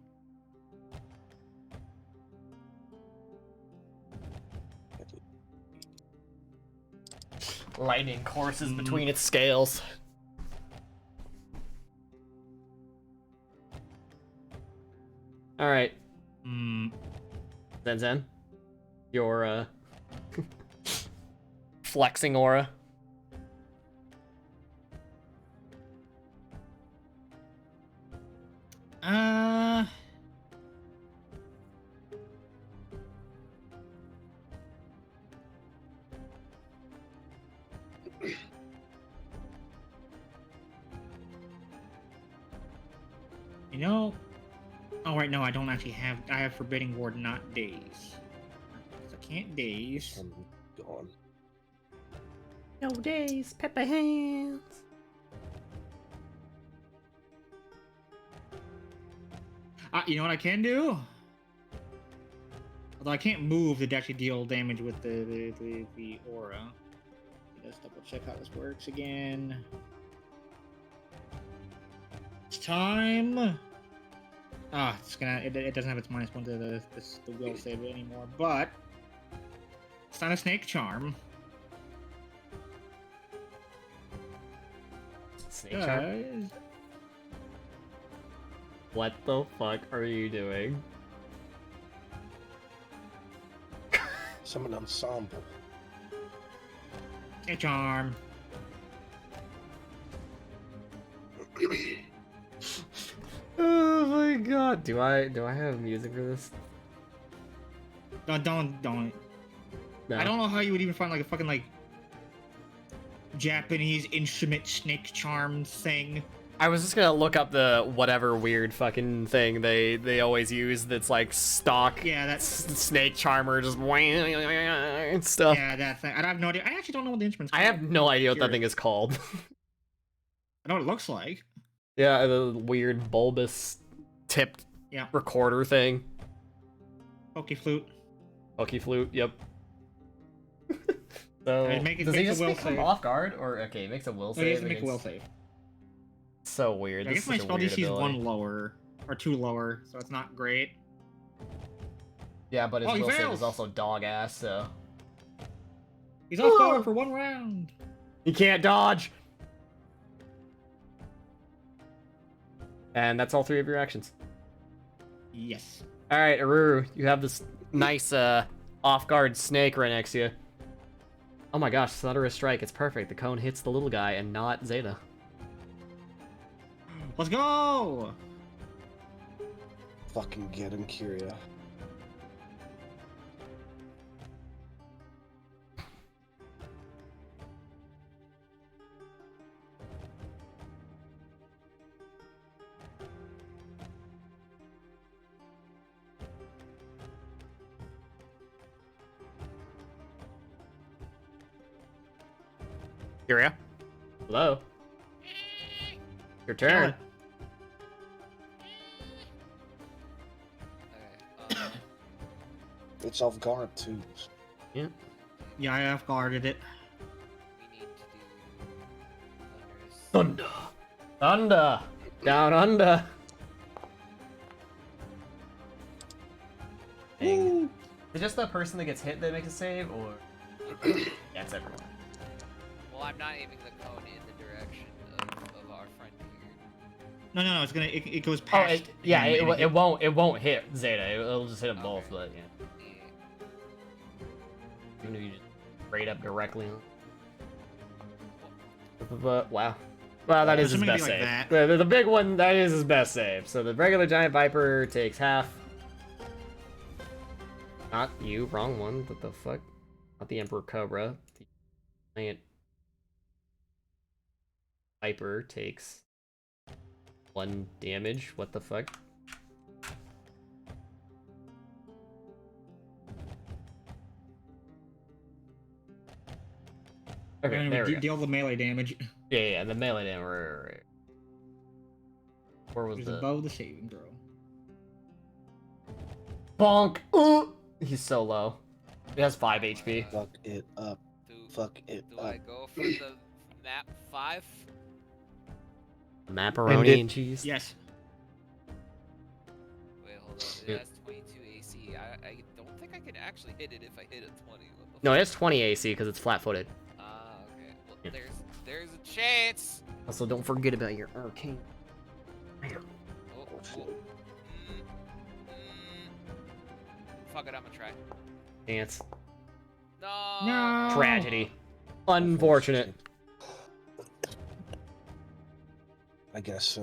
Lightning courses between its scales. Alright. Zen. Your, flexing aura. You know... Oh, right, no, I don't actually have... I have Forbidding Ward, not Daze. So I can't Daze. I'm gone. No days, pepper hands. You know what I can do? Although I can't move to actually deal damage with the aura. Let's double check how this works again. It's time. It's gonna. It doesn't have its -1 to the will save anymore, but it's not a snake charm. Snake charm? What the fuck are you doing? Summon ensemble. Snake charm. Oh my god. Do I have music for this? Don't. No. I don't know how you would even find like a fucking like Japanese instrument snake charm thing. I was just gonna look up the whatever weird fucking thing they always use that's like stock Yeah, that's snake charmer just and stuff. yeah, that thing. I have no idea. I actually don't know what the instrument's I called. have no idea what that Curious. thing is called. I know what it looks like. Yeah, the weird bulbous tipped Yeah. recorder thing. Pokey flute. Pokey flute, yep. So Alright, make does he a just will become save. off guard, or okay, makes a will So you save? have to make a will against- save. So weird. I This guess is my such a spell weird DC is ability. 1 lower. Or 2 lower, so it's not great. Yeah, but his Oh, he will save fails! is also dog ass, so He's off guard for 1 round. he can't dodge. And that's all 3 of your actions. Yes. All right, Aruru, you have this nice off-guard snake right next to you. Oh my gosh, Thunderous Strike, it's perfect. The cone hits the little guy and not Zeta. Let's go! Fucking get him, Kyria. Kyria? Hello? Your turn. Okay. It's off guard too. Yeah, I have guarded it. We need to do Thunder. Under. Down under. Dang. Is it just the person that gets hit that makes a save, or that's everyone? Well, I'm not aiming the cone in the direction of our friend here. No, it's gonna it goes Oh, past. it won't hit Zeta. It'll just hit them both, but yeah. Even if you just straight up directly. But wow. Well, that is his best save. The big one, that is his best save. So the regular Giant Viper takes half. Not you, wrong one. What the fuck? Not the Emperor Cobra. The Giant Viper takes 1 damage. What the fuck? Okay, there we go. Deal the melee damage. Yeah, the melee damage. Right. Where was It was the above the saving throw. bonk? He's so low. He has 5 HP. Fuck it up. Fuck it Do up. I go for the map 5? Macaroni and cheese. Yes. Wait, hold on. It has 22 AC. I don't think I can actually hit it if I hit a 20. No, it has 20 AC because it's flat-footed. Ah, okay. Well, there's a chance. Also, don't forget about your arcane. Oh. Fuck it, I'm gonna try. Dance. No. Tragedy. Unfortunate. I guess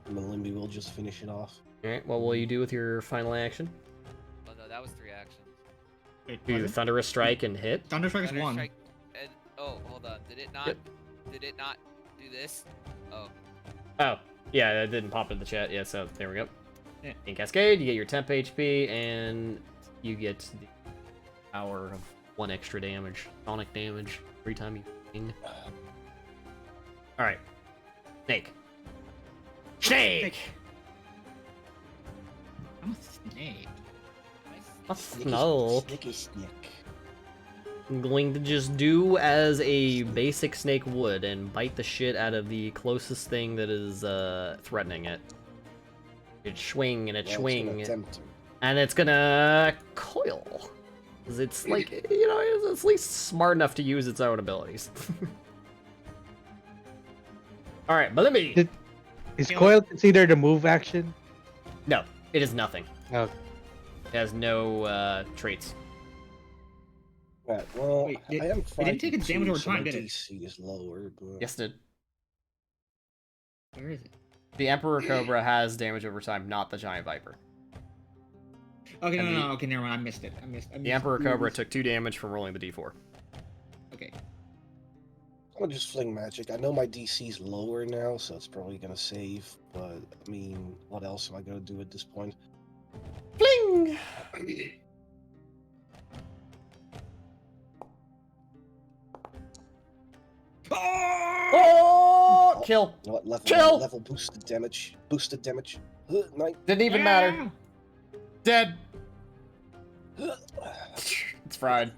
Malimbi will just finish it off. Alright, what will you do with your final action? Oh no, that was 3 actions. Wait, Do Thunderous Strike and hit? Thunderstrike is 1. Strike and, oh, hold on. Did it not? Yep. Did it not do this? Oh. Oh, yeah, it didn't pop in the chat. Yeah, so there we go. Yeah. In Cascade, you get your temp HP, and you get the power of 1 extra damage, sonic damage, every time you ping. Alright. Snake. Snake! I'm a snake. A snow. Snicky snick. I'm going to just do as a basic snake would and bite the shit out of the closest thing that is threatening it. It swing and it Well, swing. it's gonna attempt to. And it's gonna coil. 'Cause it's like, you know, it's at least smart enough to use its own abilities. Alright, but let me... Is coil considered a move action? No, it is nothing. Oh. It has no traits. Right, well, Wait, I am it didn't take its damage over time, my did it? DC is lower, but... Yes, it did. Where is it? The Emperor Cobra has damage over time, not the Giant Viper. Okay, And no, okay, never mind. I missed it. I missed The Emperor Cobra took 2 damage from rolling the d4. Okay. I'll just fling magic. I know my DC's lower now, so it's probably gonna save, but, I mean, what else am I gonna do at this point? Fling! Oh! Kill. You know what, level, Kill! level boosted damage. Boosted damage. 9. Didn't even matter. Dead. It's fried.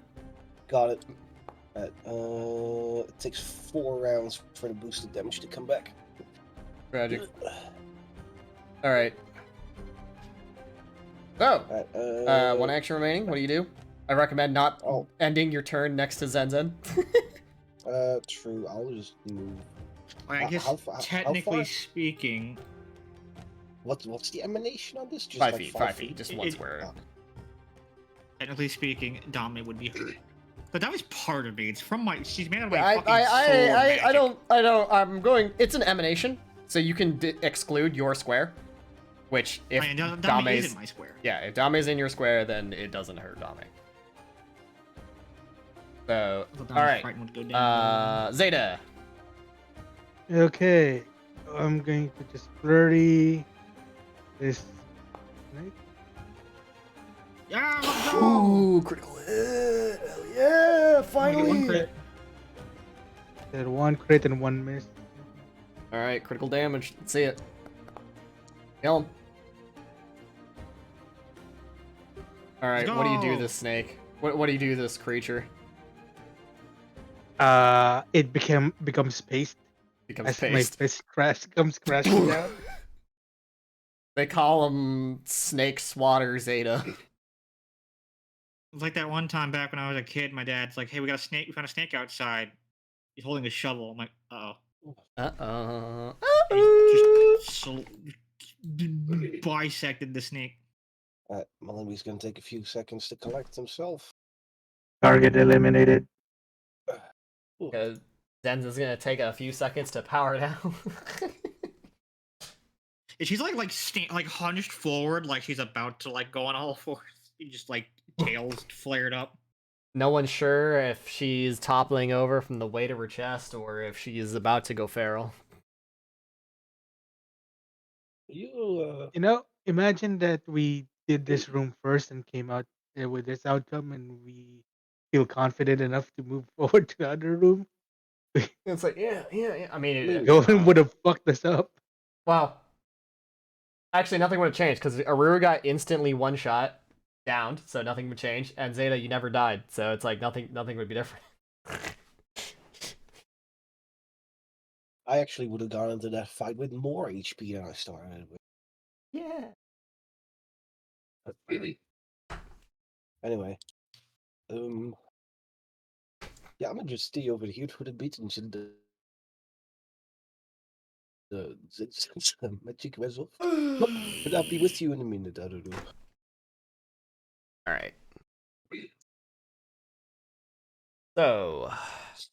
Got it. It takes 4 rounds for the boosted damage to come back. Tragic. Alright. Oh! Alright, 1 action remaining. What do you do? I recommend not Oh, ending your turn next to Zen Zen. true. I'll just move. I guess how far- technically speaking, What's the emanation on this? Just 5 like feet, 5 feet. Just 1 square. Oh, technically speaking, Dame would be hurt. But that was part of me. It's from my. She's made out of my I, fucking I, soul I, magic. I don't, I'm going, it's an emanation, so you can exclude your square, which if I mean, Dame Dame's, isn't my square. yeah, if Dame's in your square, then it doesn't hurt Dame. So, I thought Dame's alright, fright would go down. Zeta. Okay. I'm going to just flurry this snake. Yeah, let's go! Ooh, critical hit, hell yeah, finally! One crit. That 1 crit and 1 miss. Alright, critical damage, let's see it. Kill him. Alright, what do you do go. this snake? What do you do this creature? It becomes spaced. Becomes As my paste. fist comes crashing down. They call him Snake Swatter Zeta. It's like that one time back when I was a kid. My dad's like, "Hey, we got a snake. We found a snake outside. He's holding a shovel." I'm like, "Uh oh." He just bisected the snake. Malimbi's gonna take a few seconds to collect himself. Target eliminated. Because Zenza's gonna take a few seconds to power down. And she's like hunched forward, like she's about to like go on all fours. He just like tails flared up. No one's sure if she's toppling over from the weight of her chest or if she is about to go feral. You Imagine that we did this room first and came out with this outcome, and we feel confident enough to move forward to the other room. It's like, yeah. I mean, Going would have fucked us up. wow. Actually, nothing would have changed because Aruru got instantly one shot downed, so nothing would change. And Zeta, you never died, so it's like nothing would be different. I actually would have gone into that fight with more HP than I started with. Yeah. Anyway, yeah, I'm gonna just stay over here for a bit until the magic wears off. But I'll be with you in a minute. I don't know. All right. So,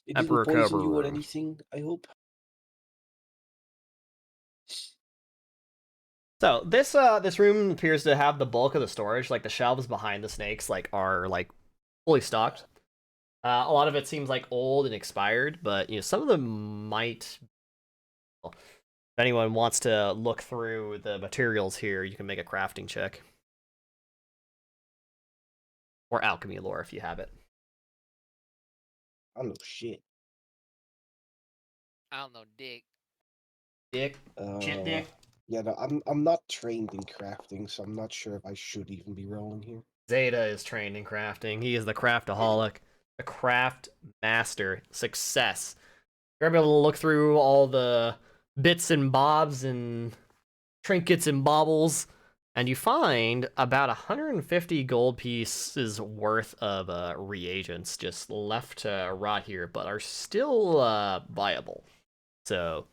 It Emperor didn't poison Cobra you or room. anything, I hope. So this room appears to have the bulk of the storage. Like the shelves behind the snakes, are fully stocked. A lot of it seems like old and expired, but some of them might. If anyone wants to look through the materials here, you can make a crafting check or alchemy lore if you have it. I know shit. I don't know, dick. Dick, shit, dick. Yeah, no, I'm not trained in crafting, so I'm not sure if I should even be rolling here. Zeta is trained in crafting. He is the craftaholic, the craft master. Success. You're able to look through all the bits and bobs and trinkets and baubles, and you find about 150 gold pieces worth of reagents just left to rot here, but are still viable. So,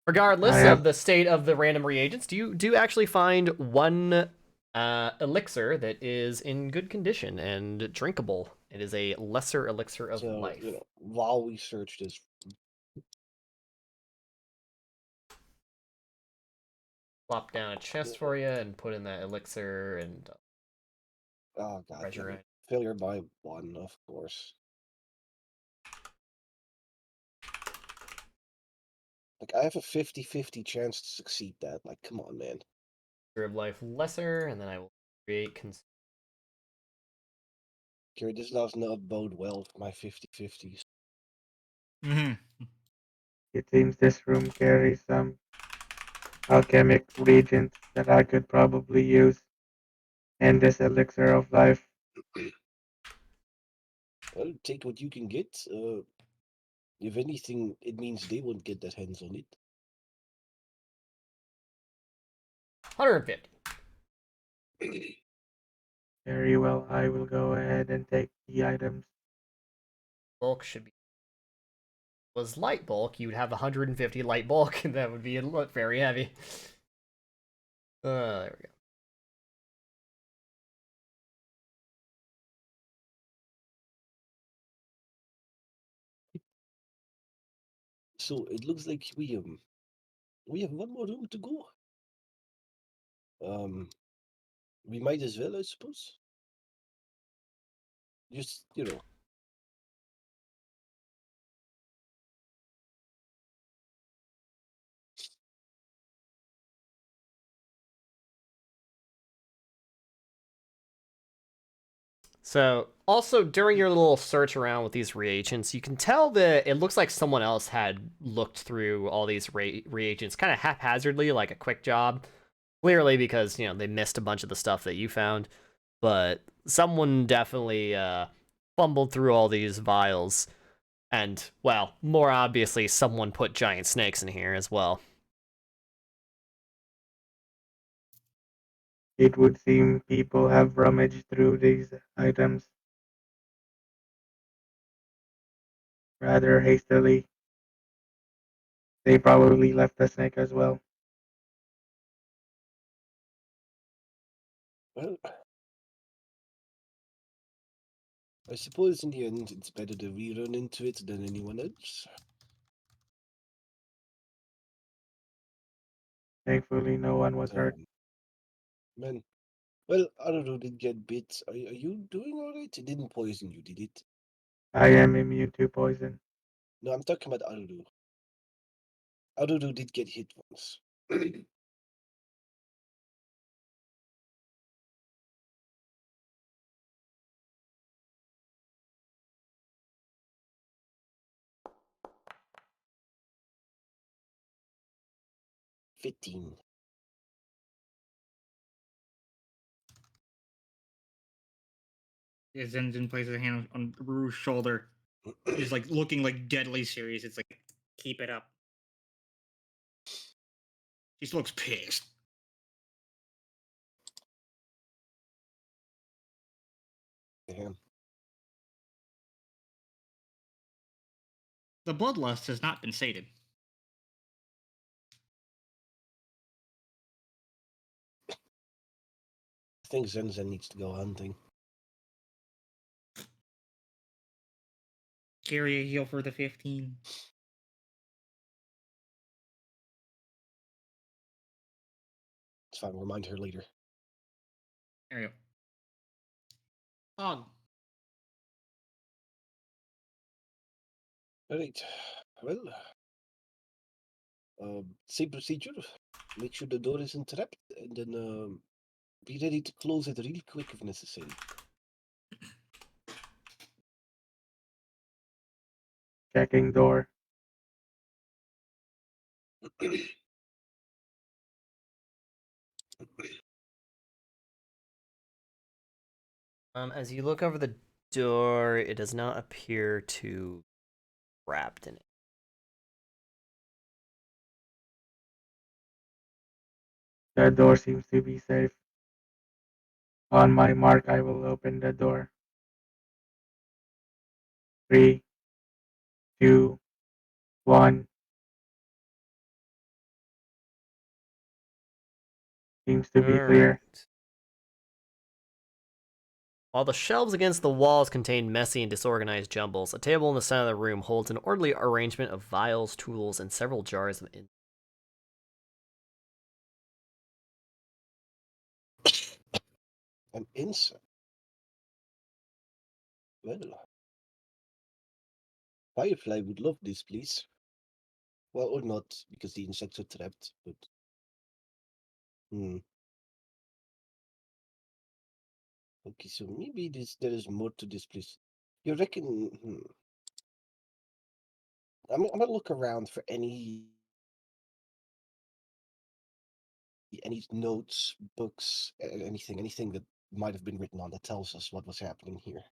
regardless of the state of the random reagents, you do actually find one elixir that is in good condition and drinkable. It is a lesser elixir of life. While we search this, Plop down a chest for you and put in that elixir and oh god, treasure it. failure by 1, of course. Like, I have a 50-50 chance to succeed that. Like, come on, man. Of life lesser, and then I will create. Kira, this does not bode well for my 50-50s. It seems this room carries some alchemic reagents that I could probably use. And this elixir of life. Well, take what you can get. If anything, it means they won't get their hands on it. 150. Very well, I will go ahead and take the items. Bulk should be. Was light bulk, you would have 150 light bulk, and that would be very heavy. There we go. So it looks like we have one more room to go. We might as well, I suppose. Just So, also during your little search around with these reagents, you can tell that it looks like someone else had looked through all these reagents kind of haphazardly, like a quick job. Clearly because, they missed a bunch of the stuff that you found. But someone definitely fumbled through all these vials. And, well, more obviously, someone put giant snakes in here as well. It would seem people have rummaged through these items rather hastily. They probably left the snake as well. Well, I suppose in the end, it's better that we run into it than anyone else. Thankfully, no one was hurt. Man, well, Arudo did get bit. Are you doing alright? It didn't poison you, did it? I am immune to poison. No, I'm talking about Arudo. Arudo did get hit once. 15. Yeah, Zenzen places a hand on Rue's shoulder. He's like looking like deadly serious. It's like, keep it up. He just looks pissed. Damn. The bloodlust has not been sated. I think Zenzen needs to go hunting. Carry a heal for the 15. It's fine, we'll remind her later. There you go. Oh, Alright. Well, same procedure. Make sure the door isn't trapped, and then be ready to close it really quick if necessary. Checking door. As you look over the door, it does not appear to be wrapped in it. The door seems to be safe. On my mark, I will open the door. 3, 2, 1. Seems to be clear. Alright. While the shelves against the walls contain messy and disorganized jumbles, a table in the center of the room holds an orderly arrangement of vials, tools, and several jars of An insect. Well, Firefly would love this place. Well, or not, because the insects are trapped, but... Okay, so maybe there is more to this place. You reckon... I'm gonna look around for any notes, books, anything that might have been written on that tells us what was happening here.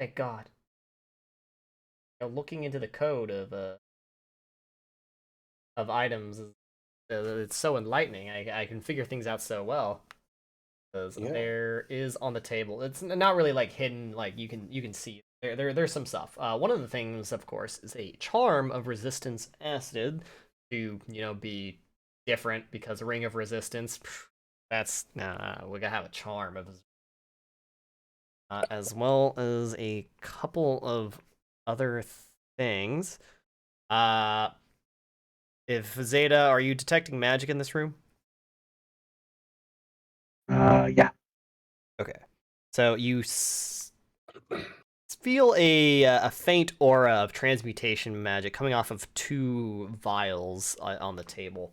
Thank God. Looking into the code of items, it's so enlightening. I can figure things out so well. Because there is on the table. It's not really like hidden. Like you can see there's some stuff. One of the things, of course, is a charm of resistance acid to be different because ring of resistance. That's we gotta have a charm of. As well as a couple of other things. If Zeta, are you detecting magic in this room? Yeah. Okay. So you feel a faint aura of transmutation magic coming off of 2 vials on the table.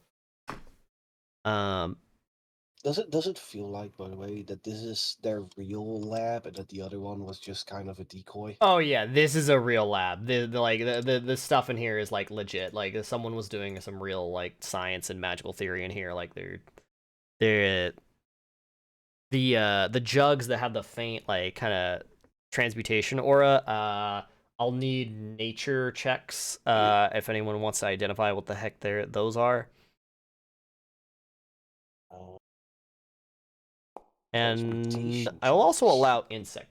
Does it feel like, by the way, that this is their real lab and that the other one was just kind of a decoy? Oh yeah, this is a real lab. The stuff in here is like legit. Like someone was doing some real like science and magical theory in here. Like they're the jugs that have the faint like kind of transmutation aura. I'll need nature checks if anyone wants to identify what the heck those are. Uh, And Transmutation I will also checks. allow insect.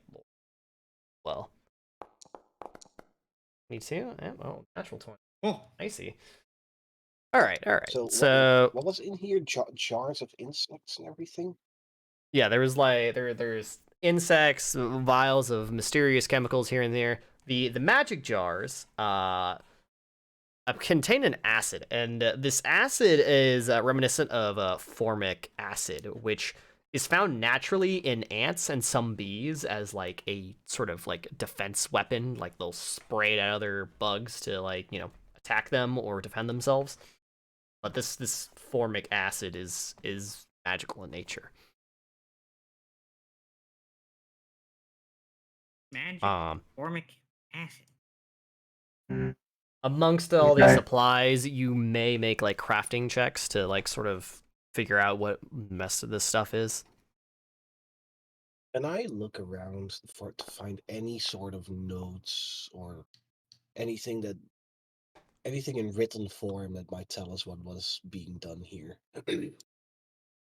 Well, me too. Yeah, oh, natural 20. Oh, I see. All right. So, So what was in here? Jars of insects and everything? yeah, there was like there's insects, vials of mysterious chemicals here and there. The magic jars contain an acid, and this acid is reminiscent of formic acid, which is found naturally in ants and some bees as like a sort of like defense weapon. Like they'll spray it at other bugs to like attack them or defend themselves. But this formic acid is magical in nature. Magic formic acid. Mm. Amongst all these Okay. supplies, you may make like crafting checks to like sort of figure out what mess of this stuff is. Can I look around to find any sort of notes or anything in written form that might tell us what was being done here?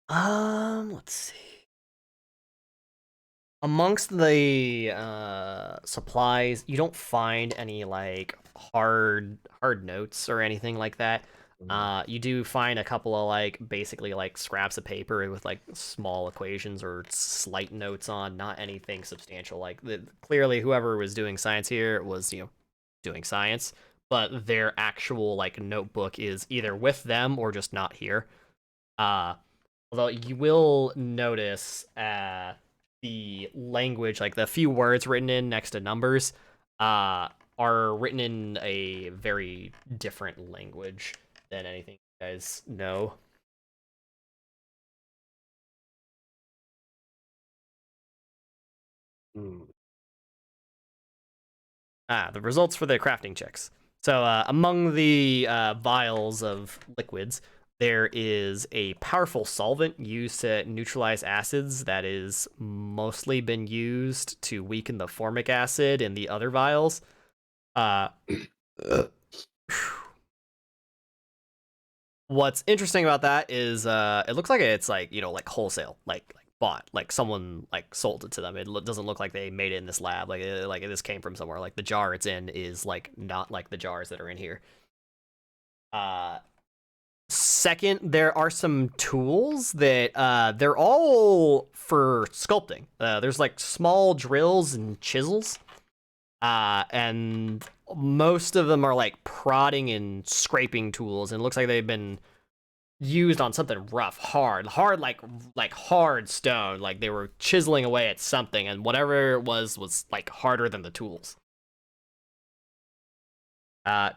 Let's see. Amongst the supplies, you don't find any like hard notes or anything like that. You do find a couple of like basically like scraps of paper with like small equations or slight notes on, not anything substantial. Like clearly, whoever was doing science here was doing science, but their actual like notebook is either with them or just not here. Although you will notice the language, like the few words written in next to numbers, are written in a very different language than anything you guys know. The results for the crafting checks. So among the vials of liquids, there is a powerful solvent used to neutralize acids that is mostly been used to weaken the formic acid in the other vials. What's interesting about that is it looks like it's like like wholesale, like bought, like someone like sold it to them. It doesn't look like they made it in this lab. Like this came from somewhere. Like the jar it's in is like not like the jars that are in here. Second, there are some tools that they're all for sculpting. There's like small drills and chisels, and most of them are like prodding and scraping tools, and it looks like they've been used on something rough, hard like hard stone. Like they were chiseling away at something, and whatever it was like harder than the tools.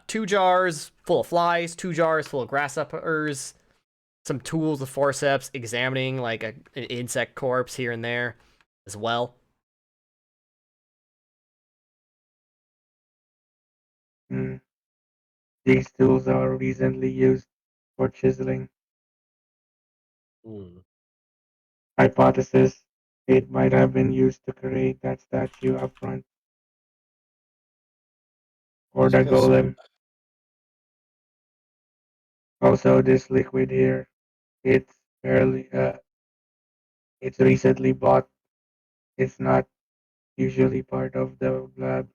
2 jars full of flies, 2 jars full of grasshoppers, some tools with forceps, examining like an insect corpse here and there as well. Mm. These tools are recently used for chiseling. Hypothesis: it might have been used to create that statue up front. Or the golem. Also, this liquid here, it's fairly, it's recently bought. It's not usually part of the lab.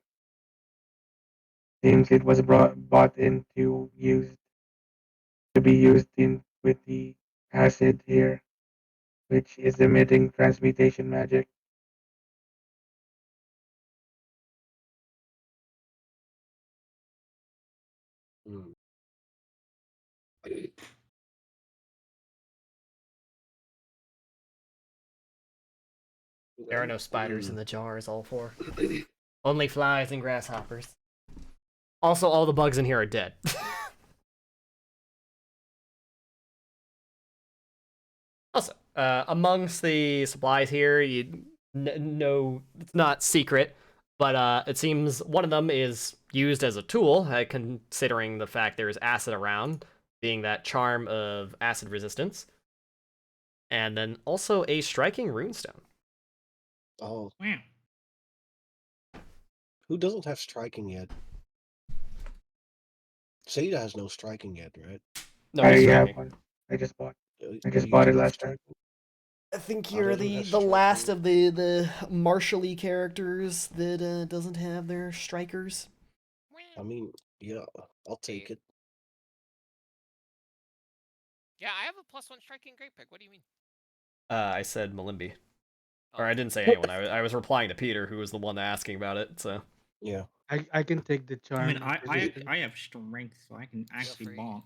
Seems it was bought into used to be used in with the acid here, which is emitting transmutation magic. There are no spiders in the jars, all 4. Only flies and grasshoppers. Also, all the bugs in here are dead. Also, Amongst the supplies here, no, it's not secret, but it seems one of them is used as a tool, considering the fact there is acid around, being that charm of acid resistance, and then also a striking runestone. Oh, Wow. who doesn't have striking yet? Seda has no striking yet, right? No, I he's have striking. one. I just bought. I You just bought do it have last time. striking? I think I you're don't have the last striking. of the martially characters that doesn't have their strikers. I mean, yeah, I'll take it. Yeah, I have a +1 striking great pick. What do you mean? I said Malimbi. Oh, Or I didn't say anyone. I was replying to Peter, who was the one asking about it. So Yeah. I can take the I mean, charm resistance. I have strength, so I can actually free. bonk.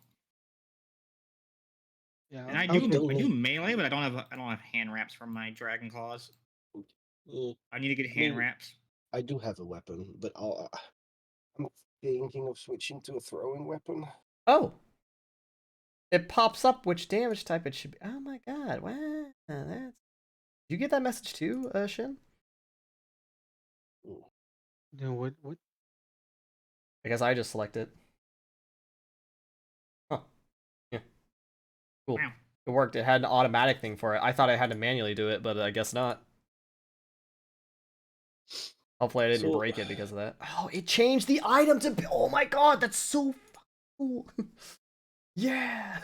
Yeah, And I I'll do take I do melee, but I don't have hand wraps from my dragon claws. I need to get I hand mean, wraps. I do have a weapon, but I'm thinking of switching to a throwing weapon. oh, it pops up which damage type it should be. Oh my god! Wow, that's. Did you get that message too, Shin? No, what? I guess I just selected. Huh. Yeah. Cool. Wow. It worked. It had an automatic thing for it. I thought I had to manually do it, but I guess not. Hopefully I didn't So, break it because of that. Oh, it changed the item to. Oh my god, that's so cool. Yeah.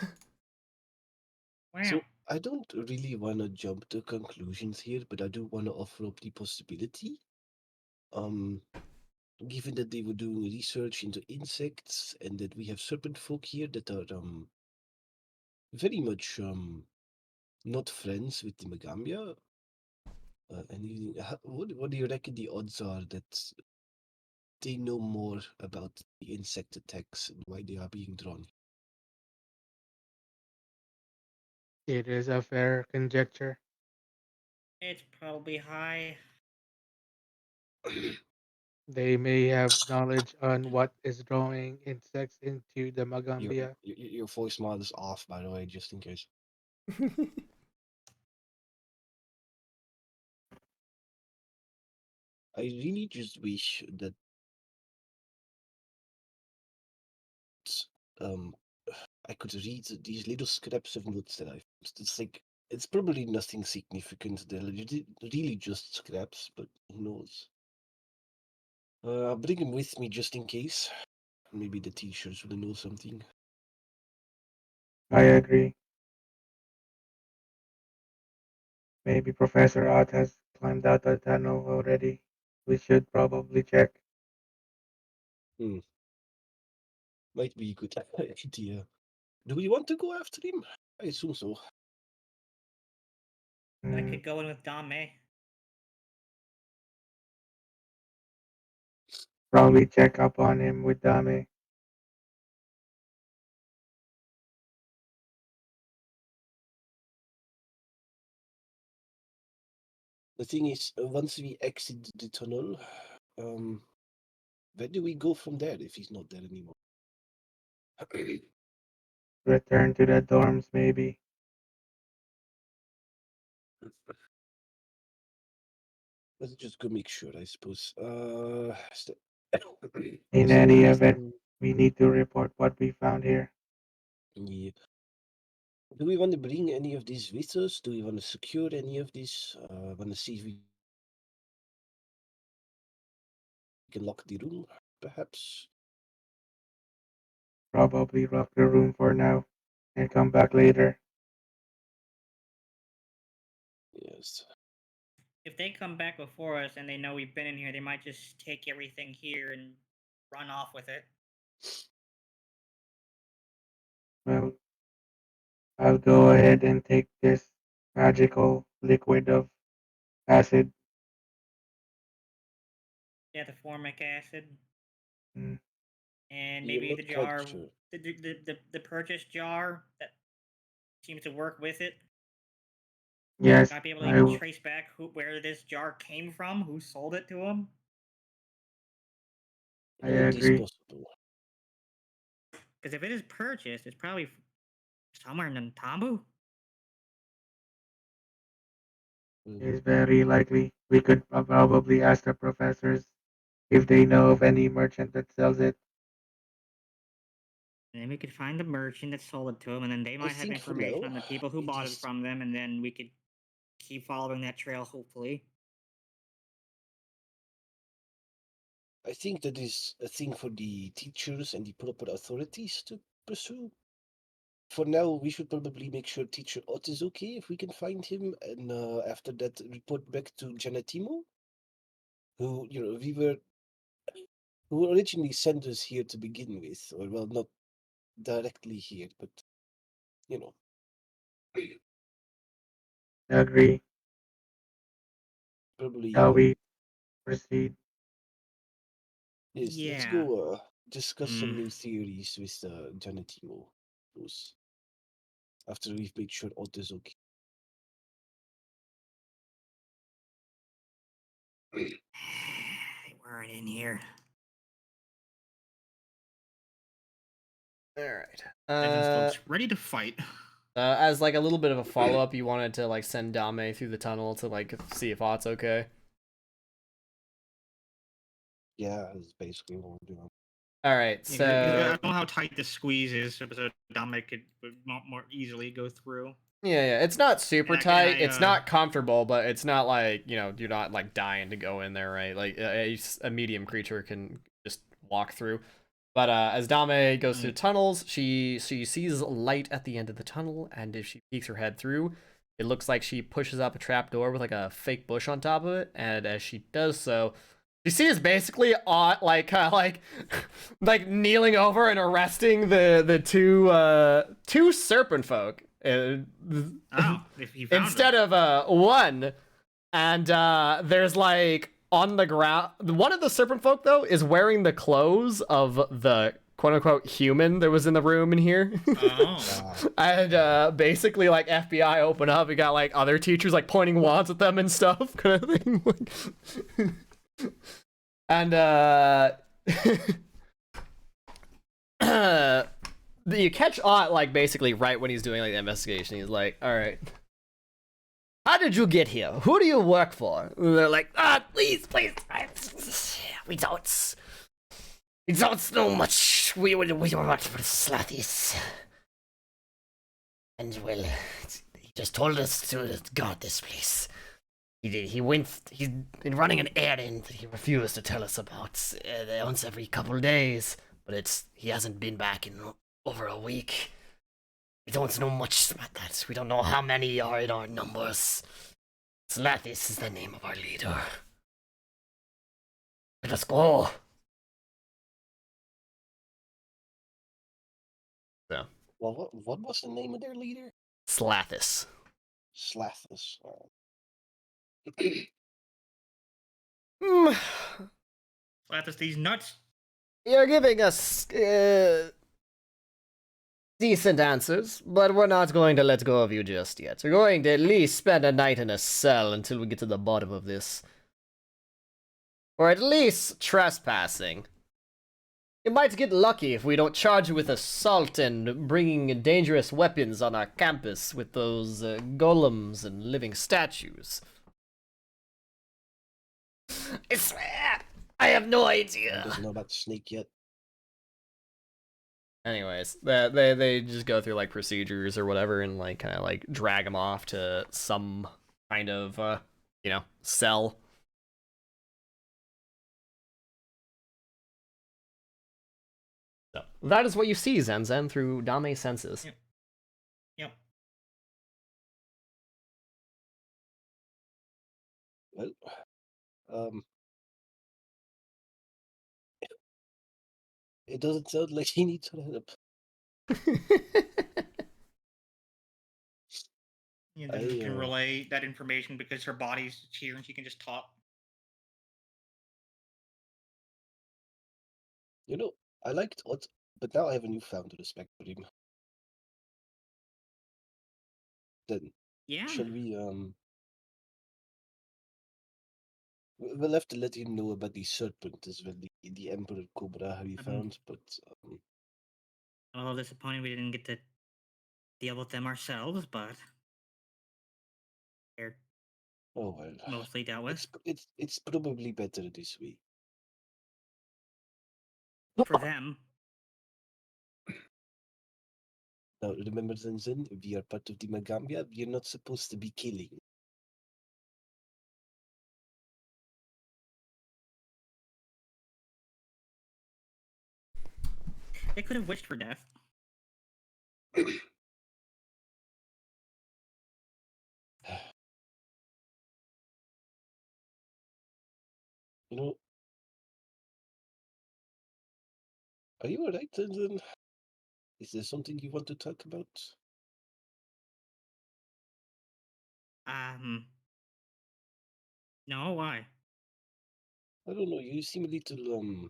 Wow. so I don't really want to jump to conclusions here, but I do want to offer up the possibility. Given that they were doing research into insects and that we have serpent folk here that are very much not friends with the Megambia. What do you reckon the odds are that they know more about the insect attacks and why they are being drawn? It is a fair conjecture. It's probably high. They may have knowledge on what is drawing insects into the Your Magambia. your voice mod is off, by the way, just in case. I really just wish that um I could read these little scraps of notes that I found. It's like it's probably nothing significant. They're really just scraps, but who knows? I'll bring them with me just in case. Maybe the teachers will know something. I agree. Maybe Professor Ott has climbed out the tunnel already. We should probably check. Might be a good idea. Do we want to go after him? I assume so. I Hmm, could go in with Dame. probably check up on him with Dame. The thing is, once we exit the tunnel, where do we go from there if he's not there anymore? Return to the dorms, maybe. Let's just go make sure, I suppose. In Is there any event, anything? we need to report what we found here. Yeah. Do we want to bring any of these with us? Do we want to secure any of these? Want to see if we can lock the room, perhaps? Probably lock the room for now and come back later. Yes. If they come back before us and they know we've been in here, they might just take everything here and run off with it. Well, I'll go ahead and take this magical liquid of acid. Yeah, the formic acid. Mm, And You're maybe not the quite jar, sure. the purchase jar that seems to work with it. yes, Might be able to I even will. trace back where this jar came from, who sold it to him. I It is agree. possible. Because if it is purchased, it's probably somewhere in Tambu. Is very likely. We could probably ask the professors if they know of any merchant that sells it. And then we could find the merchant that sold it to him, and then they might have think for information now, on the people who it bought it is- from them, and then we could keep following that trail, hopefully. I think that is a thing for the teachers and the proper authorities to pursue. For now, we should probably make sure Teacher Ott is okay if we can find him, and after that, report back to Janatimo, who who originally sent us here to begin with, or well, not directly here, but you know. I agree. Probably. Shall we proceed? Yes, let's Yeah. go discuss some Mm. new theories with Janatimo. Those after we've made sure Ott is okay. They weren't in here. All right. Legends folks ready to fight. As like a little bit of a follow up, you wanted to like send Dame through the tunnel to like see if Ott's okay. Yeah, that's basically what we're doing. All right, I so don't know how tight the squeeze is, so Dominic could more easily go through. yeah, it's not super And tight. It's not comfortable, but it's not like you're not like dying to go in there, right? Like a medium creature can just walk through. But as Dame goes through the tunnels, she sees light at the end of the tunnel, and if she peeks her head through, it looks like she pushes up a trap door with like a fake bush on top of it. And as she does so, she sees basically like kneeling over and arresting the two serpent folk. If he found Instead of one, and there's like on the ground, one of the serpent folk though is wearing the clothes of the quote unquote human that was in the room in here. And basically like FBI open up, we got like other teachers like pointing wands at them and stuff kind of thing. And you catch Ott like basically right when he's doing like the investigation. He's like, all right, how did you get here? Who do you work for? And they're like, please, we don't know much. We work for the Slathies. And well, he just told us to guard this place. He's been running an errand that he refused to tell us about once every couple of days. But he hasn't been back in over a week. We don't know much about that. We don't know how many are in our numbers. Slathis is the name of our leader. Let us go. So. Well, what was the name of their leader? Slathis. Slathis. Slathis these nuts. You're giving us decent answers, but we're not going to let go of you just yet. We're going to at least spend a night in a cell until we get to the bottom of this. Or at least trespassing. You might get lucky if we don't charge you with assault and bringing dangerous weapons on our campus with those golems and living statues. I swear, I have no idea. He doesn't know about the snake yet. Anyways, they just go through like procedures or whatever and like kind of like drag him off to some kind of cell. So that is what you see, Zen through Dame's senses. Yep. Well, it doesn't sound like he needs help. Then we can relay that information because her body's here and she can just talk. I liked Ott, but now I have a newfound respect for him. Then, shall we, we'll have to let him know about the serpent as well, the Emperor Cobra we found, but, A little disappointing we didn't get to deal with them ourselves, but Oh well. Mostly dealt with. It's probably better this way. For them. Now remember, Zenzen, we are part of the Magambia. We are not supposed to be killing. They could have wished for death. You know, are you alright, Zenzen? Is there something you want to talk about? No, why? I don't know. You seem a little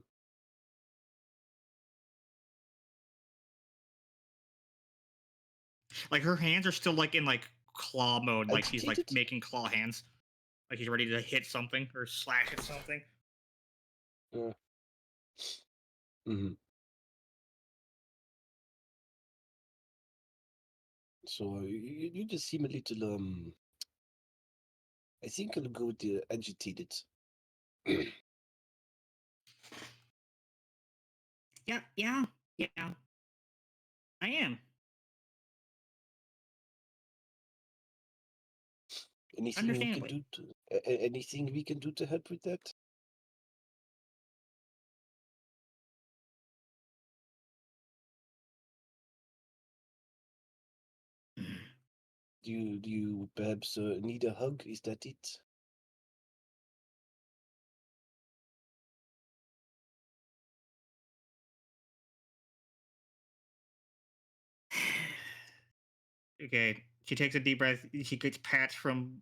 Like her hands are still like in like claw mode, like she's like agitated. making claw hands, like she's ready to hit something or slash at something. Mhm. So you just seem a little I think I'll go with the agitated. Yeah. I am. Anything we can Understandably. do to anything we can do to help with that? Do you perhaps need a hug? Is that it? Okay, she takes a deep breath. She gets pats from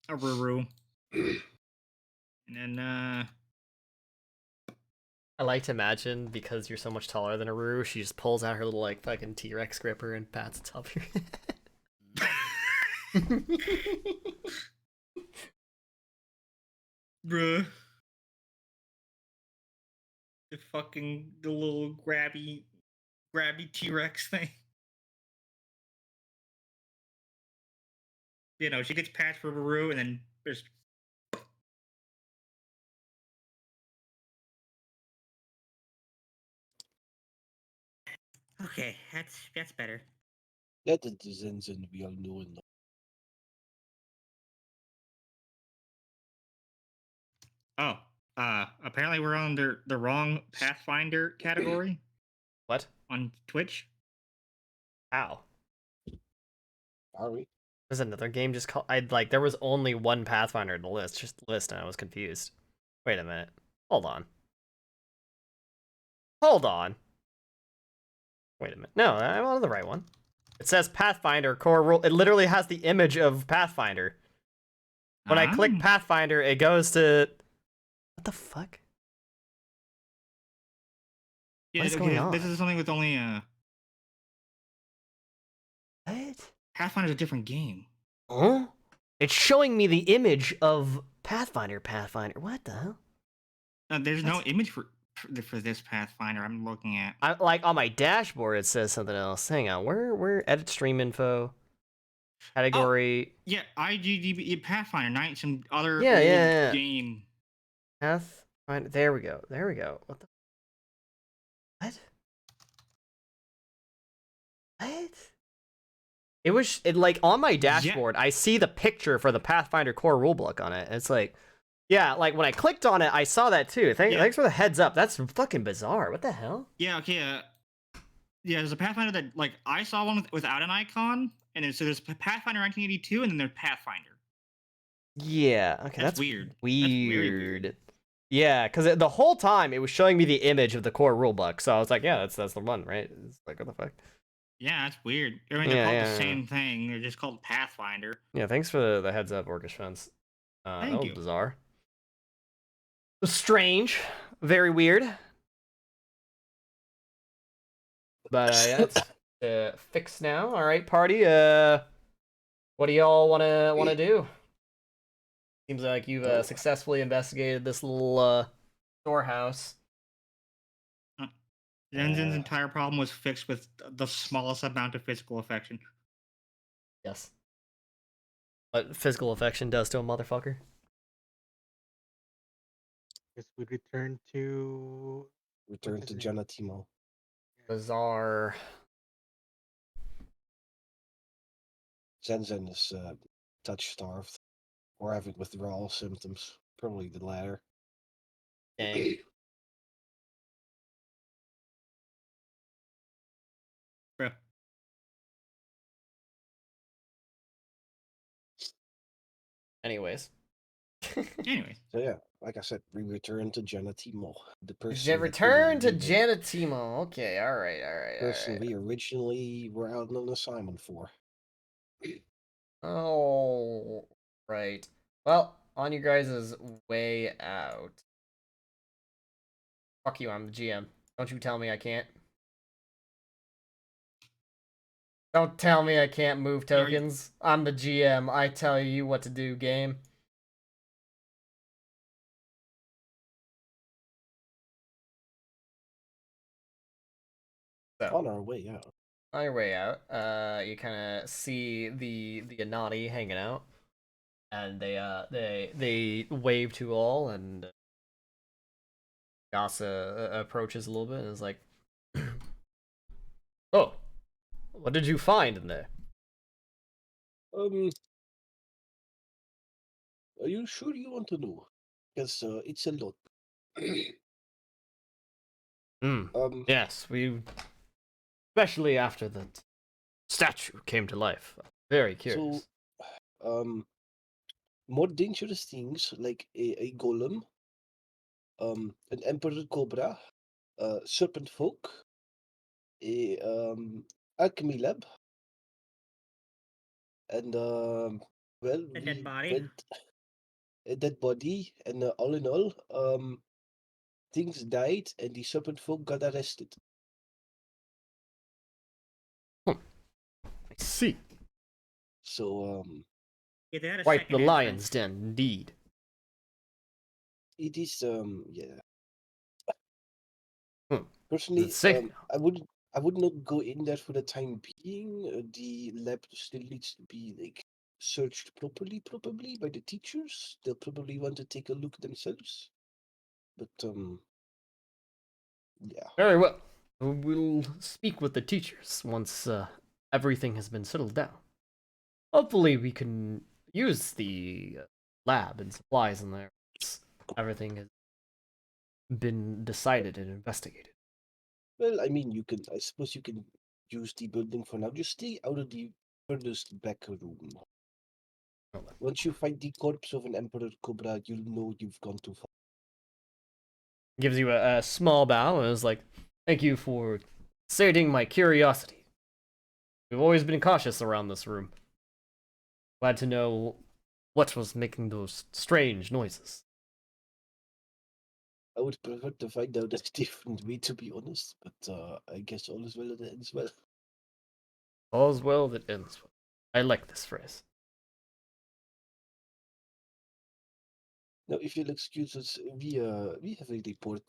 a Ruru, and then I like to imagine, because you're so much taller than Aru, she just pulls out her little like fucking T-Rex gripper and pats the top of your head. bruh, the little grabby T-Rex thing. You know, she gets pats for Ruru, and then just Okay, that's better. That is the Zenzen we all know and love. oh, apparently we're on the wrong Pathfinder category What? on Twitch. How? Are we? There's another game just called. I'd like there was only one Pathfinder in the list, just the list, and I was confused. Wait a minute. Hold on. Hold on. Wait a minute. No, I'm on the right one. It says Pathfinder core rule. It literally has the image of Pathfinder. When I click Pathfinder, it goes to. What the fuck? Yeah, What is okay, going on? this is something with only What? Pathfinder's a different game. Huh? It's showing me the image of Pathfinder. What the hell? There's no image for this Pathfinder I'm looking at. Like on my dashboard, it says something else. Hang on, where edit stream info category? Yeah, IGDB Pathfinder, not some other Yeah. game. Pathfinder. There we go. What the? What? It was like on my dashboard. I see the picture for the Pathfinder core rulebook on it. It's like, yeah, like when I clicked on it, I saw that too. Thanks for the heads up. That's fucking bizarre. What the hell? Yeah, okay. Yeah, there's a Pathfinder that like I saw one without an icon, and so there's Pathfinder 1982, and then there's Pathfinder. Yeah, okay, that's weird. Weird. That's very weird. Yeah, because the whole time it was showing me the image of the core rulebook, so I was like, yeah, that's the one, right? It's like, what the fuck? Yeah, that's weird. I mean, they're called the same thing. They're just called Pathfinder. Yeah, thanks for the heads up, Orcish Fence. That was bizarre. Strange. Very weird. But yeah, it's fixed now. All right, party. What do y'all wanna do? Seems like you've successfully investigated this little storehouse. Zenzin's entire problem was fixed with the smallest amount of physical affection. Yes. what physical affection does to a motherfucker. Guess we return to Return to Janatimo. Bizarre. Zenzen is touch-starved. Or having withdrawal symptoms. Probably the latter. Dang. Bro. Anyways. Anyways. So yeah, like I said, we return to Janatimo. The person that we Return to originally- Janatimo. Okay, alright. person we originally were out on an assignment for. Oh, right. Well, on you guys' way out. Fuck you, I'm the GM. Don't you tell me I can't. Don't tell me I can't move tokens. I'm the GM. I tell you what to do, game. So, On our way out. on your way out, you kind of see the Anati hanging out, and they wave to all, and Yasa approaches a little bit and is like, "Oh, what did you find in there?" Are you sure you want to know? Because it's a lot. Yes, we, especially after the statue came to life. Very curious. So, more dangerous things like a golem, an emperor cobra, serpent folk, a alchemy lab, and well, A dead body? went a dead body, and all in all, things died, and the serpent folk got arrested. I see. So, Yeah, they had a Quite second the lion's entrance. den, indeed. it is yeah. Hmm. Personally, It's safe now. I would not go in there for the time being. The lab still needs to be like searched properly, probably by the teachers. They'll probably want to take a look themselves. But yeah. Very well. We'll speak with the teachers once everything has been settled down. Hopefully, we can use the lab and supplies in there once everything has been decided and investigated. Well, I mean, I suppose you can use the building for now. Just stay out of the furthest back room. Once you find the corpse of an Emperor Cobra, you'll know you've gone too far. Gives you a small bow and is like, "Thank you for sating my curiosity. We've always been cautious around this room. Glad to know what was making those strange noises." I would prefer to find out a different way, to be honest. But I guess all is well that ends well. All's well that ends well. I like this phrase. Now, if you'll excuse us, we have a report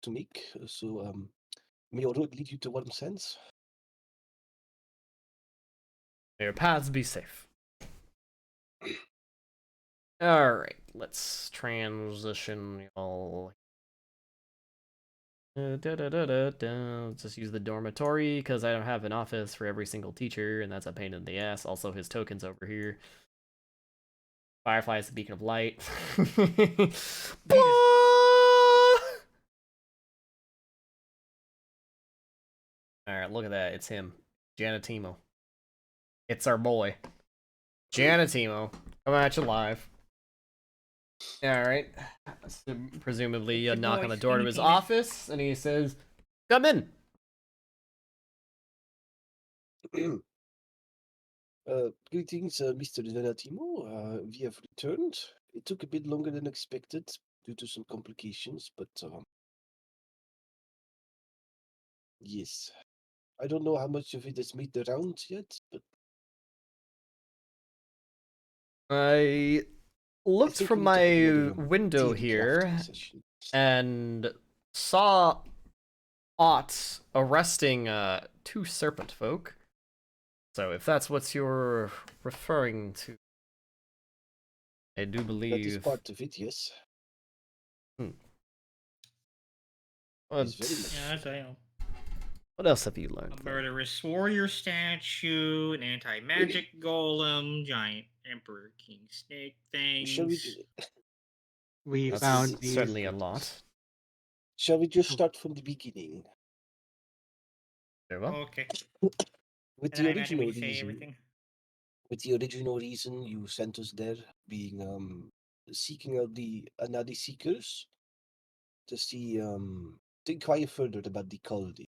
to make. So may your road lead you to Warm Sands. May your paths be safe. Alright, let's transition y'all. Let's just use the dormitory, because I don't have an office for every single teacher, and that's a pain in the ass. Also, his token's over here. Firefly is the beacon of light. Alright, look at that. It's him. Janatimo. It's our boy. Janatimo. Coming at you live. Alright. So, presumably a Good knock boy, on the door to Skinny his Penis. office, and he says, "Come in." Greetings, Mr. Donatimo. We have returned. It took a bit longer than expected due to some complications, but yes. I don't know how much of it has made the rounds yet, but I I looked think from we need to have my another, window theory here crafting session. and saw Ott arresting two serpent folk. So if that's what you're referring to, I do believe That is part of it, yes. What, very much. Yeah, that's I know. what else have you A learned? Then? murderous warrior statue, an anti-magic golem, giant emperor king snake Shall we? things. We That's found It's- these. certainly a lot. Shall we just start from the beginning Very well. Okay. with And the then I imagine original we say reason? everything. With the original reason you sent us there, being seeking out the Anadi seekers to see to inquire further about the colony.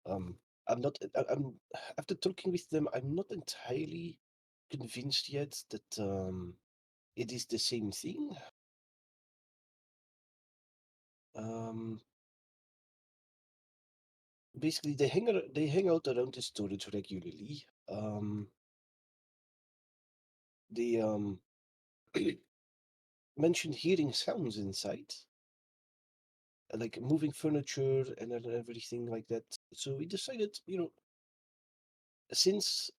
I'm not. I'm after talking with them. I'm not entirely convinced yet that it is the same thing. Um, Basically, they hang out around the storage regularly. They mentioned hearing sounds inside, like moving furniture and everything like that. So we decided, since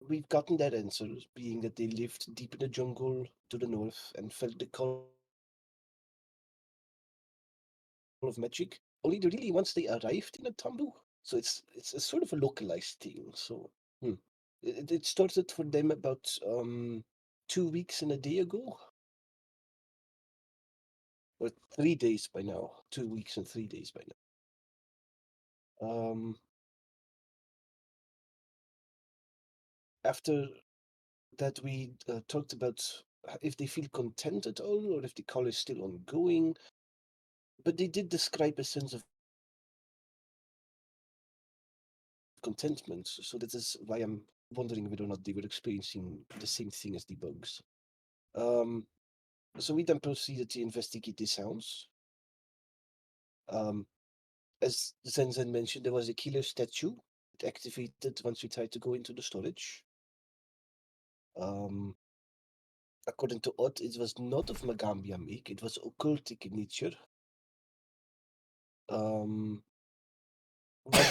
we've gotten that answer, being that they lived deep in the jungle to the north and felt the call of magic, only really once they arrived in a Tambu. So it's a sort of a localized thing. So it started for them about 2 weeks and a day ago, or 3 days by now. 2 weeks and 3 days by now. After that, we talked about if they feel content at all, or if the call is still ongoing. But they did describe a sense of contentment. So that is why I'm wondering whether or not they were experiencing the same thing as the bugs. So we then proceeded to investigate the sounds. As Zenzen mentioned, there was a killer statue. It activated once we tried to go into the storage. According to Odd, it was not of Magambia make. It was occultic in nature. Once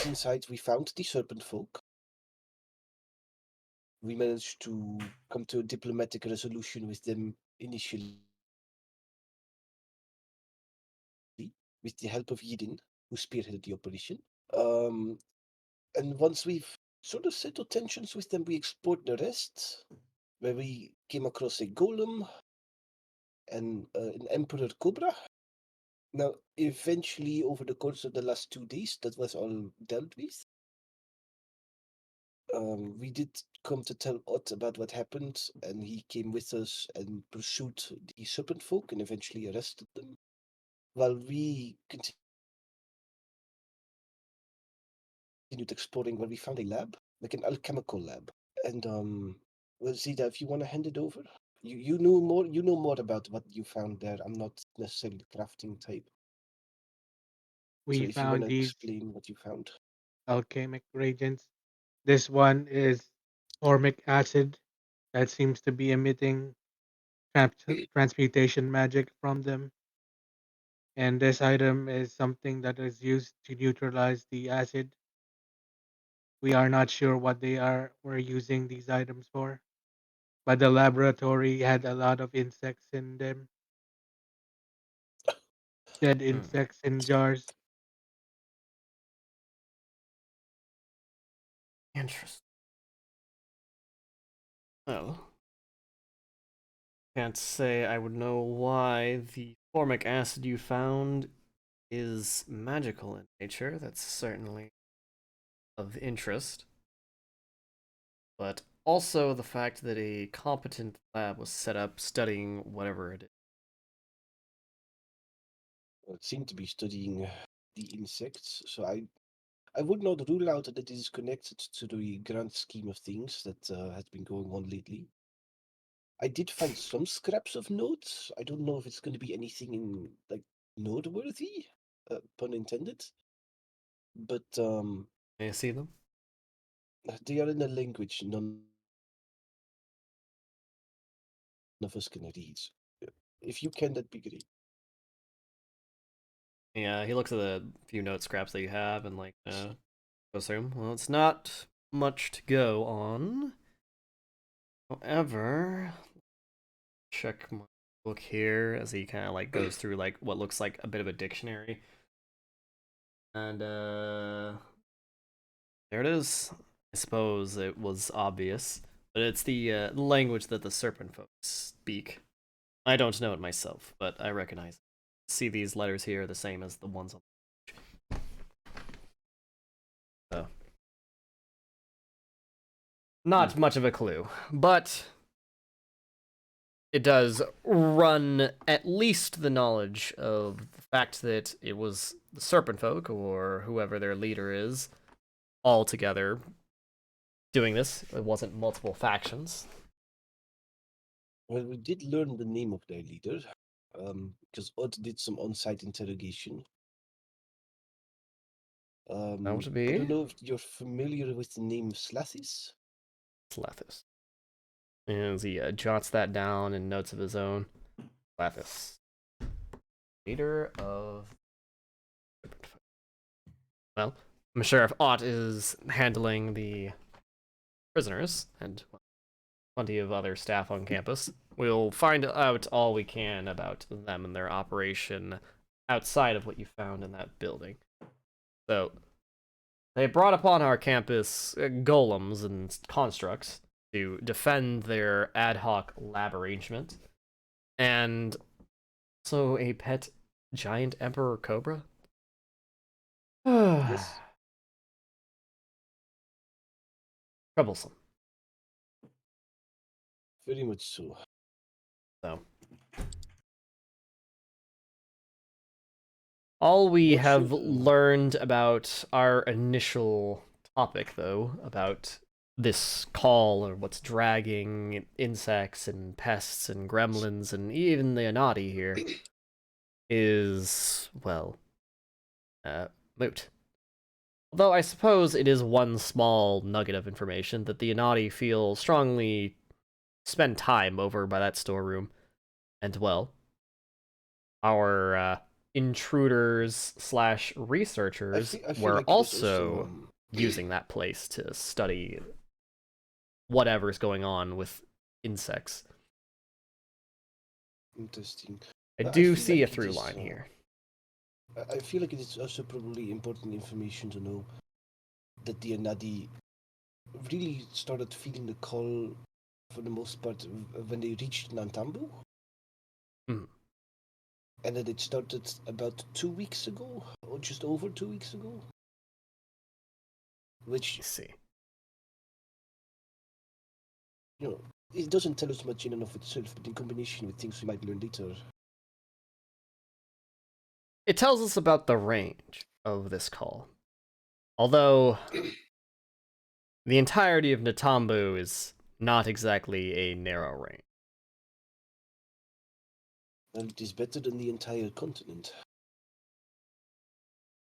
inside, we found the serpent folk. We managed to come to a diplomatic resolution with them initially, with the help of Yidin, who spearheaded the operation. And once we've sort of settled tensions with them, we explored the rest, where we came across a golem and an emperor cobra. Now, eventually, over the course of the last 2 days, that was all dealt with. We did come to tell Ott about what happened, and he came with us and pursued the serpent folk and eventually arrested them. While we continued exploring, where we found a lab, like an alchemical lab. And well, Zita, if you want to hand it over, you know more. You know more about what you found there. I'm not necessarily the crafting type. So We if you want found to these explain what you found. alchemic reagents. This one is formic acid that seems to be emitting transmutation magic from them. And this item is something that is used to neutralize the acid. We are not sure what they are were using these items for, but the laboratory had a lot of insects in them, dead insects in jars. Interesting. Well, can't say I would know why the formic acid you found is magical in nature. That's certainly of interest. But also the fact that a competent lab was set up studying whatever it is. It seemed to be studying the insects, so I would not rule out that it is connected to the grand scheme of things that has been going on lately. I did find some scraps of notes. I don't know if it's going to be anything in like noteworthy, pun intended. But May I see them? they are in a language none of us can read. If you can, that'd be great. Yeah, he looks at the few note scraps that you have and like goes through 'em. Well, it's not much to go on. However, check my book here as he kind of like goes through like what looks like a bit of a dictionary. And there it is. I suppose it was obvious, but it's the language that the serpent folks speak. I don't know it myself, but I recognize it. See these letters here the same as the ones on the page. So not much of a clue, but it does run at least the knowledge of the fact that it was the serpent folk, or whoever their leader is, all together doing this. It wasn't multiple factions. Well, we did learn the name of their leader, because Odd did some on-site interrogation. That would I be don't know if you're familiar with the name Slathis. Slathis. As he jots that down in notes of his own. Slathis. Leader of... Well, I'm sure if Ott is handling the prisoners, and plenty of other staff on campus, we'll find out all we can about them and their operation outside of what you found in that building. So, they brought upon our campus golems and constructs to defend their ad hoc lab arrangement, and also a pet giant emperor cobra. Yes. Troublesome. Very much so. So, all we What have should, learned about our initial topic, though, about this call or what's dragging insects and pests and gremlins and even the Anati here, is, well, moot. Although I suppose it is one small nugget of information that the Anati feel strongly spend time over by that storeroom. And, well, our intruders slash researchers I feel were like it is also using that place to study whatever's going on with insects. Interesting. I I do feel see like a it through is, line here. I feel like it is also probably important information to know that the Anadi really started feeling the call for the most part when they reached Nantambu. Mhm. And that it started about 2 weeks ago, or just over 2 weeks ago. Which, Let's see. you know, it doesn't tell us much in and of itself, but in combination with things we might learn later. It tells us about the range of this call. Although the entirety of Natambu is not exactly a narrow range. And it is better than the entire continent.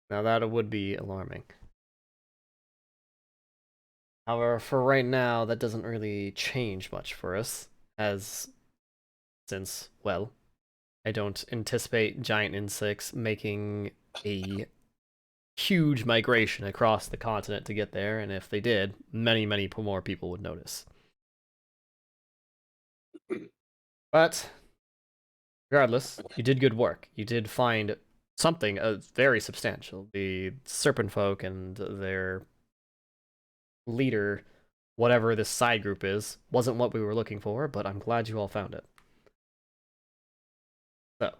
Now that would be alarming. However, for right now, that doesn't really change much for us, since, well, I don't anticipate giant insects making a huge migration across the continent to get there, and if they did, many, many more people would notice. But, regardless, you did good work. You did find something very substantial. The serpent folk and their leader, whatever this side group is, wasn't what we were looking for, but I'm glad you all found it. So,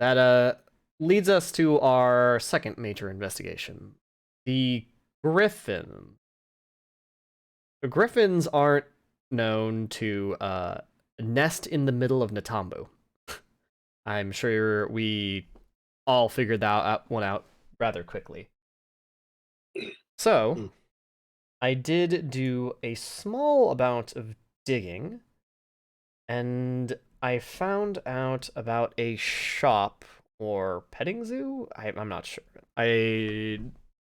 that leads us to our second major investigation. The Griffin. The Griffins aren't known to nest in the middle of Natambu. I'm sure we all figured that one out rather quickly. So, I did do a small amount of digging, and I found out about a shop or petting zoo? I'm not sure. I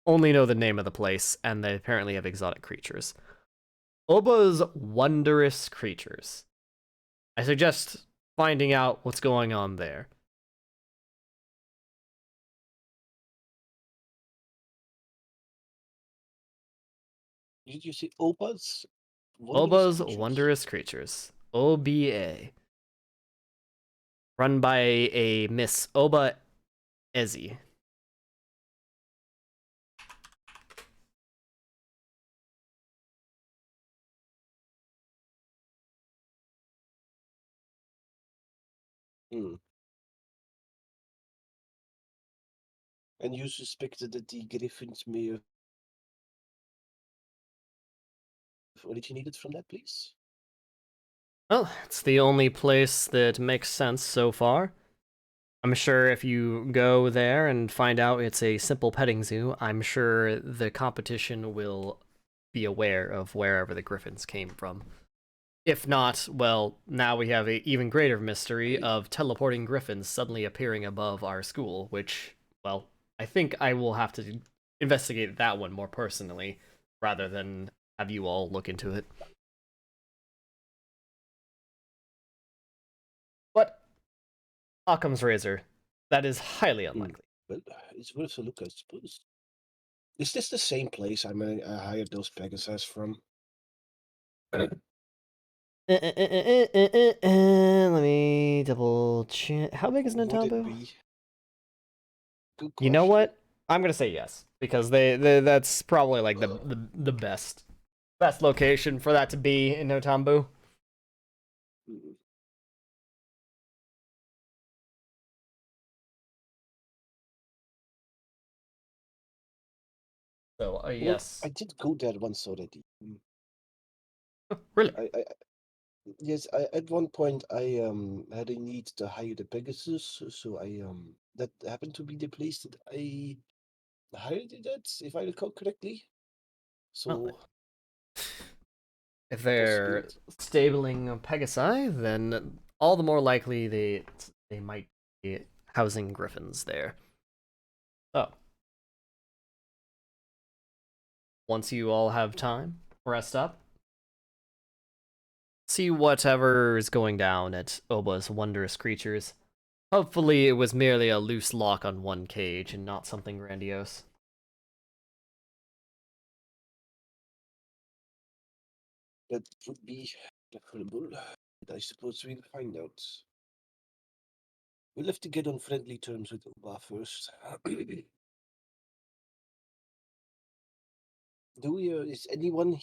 only know the name of the place, and they apparently have exotic creatures. Oba's Wondrous Creatures. I suggest finding out what's going on there. Did you say Opa's? Oba's Creatures? Wondrous Creatures. OBA. Run by a Miss Oba Ezzy. Hmm. And you suspected that the Griffins may have originated from that place? Well, it's the only place that makes sense so far. I'm sure if you go there and find out it's a simple petting zoo, I'm sure the competition will be aware of wherever the griffins came from. If not, well, now we have an even greater mystery of teleporting griffins suddenly appearing above our school, which, well, I think I will have to investigate that one more personally, rather than have you all look into it. But Occam's razor, that is highly unlikely. Well, it's worth a look, I suppose. Is this the same place I hired those Pegasus from? Let me double check. How big is Would it Natambu? be? Good You know question. what? I'm gonna say yes because they that's probably like the best location for that to be in Notambu. Hmm. So Well, yes. I did go there once already. Really? Yes, at one point I had a need to hire the Pegasus, so I that happened to be the place that I hired it at, if I recall correctly. Well, So if they're possibility. stabling Pegasi, then all the more likely they might be housing griffins there. Oh. Once you all have time, rest up. See whatever is going down at Oba's Wondrous Creatures. Hopefully it was merely a loose lock on one cage and not something grandiose. That would be preferable. But I suppose we'll find out. We'll have to get on friendly terms with Oba first. Do we? Is anyone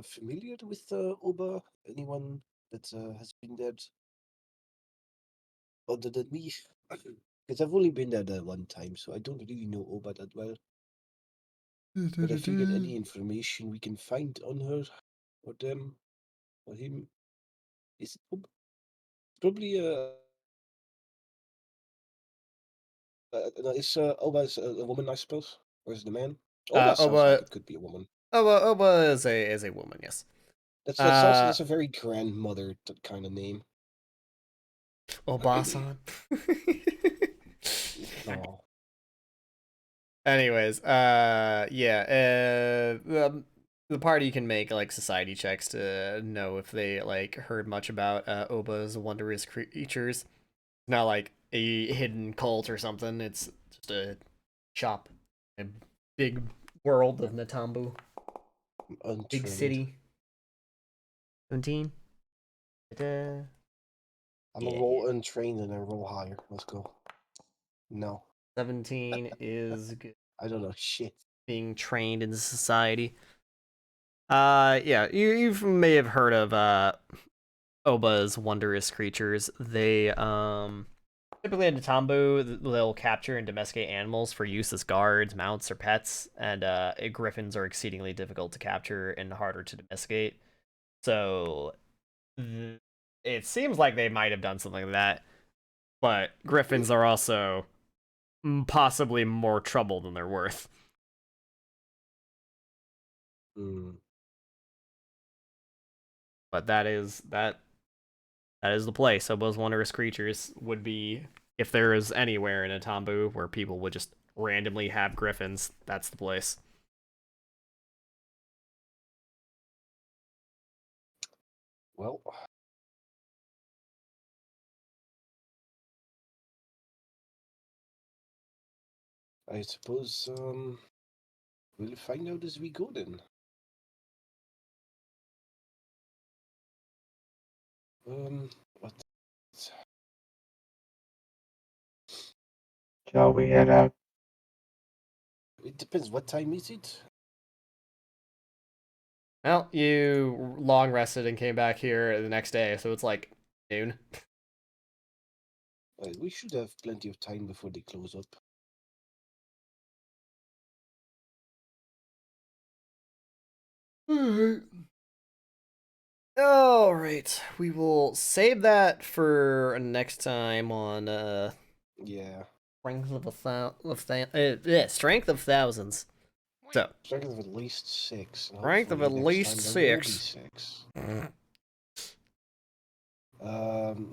familiar with Oba? Anyone that has been there other than me? Because I've only been there that one time, so I don't really know Oba that well. But I figured any information we can find on her, or them, or him, is probably no, is Oba a woman, I suppose, or is it a man? Oba sounds like Oba it could be a woman. Oba is a woman, yes. That sounds like it's a very grandmother kind of name. Obasan. No. Anyways, yeah, the party can make like society checks to know if they like heard much about Oba's Wondrous Creatures. Not like a hidden cult or something. It's just a shop, a big world of Natambu, Untrained. big city. 17. I'm a roll untrained and I roll higher. Let's go. No. 17 is good. I don't know shit. Being trained in society. Yeah, you may have heard of Oba's Wondrous Creatures. They typically in Natambu, they'll capture and domesticate animals for use as guards, mounts, or pets, and griffins are exceedingly difficult to capture and harder to domesticate. So it seems like they might have done something like that, but griffins are also possibly more trouble than they're worth. Mm. But that is the place. Obo's Wondrous Creatures would be, if there is anywhere in Atambu where people would just randomly have griffins, that's the place. Well. I suppose we'll find out as we go then. What? Shall we head out? It depends. What time is it? Well, you long rested and came back here the next day, so it's like noon. We should have plenty of time before they close up. All right, we will save that for next time on Yeah. strength strength of thousands. So Strength of at least 6. And strength of at hopefully next least time there will be 6.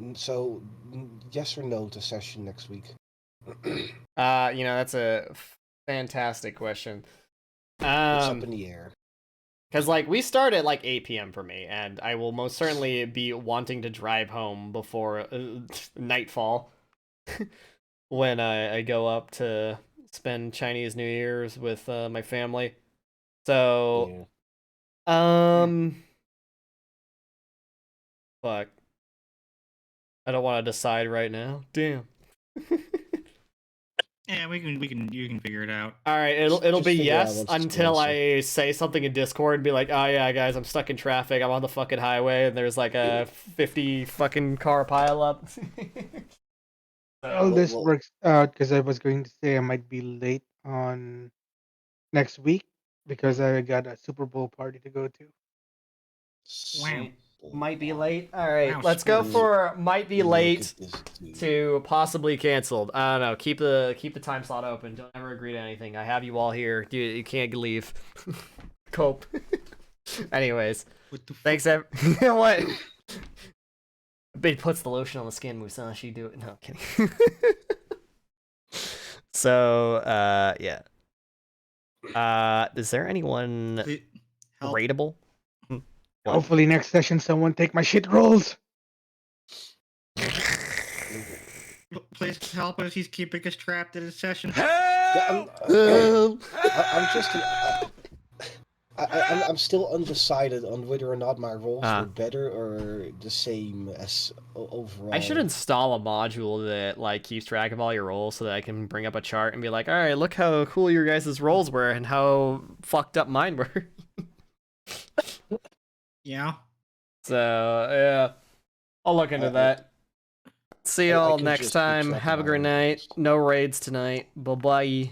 6. So, yes or no to session next week? That's a fantastic question. It's up in the air. Because, like, we start at, like, 8 p.m. for me, and I will most certainly be wanting to drive home before nightfall when I go up to spend Chinese New Year's with my family. So, fuck. I don't want to decide right now. Damn. Yeah, you can figure it out. All right, it'll Just be figure out yes once it's until closer. I say something in Discord and be like, oh yeah, guys, I'm stuck in traffic. I'm on the fucking highway, and there's like a 50 fucking car pileup. Well, Well, this well- works out because I was going to say I might be late on next week because I got a Super Bowl party to go to. Wow. Might be late. All right, Wow, let's go sports. for might be Look late at this dude. to possibly canceled. I don't know. Keep the time slot open. Don't ever agree to anything. I have you all here. Dude, you can't leave. Cope. Anyways, What the fuck? thanks. You know what? It puts the lotion on the skin. Musashi, do it. No, I'm kidding. So, yeah. Is there anyone Help. rateable? What? Hopefully next session someone take my shit rolls. Please help us. He's keeping us trapped in his session. I'm just. I'm still undecided on whether or not my rolls were better or the same as overall. I should install a module that like keeps track of all your rolls so that I can bring up a chart and be like, all right, look how cool your guys' rolls were and how fucked up mine were. Yeah. So yeah, I'll look into that. See I y'all can next just keep time. track of Have a my great own night. rolls. No raids tonight. Bye bye.